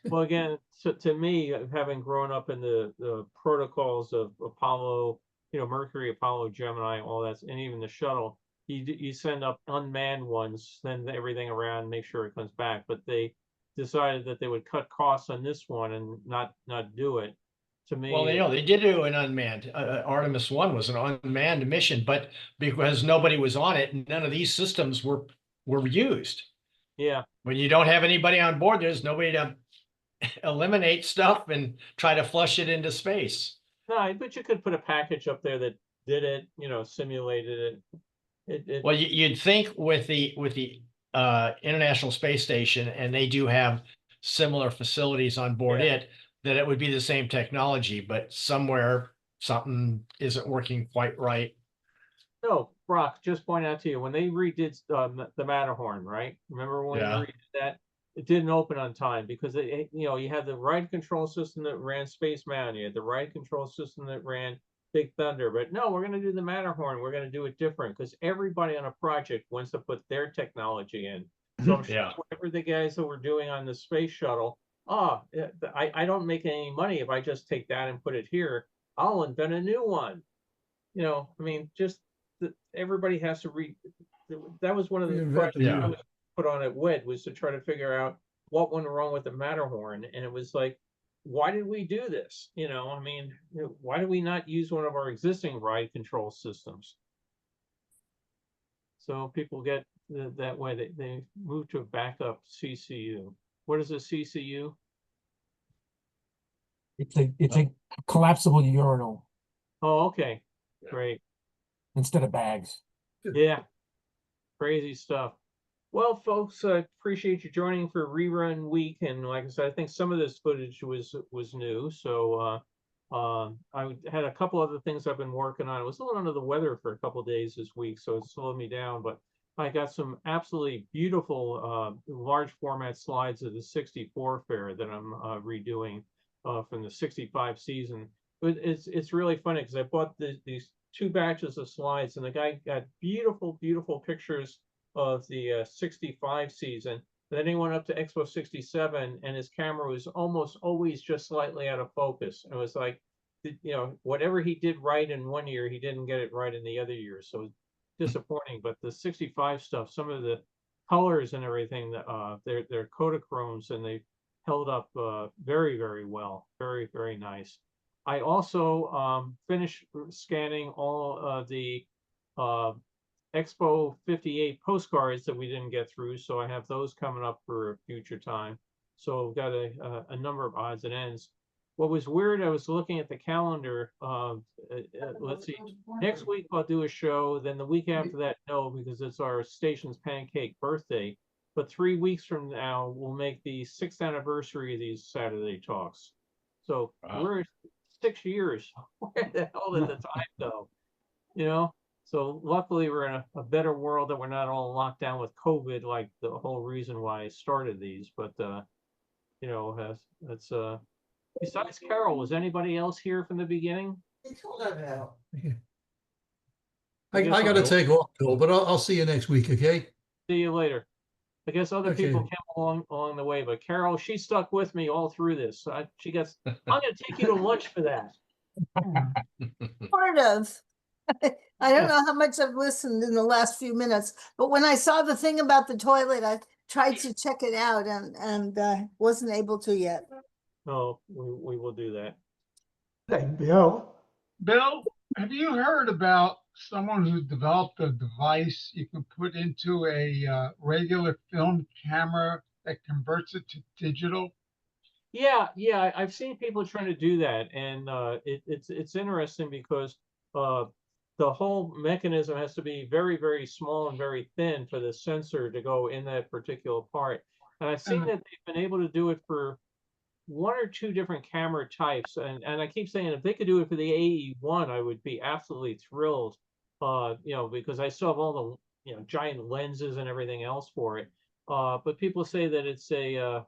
Well, again, so to me, having grown up in the protocols of Apollo, Mercury, Apollo, Gemini, all that, and even the shuttle, you send up unmanned ones, send everything around, make sure it comes back. But they decided that they would cut costs on this one and not do it. To me, Well, they did do an unmanned. Artemis 1 was an unmanned mission, but because nobody was on it, none of these systems were used. yeah. When you don't have anybody on board, there's nobody to eliminate stuff and try to flush it into space. No, but you could put a package up there that did it, simulated it. Well, you'd think with the International Space Station, and they do have similar facilities on board Yeah. that it would be the same technology, but somewhere something isn't working quite right. No, Brock, just point out to you, when they redid the Matterhorn, right? Remember when Yeah. we redid that? It didn't open on time because you had the ride control system that ran Space Mountain, you had the ride control system that ran Big Thunder, but no, we're going to do the Matterhorn. We're going to do it different because everybody on a project wants to put their technology in. So I'm sure Yeah. whatever the guys that were doing on the space shuttle, I don't make any money if I just take that and put it here. I'll invent a new one. Just everybody has to read. That was one of the Reinvent the projects I wheel. was put on at WID, was to try to figure out what went wrong with the Matterhorn, and it was like, why did we do this? Why do we not use one of our existing ride control systems? So people get that way. They move to a backup CCU. What is a CCU? It's a collapsible urinal Oh, okay, Yeah. great. instead of bags. Yeah, crazy stuff. Well, folks, I appreciate you joining for rerun week. And like I said, I think some of this footage was new. So I had a couple other things I've been working on. I was a little under the weather for a couple of days this week, so it slowed me down. But I got some absolutely beautiful large format slides of the 64 fair that I'm redoing from the 65 season. But it's really funny because I bought these 2 batches of slides, and the guy got beautiful, beautiful pictures of the 65 season. Then he went up to Expo 67, and his camera was almost always just slightly out of focus. It was like, you know, whatever he did right in one year, he didn't get it right in the other year. So disappointing. But the 65 stuff, some of the colors and everything, they're Kodachromes, and they held up very, very well. Very, very nice. I also finished scanning all of the Expo 58 postcards that we didn't get through, so I have those coming up for a future time. So I've got a number of odds and ends. What was weird, I was looking at the calendar. Let's see, next week I'll do a show. Then the week after that, no, because it's our station's pancake birthday. But 3 weeks from now, we'll make the 6th anniversary of these Saturday talks. So we're 6 years. Where the hell did the time go? You know? So luckily we're in a better world that we're not all locked down with COVID, like the whole reason why I started these. But you know, that's besides Carol, was anybody else here from the beginning? I got to take off, Bill, but I'll see you next week, okay? See you later. I guess other Okay. people came along the way, but Carol, she stuck with me all through this. She gets, I'm going to take you to lunch for that. Part of. I don't know how much I've listened in the last few minutes, but when I saw the thing about the toilet, I tried to check it out and wasn't able to yet. No, we will do that. Hey, Bill, Bill, have you heard about someone who developed a device you can put into a regular film camera that converts it to digital? Yeah, I've seen people trying to do that, and it's interesting because the whole mechanism has to be very, very small and very thin for the sensor to go in that particular part. And I've seen that they've been able to do it for 1 or 2 different camera types, and I keep saying if they could do it for the AE1, I would be absolutely thrilled. You know, because I still have all the giant lenses and everything else for it. But people say that it's a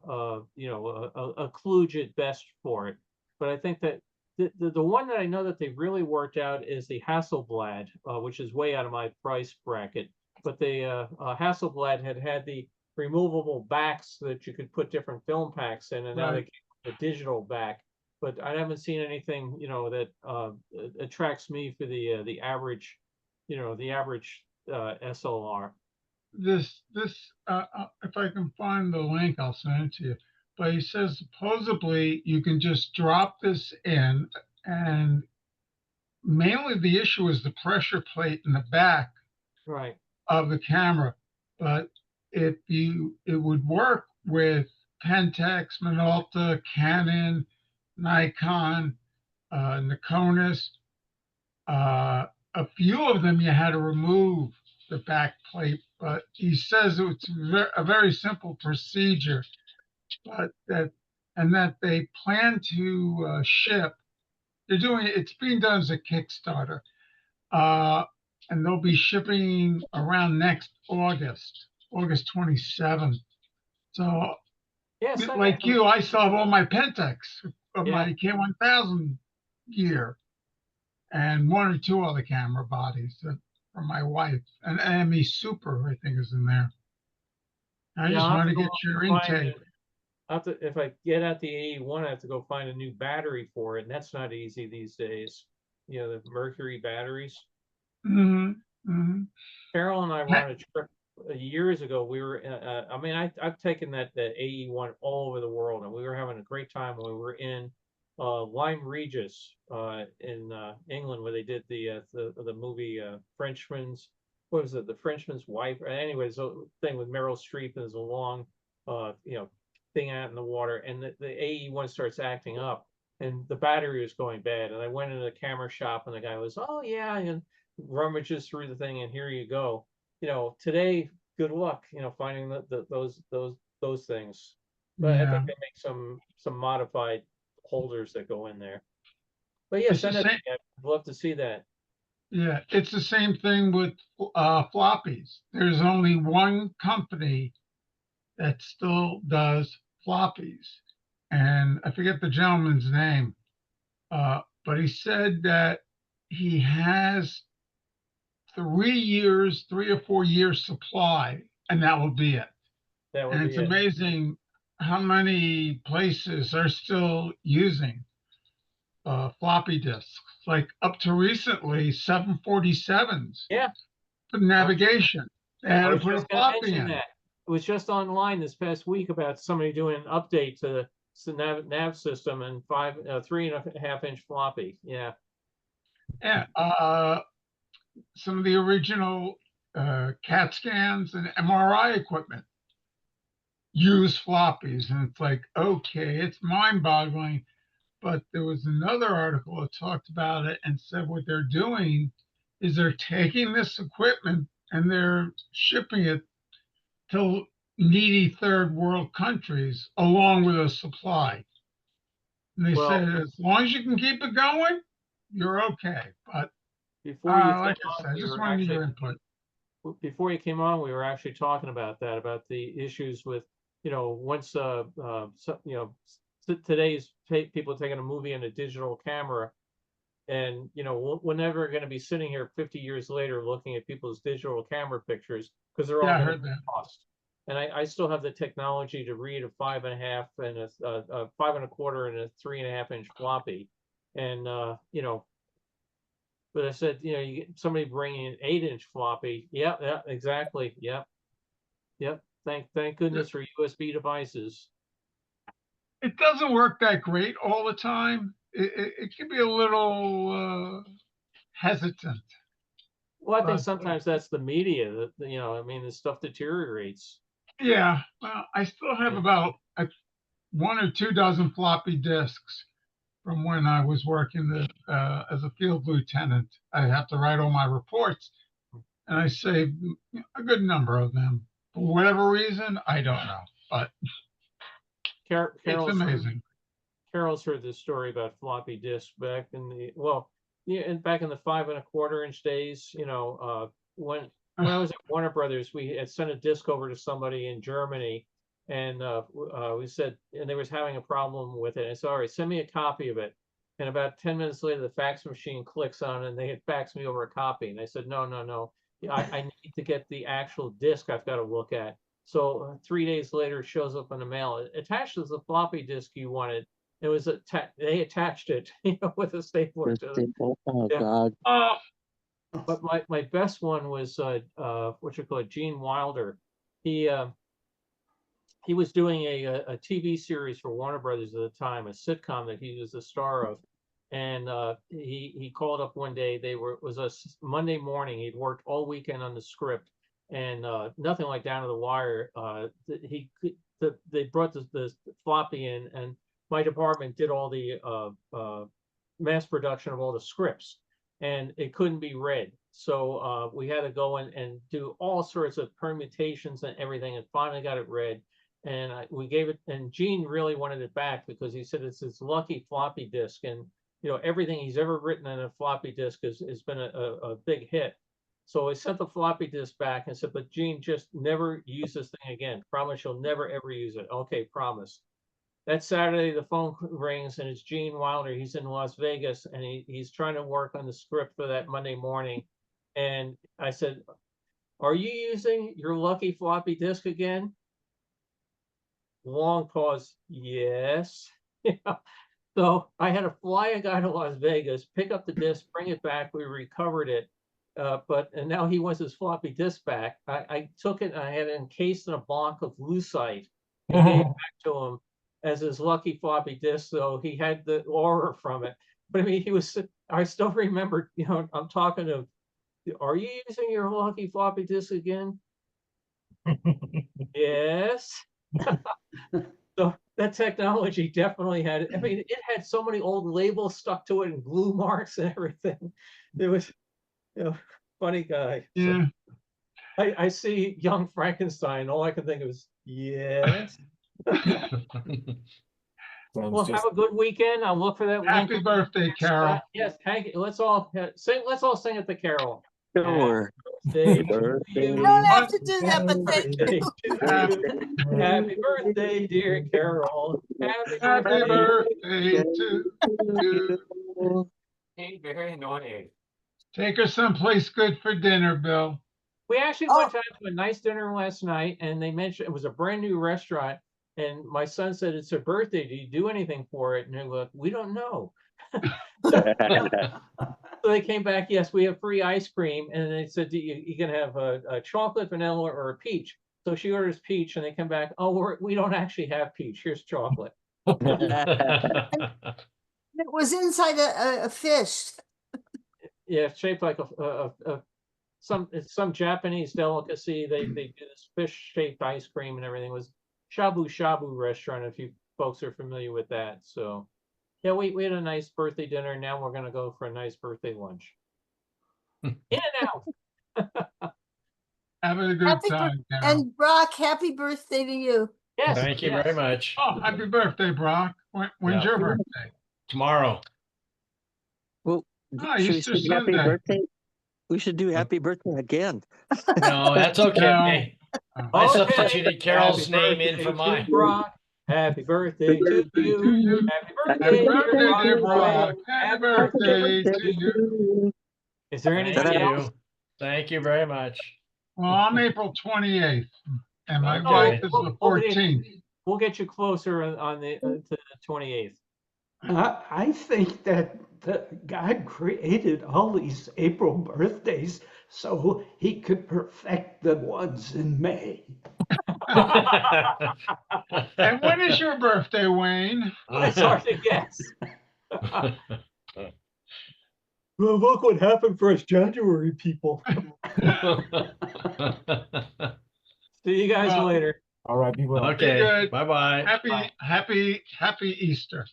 kludge at best for it. But I think that the one that I know that they've really worked out is the Hasselblad, which is way out of my price bracket. But the Hasselblad had the removable backs that you could put different film packs in, and now they came with a digital back. But I haven't seen anything, that attracts me for the average, SLR. This if I can find the link, I'll send it to you. But he says supposedly you can just drop this in, and mainly the issue is the pressure plate in the back Right. of the camera. But it would work with Pentax, Minolta, Canon, Nikon, Nikonis. A few of them you had to remove the back plate, but he says it's a very simple procedure, but that they plan to ship. It's being done as a Kickstarter, and they'll be shipping around next August 27th. So, Yes, like you, I still have all my Pentax of Yeah. my K1000 gear, and 1 or 2 other camera bodies from my wife. And AME Super, I think, is in there. I Yeah, just I'll have want to to go get your find intake. if I get out the AE1, I have to go find a new battery for it, and that's not easy these days. The mercury batteries. Carol and I were on a trip years ago. We were, I've taken the AE1 all over the world, and we were having a great time when we were in Lyme Regis in England, where they did the movie Frenchman's. What was it? The Frenchman's Wife. Anyways, the thing with Meryl Streep, and there's a long, thing out in the water, and the AE1 starts acting up, and the battery was going bad. And I went into the camera shop, and the guy was, "Oh yeah," and rummages through the thing, and here you go. Today, good luck, finding those things. But I think they make some modified holders that go in there. But yeah, send it. I'd love to see that. Yeah, it's the same thing with floppies. There's only one company that still does floppies, and I forget the gentleman's name, but he said that he has 3 or 4 years supply, and that will be it. That would And be it's it. amazing how many places are still using floppy disks. Like up to recently, 747s Yeah, for navigation. They had I to was put a just gonna floppy mention in. that. It was just online this past week about somebody doing an update to the nav system and 3.5-inch floppy. Yeah. Yeah, some of the original CAT scans and MRI equipment use floppies, and it's like, okay, it's mind-boggling. But there was another article that talked about it and said what they're doing is they're taking this equipment and they're shipping it to needy third world countries along with a supply. And they Well, said as long as you can keep it going, you're okay. But before you like came I on, said, I we just were wanted your actually input. before you came on, we were actually talking about that, about the issues with, once today's people taking a movie in a digital camera, and we're never going to be sitting here 50 years later looking at people's digital camera pictures because they're all Yeah, I going heard to that. cost. And I still have the technology to read a 5.5 and a 5.25 and a 3.5-inch floppy, and but I said, you get somebody bringing an 8-inch floppy. Yeah, yeah, exactly. Yep. Yep. Thank goodness for USB devices. It doesn't work that great all the time. It can be a little hesitant. Well, I think But sometimes that's the media that, the stuff deteriorates. yeah, well, I still have about 1 or 2 dozen floppy disks from when I was working as a field lieutenant. I have to write all my reports, and I saved a good number of them. For whatever reason, I don't know, but it's Carol's amazing. Carol's heard this story about floppy disks back in and back in the 5.25-inch days. When I was at Warner Brothers, we had sent a disc over to somebody in Germany, and we said, and they was having a problem with it. I said, all right, send me a copy of it. And about 10 minutes later, the fax machine clicks on, and they had faxed me over a copy. And I said, no, I need to get the actual disc I've got to look at. So 3 days later, it shows up in the mail. It attaches the floppy disk you wanted. It was they attached it, with a stapler to it. Oh Yeah. God. But my best one was what you call it, Gene Wilder. He was doing a TV series for Warner Brothers at the time, a sitcom that he was the star of. And he called up one day. It was a Monday morning. He'd worked all weekend on the script, and nothing like down to the wire. They brought the floppy in, and my department did all the mass production of all the scripts, and it couldn't be read. So we had to go in and do all sorts of permutations and everything, and finally got it read. And we gave it, and Gene really wanted it back because he said it's his lucky floppy disk, and everything he's ever written on a floppy disk has been a big hit. So I sent the floppy disk back and said, but Gene, just never use this thing again. Promise you'll never ever use it. Okay, promise. That Saturday, the phone rings, and it's Gene Wilder. He's in Las Vegas, and he's trying to work on the script for that Monday morning. And I said, are you using your lucky floppy disk again? Long pause. Yes. So I had to fly a guy to Las Vegas, pick up the disc, bring it back. We recovered it. And now he wants his floppy disk back. I took it and I had it encased in a block of lucite and gave it back to him as his lucky floppy disk. So he had the aura from it. But I mean, I still remember, I'm talking to him, are you using your lucky floppy disk again? Yes. So that technology definitely had, it had so many old labels stuck to it and glue marks and everything. It was, funny guy. Yeah. So I see young Frankenstein. All I can think of is, yes. Well, have a good weekend. I'll look for that. Happy birthday, Carol. Yes, Hank, let's all sing at the carol. Sure. Happy birthday. You don't have to do that, but thank birthday you. to you. Happy birthday, dear Carol. Happy Happy birthday. birthday to you. Hey, very annoying. Take her someplace good for dinner, Bill. We actually Oh. went out to a nice dinner last night, and they mentioned it was a brand new restaurant. And my son said, "It's her birthday. Do you do anything for it?" And they're like, "We don't know." So they came back, "Yes, we have free ice cream." And they said, you can have a chocolate, vanilla, or a peach." So she orders peach, and they come back, "Oh, we don't actually have peach. Here's chocolate." It was inside a fish. Yeah, it's shaped like it's some Japanese delicacy. They do this fish shaped ice cream and everything. It was Shabu Shabu restaurant, if you folks are familiar with that. So yeah, we had a nice birthday dinner. Now we're gonna go for a nice birthday lunch. In and out. Having a good Happy time, Carol. And Brock, happy birthday to you. Yes. Thank you very much. Oh, happy birthday, Brock. When's Yeah. your birthday? Tomorrow. Well, Oh, should we Easter sing happy Sunday. birthday? We should do happy birthday again. No, that's okay. No. I Okay. substituted Carol's Happy name in birthday for to mine. Brock. Happy birthday to To you. you. Happy Happy birthday, birthday, dear dear Brock. Brock. Happy birthday to you. Is there anything Thank else? you. Thank you very much. Well, I'm April 28th, and my Okay. wife is the 14th. We'll get you closer on the to the 28th. I think that God created all these April birthdays so he could perfect the ones in May. And when is your birthday, Wayne? It's hard to guess. Well, look what happened for us January people. See you guys Well, later. All right, be well. Okay, good. bye-bye. Happy Easter.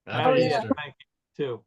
Happy Yeah, Easter. thank you too.